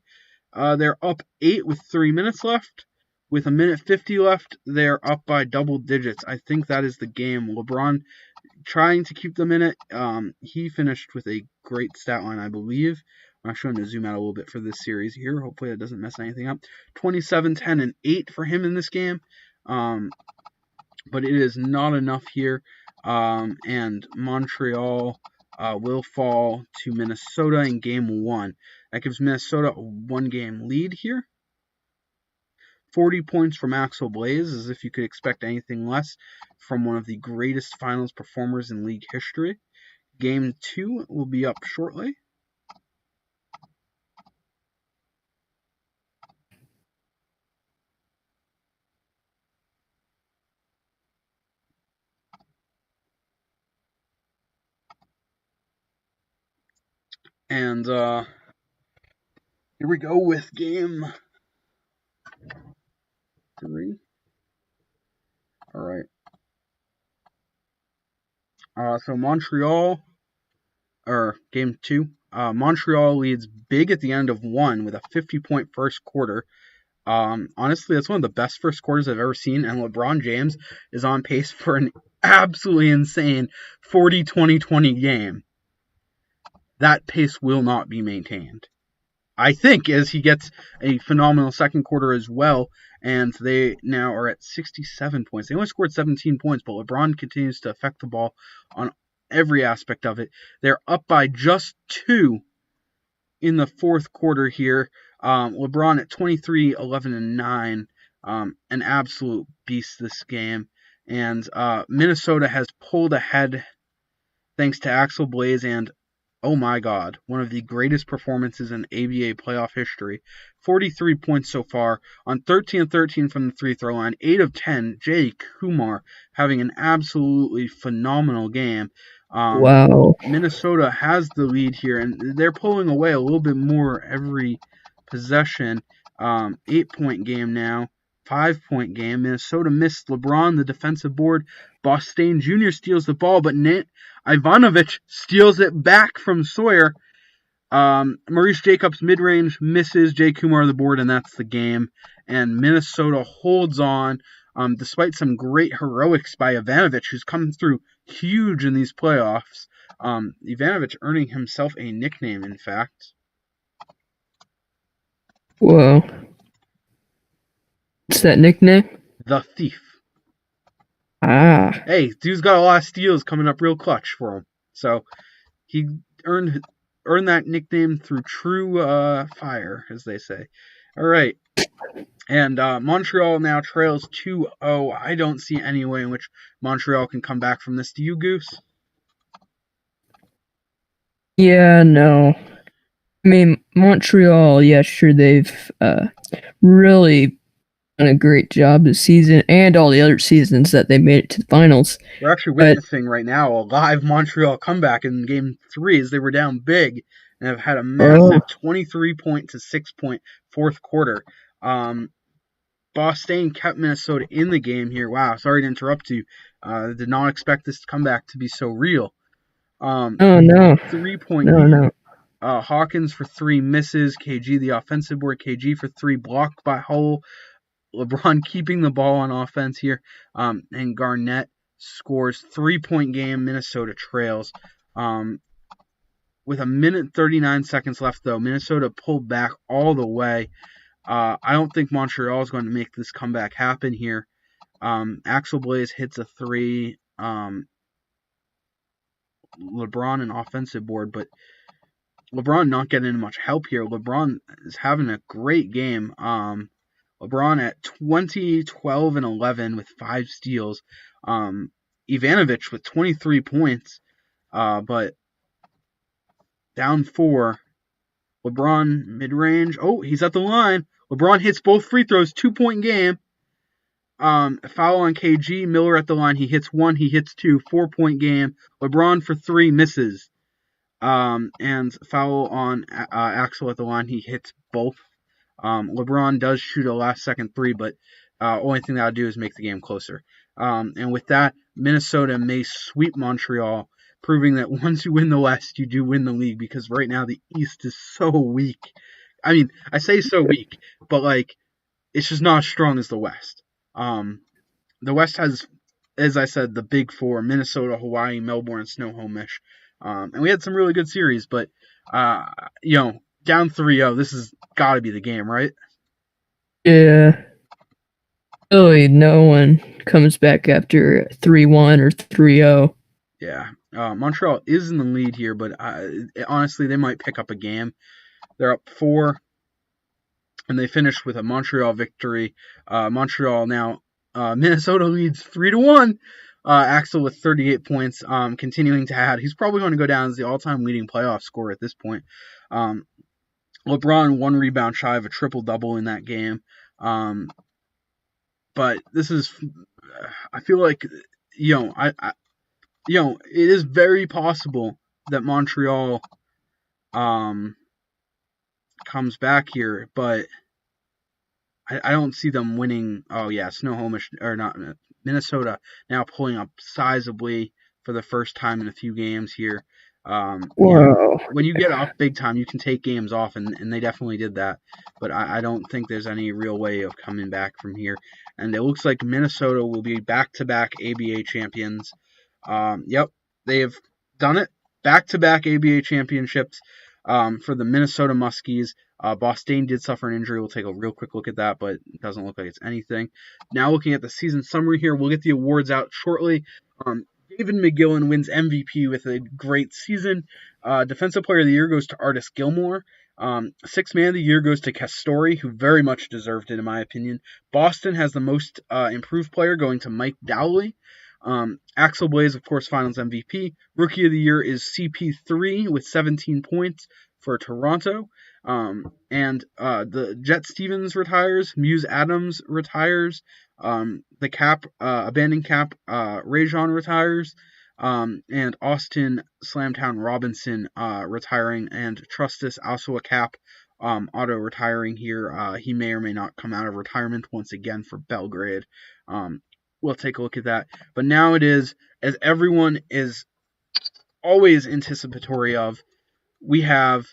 They're up 8 with 3 minutes left. With 1:50 left, they're up by double digits. I think that is the game. LeBron trying to keep them in it. He finished with a great stat line, I believe. I'm actually going to zoom out a little bit for this series here. Hopefully that doesn't mess anything up. 27, 10, and 8 for him in this game. But it is not enough here. And Montreal will fall to Minnesota in game 1. That gives Minnesota a 1-game lead here. 40 points from Axel Blaze, as if you could expect anything less from one of the greatest finals performers in league history. Game 2 will be up shortly. And here we go with game 3. All right. So Montreal, or game 2, Montreal leads big at the end of 1 with a 50-point first quarter. Honestly, that's one of the best first quarters I've ever seen, and LeBron James is on pace for an absolutely insane 40-20-20 game. That pace will not be maintained, I think, as he gets a phenomenal second quarter as well, and they now are at 67 points. They only scored 17 points, but LeBron continues to affect the ball on every aspect of it. They're up by just 2 in the fourth quarter here. LeBron at 23, 11, and 9. An absolute beast this game. And Minnesota has pulled ahead thanks to Axel Blaze and, oh my God, one of the greatest performances in ABA playoff history. 43 points so far on 13 of 13 from the free throw line. 8 of 10. Jay Kumar having an absolutely phenomenal game. Wow. Minnesota has the lead here, and they're pulling away a little bit more every possession. 8-point game now. 5-point game. Minnesota missed LeBron, the defensive board. Bostain Jr. steals the ball, but Nate Ivanovic steals it back from Sawyer. Maurice Jacobs mid-range misses. Jay Kumar the board, and that's the game. And Minnesota holds on, despite some great heroics by Ivanovic, who's come through huge in these playoffs. Ivanovic earning himself a nickname, in fact. Whoa. What's that nickname? The Thief. Ah. Hey, dude's got a lot of steals coming up real clutch for him. So he earned that nickname through true fire, as they say. All right. And Montreal now trails 2-0. I don't see any way in which Montreal can come back from this. Do you, Goose? Yeah, no. I mean, Montreal, yeah, sure, they've really done a great job this season and all the other seasons that they made it to the finals. We're actually witnessing right now a live Montreal comeback in game 3 as they were down big and have had a massive 23-point to 6-point fourth quarter. Bostain kept Minnesota in the game here. Wow, sorry to interrupt you. Did not expect this comeback to be so real. Oh, no. 3-point No. Hawkins for 3 misses. KG, the offensive board. KG for 3 blocked by Hull. LeBron keeping the ball on offense here. And Garnett scores 3-point game. Minnesota trails. With 1:39 seconds left, though, Minnesota pulled back all the way. I don't think Montreal is going to make this comeback happen here. Axel Blaze hits a 3. LeBron an offensive board, but LeBron not getting much help here. LeBron is having a great game. LeBron at 20, 12, and 11 with 5 steals. Ivanovic with 23 points, but down 4. LeBron mid-range. Oh, he's at the line. LeBron hits both free throws. 2-point game. Foul on KG. Miller at the line. He hits 1. He hits 2. 4-point game. LeBron for 3 misses. And foul on Axel at the line. He hits both. LeBron does shoot a last-second 3, but only thing that'll do is make the game closer. And with that, Minnesota may sweep Montreal proving that once you win the West, you do win the league, because right now the East is so weak. I mean, I say so weak, but like it's just not as strong as the West. The West has, as I said, the big four: Minnesota, Hawaii, Melbourne, Snohomish. And we had some really good series, but down 3-0, this has got to be the game, right? Yeah. Really, no one comes back after 3-1 or 3-0. Yeah. Montreal is in the lead here, but honestly, they might pick up a game. They're up 4, and they finished with a Montreal victory. Montreal now, Minnesota leads 3-1. Axel with 38 points, continuing to add. He's probably going to go down as the all-time leading playoff scorer at this point. LeBron 1 rebound shy of a triple-double in that game. But this is, I feel like, it is very possible that Montreal comes back here, but I don't see them winning. Oh yeah, Snohomish, or not, Minnesota now pulling up sizably for the first time in a few games here. Wow. When you get up big time, you can take games off, and they definitely did that. But I don't think there's any real way of coming back from here. And it looks like Minnesota will be back-to-back ABA champions. Yep, they have done it. Back-to-back ABA championships for the Minnesota Muskies. Bostain did suffer an injury. We'll take a real quick look at that, but it doesn't look like it's anything. Now looking at the season summary here, we'll get the awards out shortly. David McGillen wins MVP with a great season. Defensive Player of the Year goes to Artis Gilmore. Sixth Man of the Year goes to Castori, who very much deserved it, in my opinion. Boston has the most improved player, going to Mike Dowley. Axel Blaze, of course, Finals MVP. Rookie of the Year is CP3 with 17 points for Toronto. And the Jet Stevens retires. Muse Adams retires. The Cap, Abandoned Cap, Rajon retires. And Austin Slamtown Robinson retiring, and Trustus also a Cap auto retiring here. He may or may not come out of retirement once again for Belgrade. We'll take a look at that. But now it is, as everyone is always anticipatory of, we have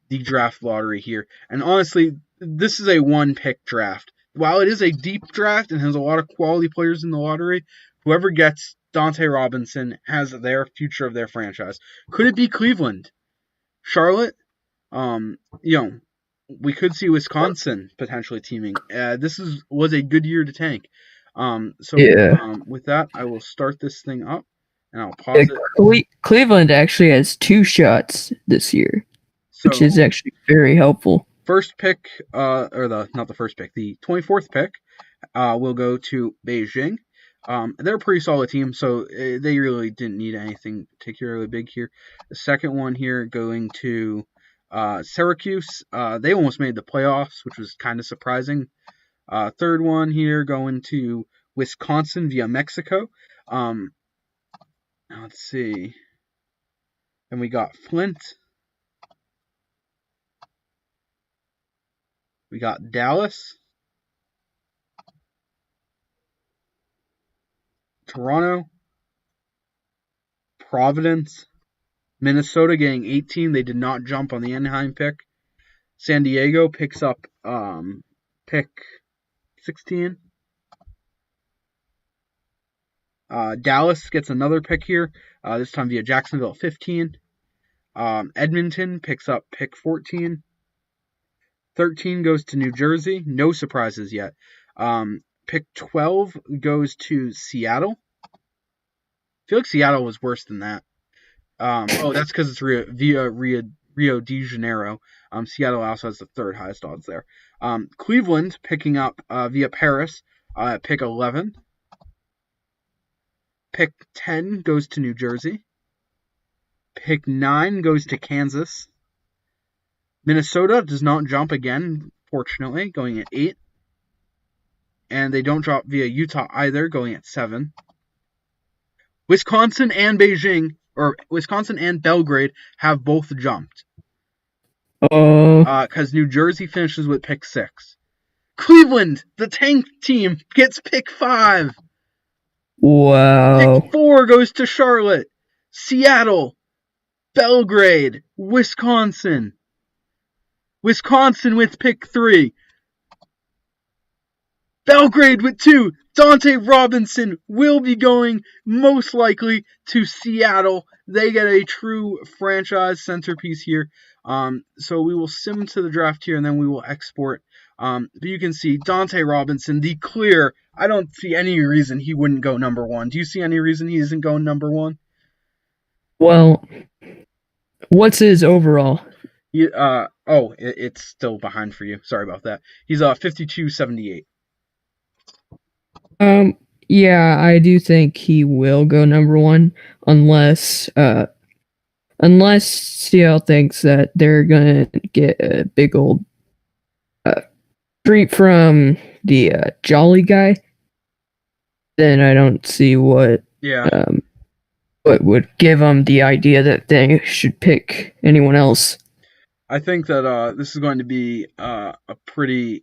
the draft lottery here. And honestly, this is a one-pick draft. While it is a deep draft and has a lot of quality players in the lottery, whoever gets Dante Robinson has their future of their franchise. Could it be Cleveland? Charlotte? We could see Wisconsin potentially teaming. This was a good year to tank. With that, I will start this thing up, and I'll pause it. Cleveland actually has 2 shots this year, which is actually very helpful. First pick, not the first pick, the 24th pick will go to Beijing. They're a pretty solid team, so they really didn't need anything particularly big here. The second one here going to Syracuse. They almost made the playoffs, which was kind of surprising. Third one here going to Wisconsin via Mexico. Let's see. And we got Flint. We got Dallas. Toronto. Providence. Minnesota getting 18. They did not jump on the Anaheim pick. San Diego picks up pick 16. Dallas gets another pick here, this time via Jacksonville at 15. Edmonton picks up pick 14. 13 goes to New Jersey. No surprises yet. Pick 12 goes to Seattle. I feel like Seattle was worse than that. That's because it's via Rio de Janeiro. Seattle also has the third highest odds there. Cleveland picking up via Paris at pick 11. Pick 10 goes to New Jersey. Pick 9 goes to Kansas. Minnesota does not jump again, fortunately, going at 8. And they don't drop via Utah either, going at 7. Wisconsin and Belgrade have both jumped. Because New Jersey finishes with pick 6. Cleveland, the tank team, gets pick 5. Wow. Pick 4 goes to Charlotte. Seattle, Belgrade, Wisconsin. Wisconsin with pick 3. Belgrade with 2. Dante Robinson will be going most likely to Seattle. They get a true franchise centerpiece here. So we will sim to the draft here, and then we will export. But you can see Dante Robinson, the clear. I don't see any reason he wouldn't go number 1. Do you see any reason he isn't going number 1? Well, what's his overall? It's still behind for you. Sorry about that. He's 52.78. Yeah, I do think he will go number 1 unless Seattle thinks that they're gonna get a big old treat from the Jolly guy. Then I don't see what would give them the idea that they should pick anyone else. I think that this is going to be a pretty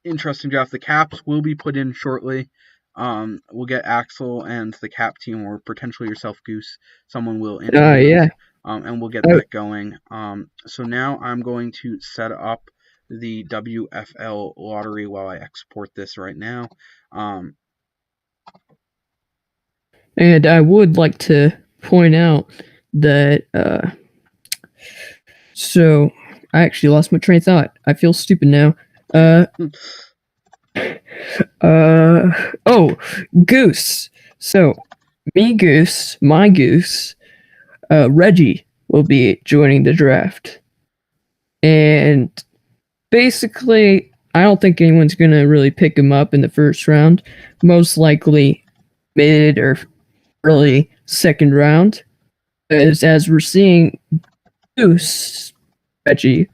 interesting draft. The caps will be put in shortly. We'll get Axel and the cap team, or potentially yourself, Goose. Someone will Yeah. And we'll get that going. So now I'm going to set up the WFL lottery while I export this right now. And I would like to point out that so I actually lost my train of thought. I feel stupid now. Goose. So my Goose, Reggie will be joining the draft. And basically, I don't think anyone's going to really pick him up in the first round. Most likely mid or early second round. As we're seeing Goose, Reggie,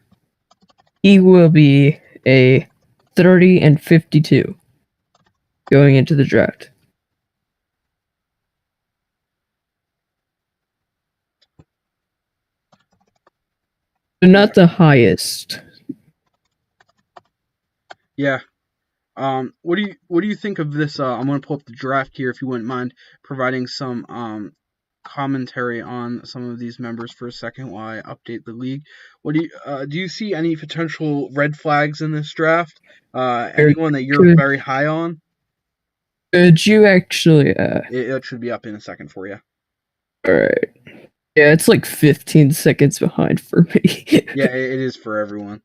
he will be a 30 and 52 going into the draft. Not the highest. Yeah. What do you think of this? I'm gonna pull up the draft here, if you wouldn't mind providing some commentary on some of these members for a second while I update the league. What do you see any potential red flags in this draft? Anyone that you're very high on? Could you actually? It should be up in a second for you. All right. Yeah, it's like 15 seconds behind for me. Yeah, it is for everyone.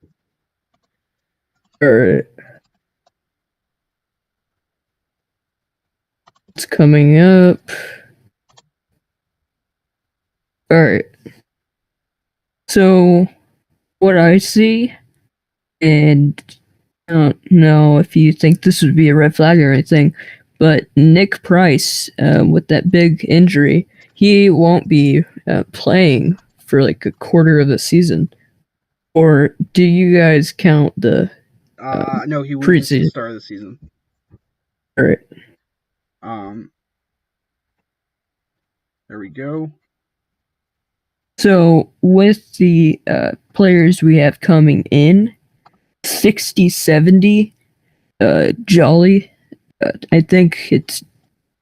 All right. It's coming up. All right. So, what I see, and I don't know if you think this would be a red flag or anything, but Nick Price, with that big injury, he won't be playing for like a quarter of the season. Or do you guys count the no, he will miss the start of the season. All right. There we go. So with the players we have coming in, 60-70, Jolly, I think it's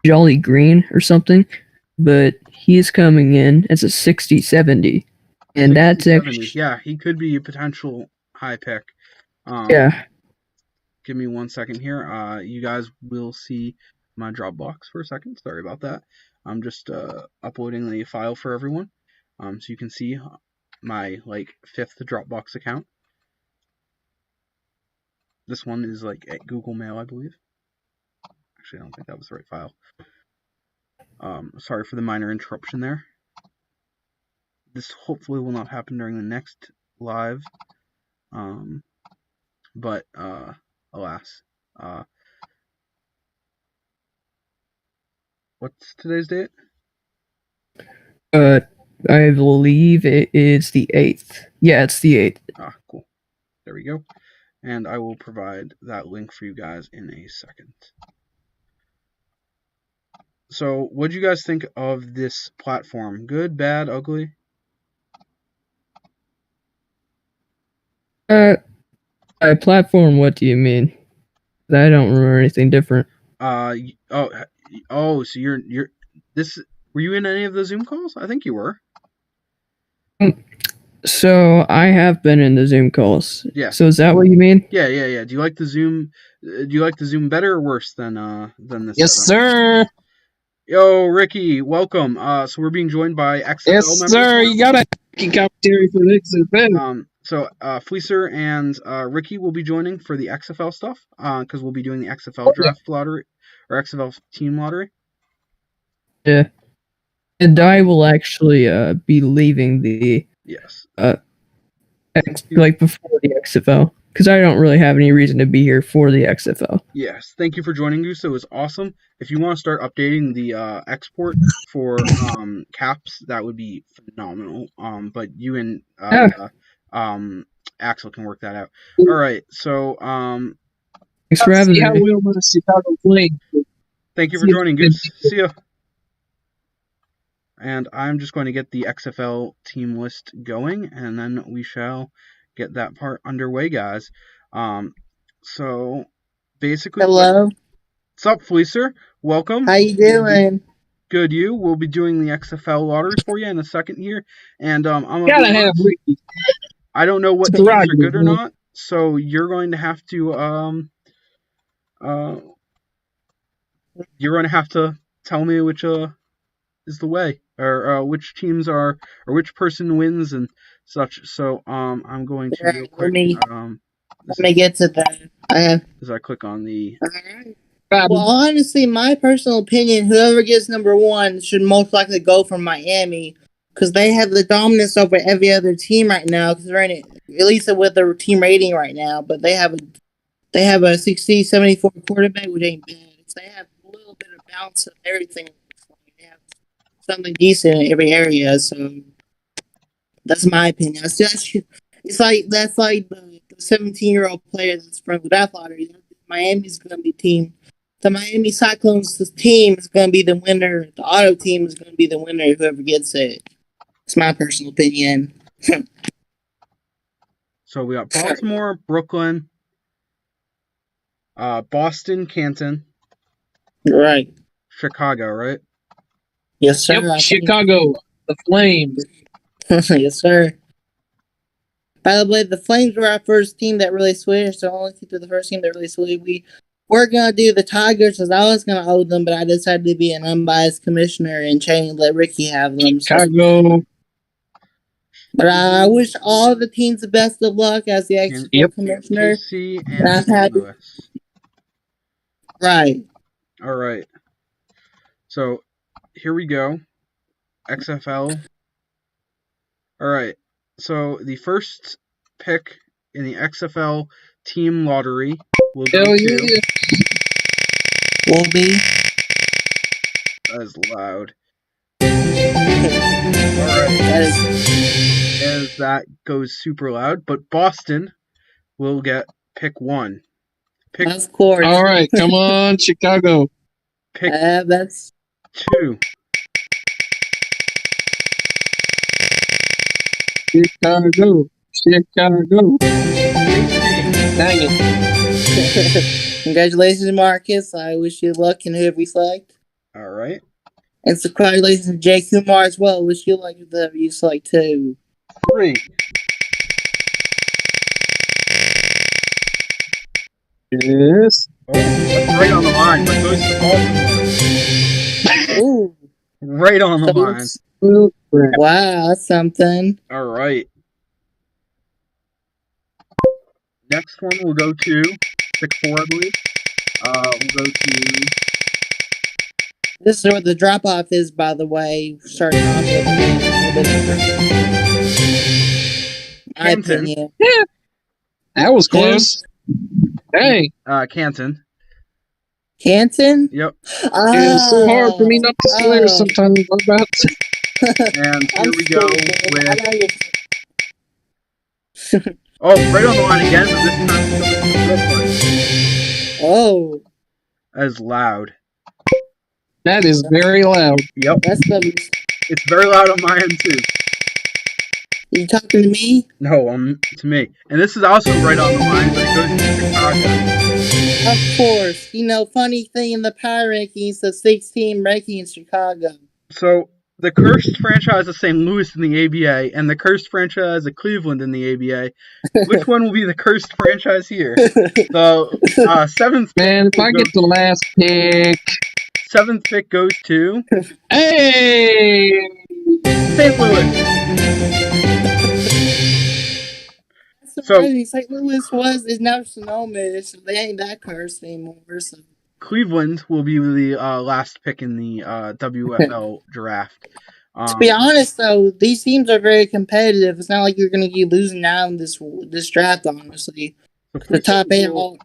Jolly Green or something, but he's coming in as a 60-70. And that's actually... Yeah, he could be a potential high pick. Yeah. Give me 1 second here. You guys will see my Dropbox for a second. Sorry about that. I'm just uploading the file for everyone. So you can see my 5th Dropbox account. This one is at Google Mail, I believe. Actually, I don't think that was the right file. Sorry for the minor interruption there. This hopefully will not happen during the next live. But alas. What's today's date? I believe it is the 8th. Yeah, it's the 8th. Ah, cool. There we go. And I will provide that link for you guys in a second. So, what do you guys think of this platform? Good, bad, ugly? Platform, what do you mean? I don't remember anything different. So you're this Were you in any of the Zoom calls? I think you were. So I have been in the Zoom calls. Yeah. So is that what you mean? Yeah. Do you like the Zoom? Do you like the Zoom better or worse than this? Yes, sir. Yo, Ricky, welcome. So we're being joined by XFL Yes, members sir. now. You got a commentary for the XFL. So Fleecer and Ricky will be joining for the XFL stuff because we'll be doing the XFL draft lottery or XFL team lottery. Yeah. And I will actually be leaving the Yes. like before the XFL because I don't really have any reason to be here for the XFL. Yes. Thank you for joining, Goose. It was awesome. If you want to start updating the export for caps, that would be phenomenal. But you and Axel can work that out. All right. So Thanks for having See how me. well my Chicago playing. thank you for joining, Goose. See ya. And I'm just going to get the XFL team list going, and then we shall get that part underway, guys. So basically, Hello. what's up, Fleecer? Welcome. How you doing? Good, you. We'll be doing the XFL lottery for you in a second here, and I'm gonna Gotta be have honest, Ricky. I don't know what It's teams right, are good or man. not, so you're going to have to tell me which is the way, or which teams are, or which person wins and such. So I'm going to real quick. Let me get to that. As I click on the. Well, honestly, my personal opinion, whoever gets number one should most likely go from Miami because they have the dominance over every other team right now. Because they're in it, at least with their team rating right now, but they have a 60, 74 quarterback, which ain't bad. So they have a little bit of balance of everything. They have something decent in every area. So that's my opinion. It's like that's like the 17-year-old player that's from the draft lottery. Miami's going to be team. The Miami Cyclones team is going to be the winner. The auto team is going to be the winner, whoever gets it. It's my personal opinion. So we got Baltimore, Brooklyn, Boston, Canton, Right. Chicago, right? Yes, sir. Yep, Chicago, the Flames. Yes, sir. By the way, the Flames were our first team that really switched. The only team, the first team that really switched. We were going to do the Tigers because I was going to own them, but I decided to be an unbiased commissioner and let Ricky have them. Chicago. But I wish all the teams the best of luck as the XFL commissioner. KC And and St. Louis. Right. All right. So here we go. XFL. All right. So the first pick in the XFL team lottery will go Hell to. yeah. Will be. That is loud. All right. As that goes super loud, but Boston will get pick one. Pick Of course. All right, come on, Chicago. pick That's two. Chicago. Dang it. congratulations, Marcus. I wish you luck in whoever you select. All right. And so congratulations to Jay Kumar as well. Wish you luck with whoever you select too. 3. Yes. Oh, that's right on the line, but goes to Baltimore. Ooh. Right on the line. Wow, that's something. All right. Next one will go to pick 4, I believe. We'll go to. This is where the drop off is, by the way. Starting off with a little bit my Canton. opinion. That was close. Dang. Canton. Canton? Yep. It's so hard for me not to swear sometimes about. And here we go with. I know you're Oh, right on the line again, but this time it's going to Brooklyn. Oh, As loud. That is very loud. Yep. that's the. It's very loud on my end, too. You talking to me? No, to me. And this is also right on the line, but it goes to Chicago. Of course. You know, funny thing in the power rankings, the 6-team ranking in Chicago. So the cursed franchise of St. Louis in the ABA and the cursed franchise of Cleveland in the ABA. Which one will be the cursed franchise here? The seventh Man, if I get the last pick. seventh pick goes to Hey! St. Louis. Surprising. St. Louis is now Sonoma. They ain't that cursed anymore. So. Cleveland will be the last pick in the WFL draft. To be honest, though, these teams are very competitive. It's not like you're going to keep losing out in this draft, honestly. The top 8 all...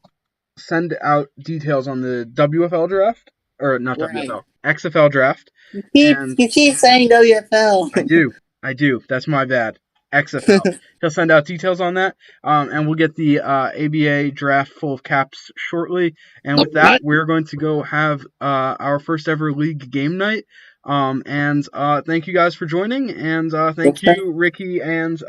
Send out details on the WFL draft. Or not WFL. XFL draft. You keep saying WFL. I do. That's my bad. XFL. He'll send out details on that. And we'll get the ABA draft full of caps shortly. And with that, we're going to go have our first ever league game night. And thank you guys for joining. And thank you, Ricky and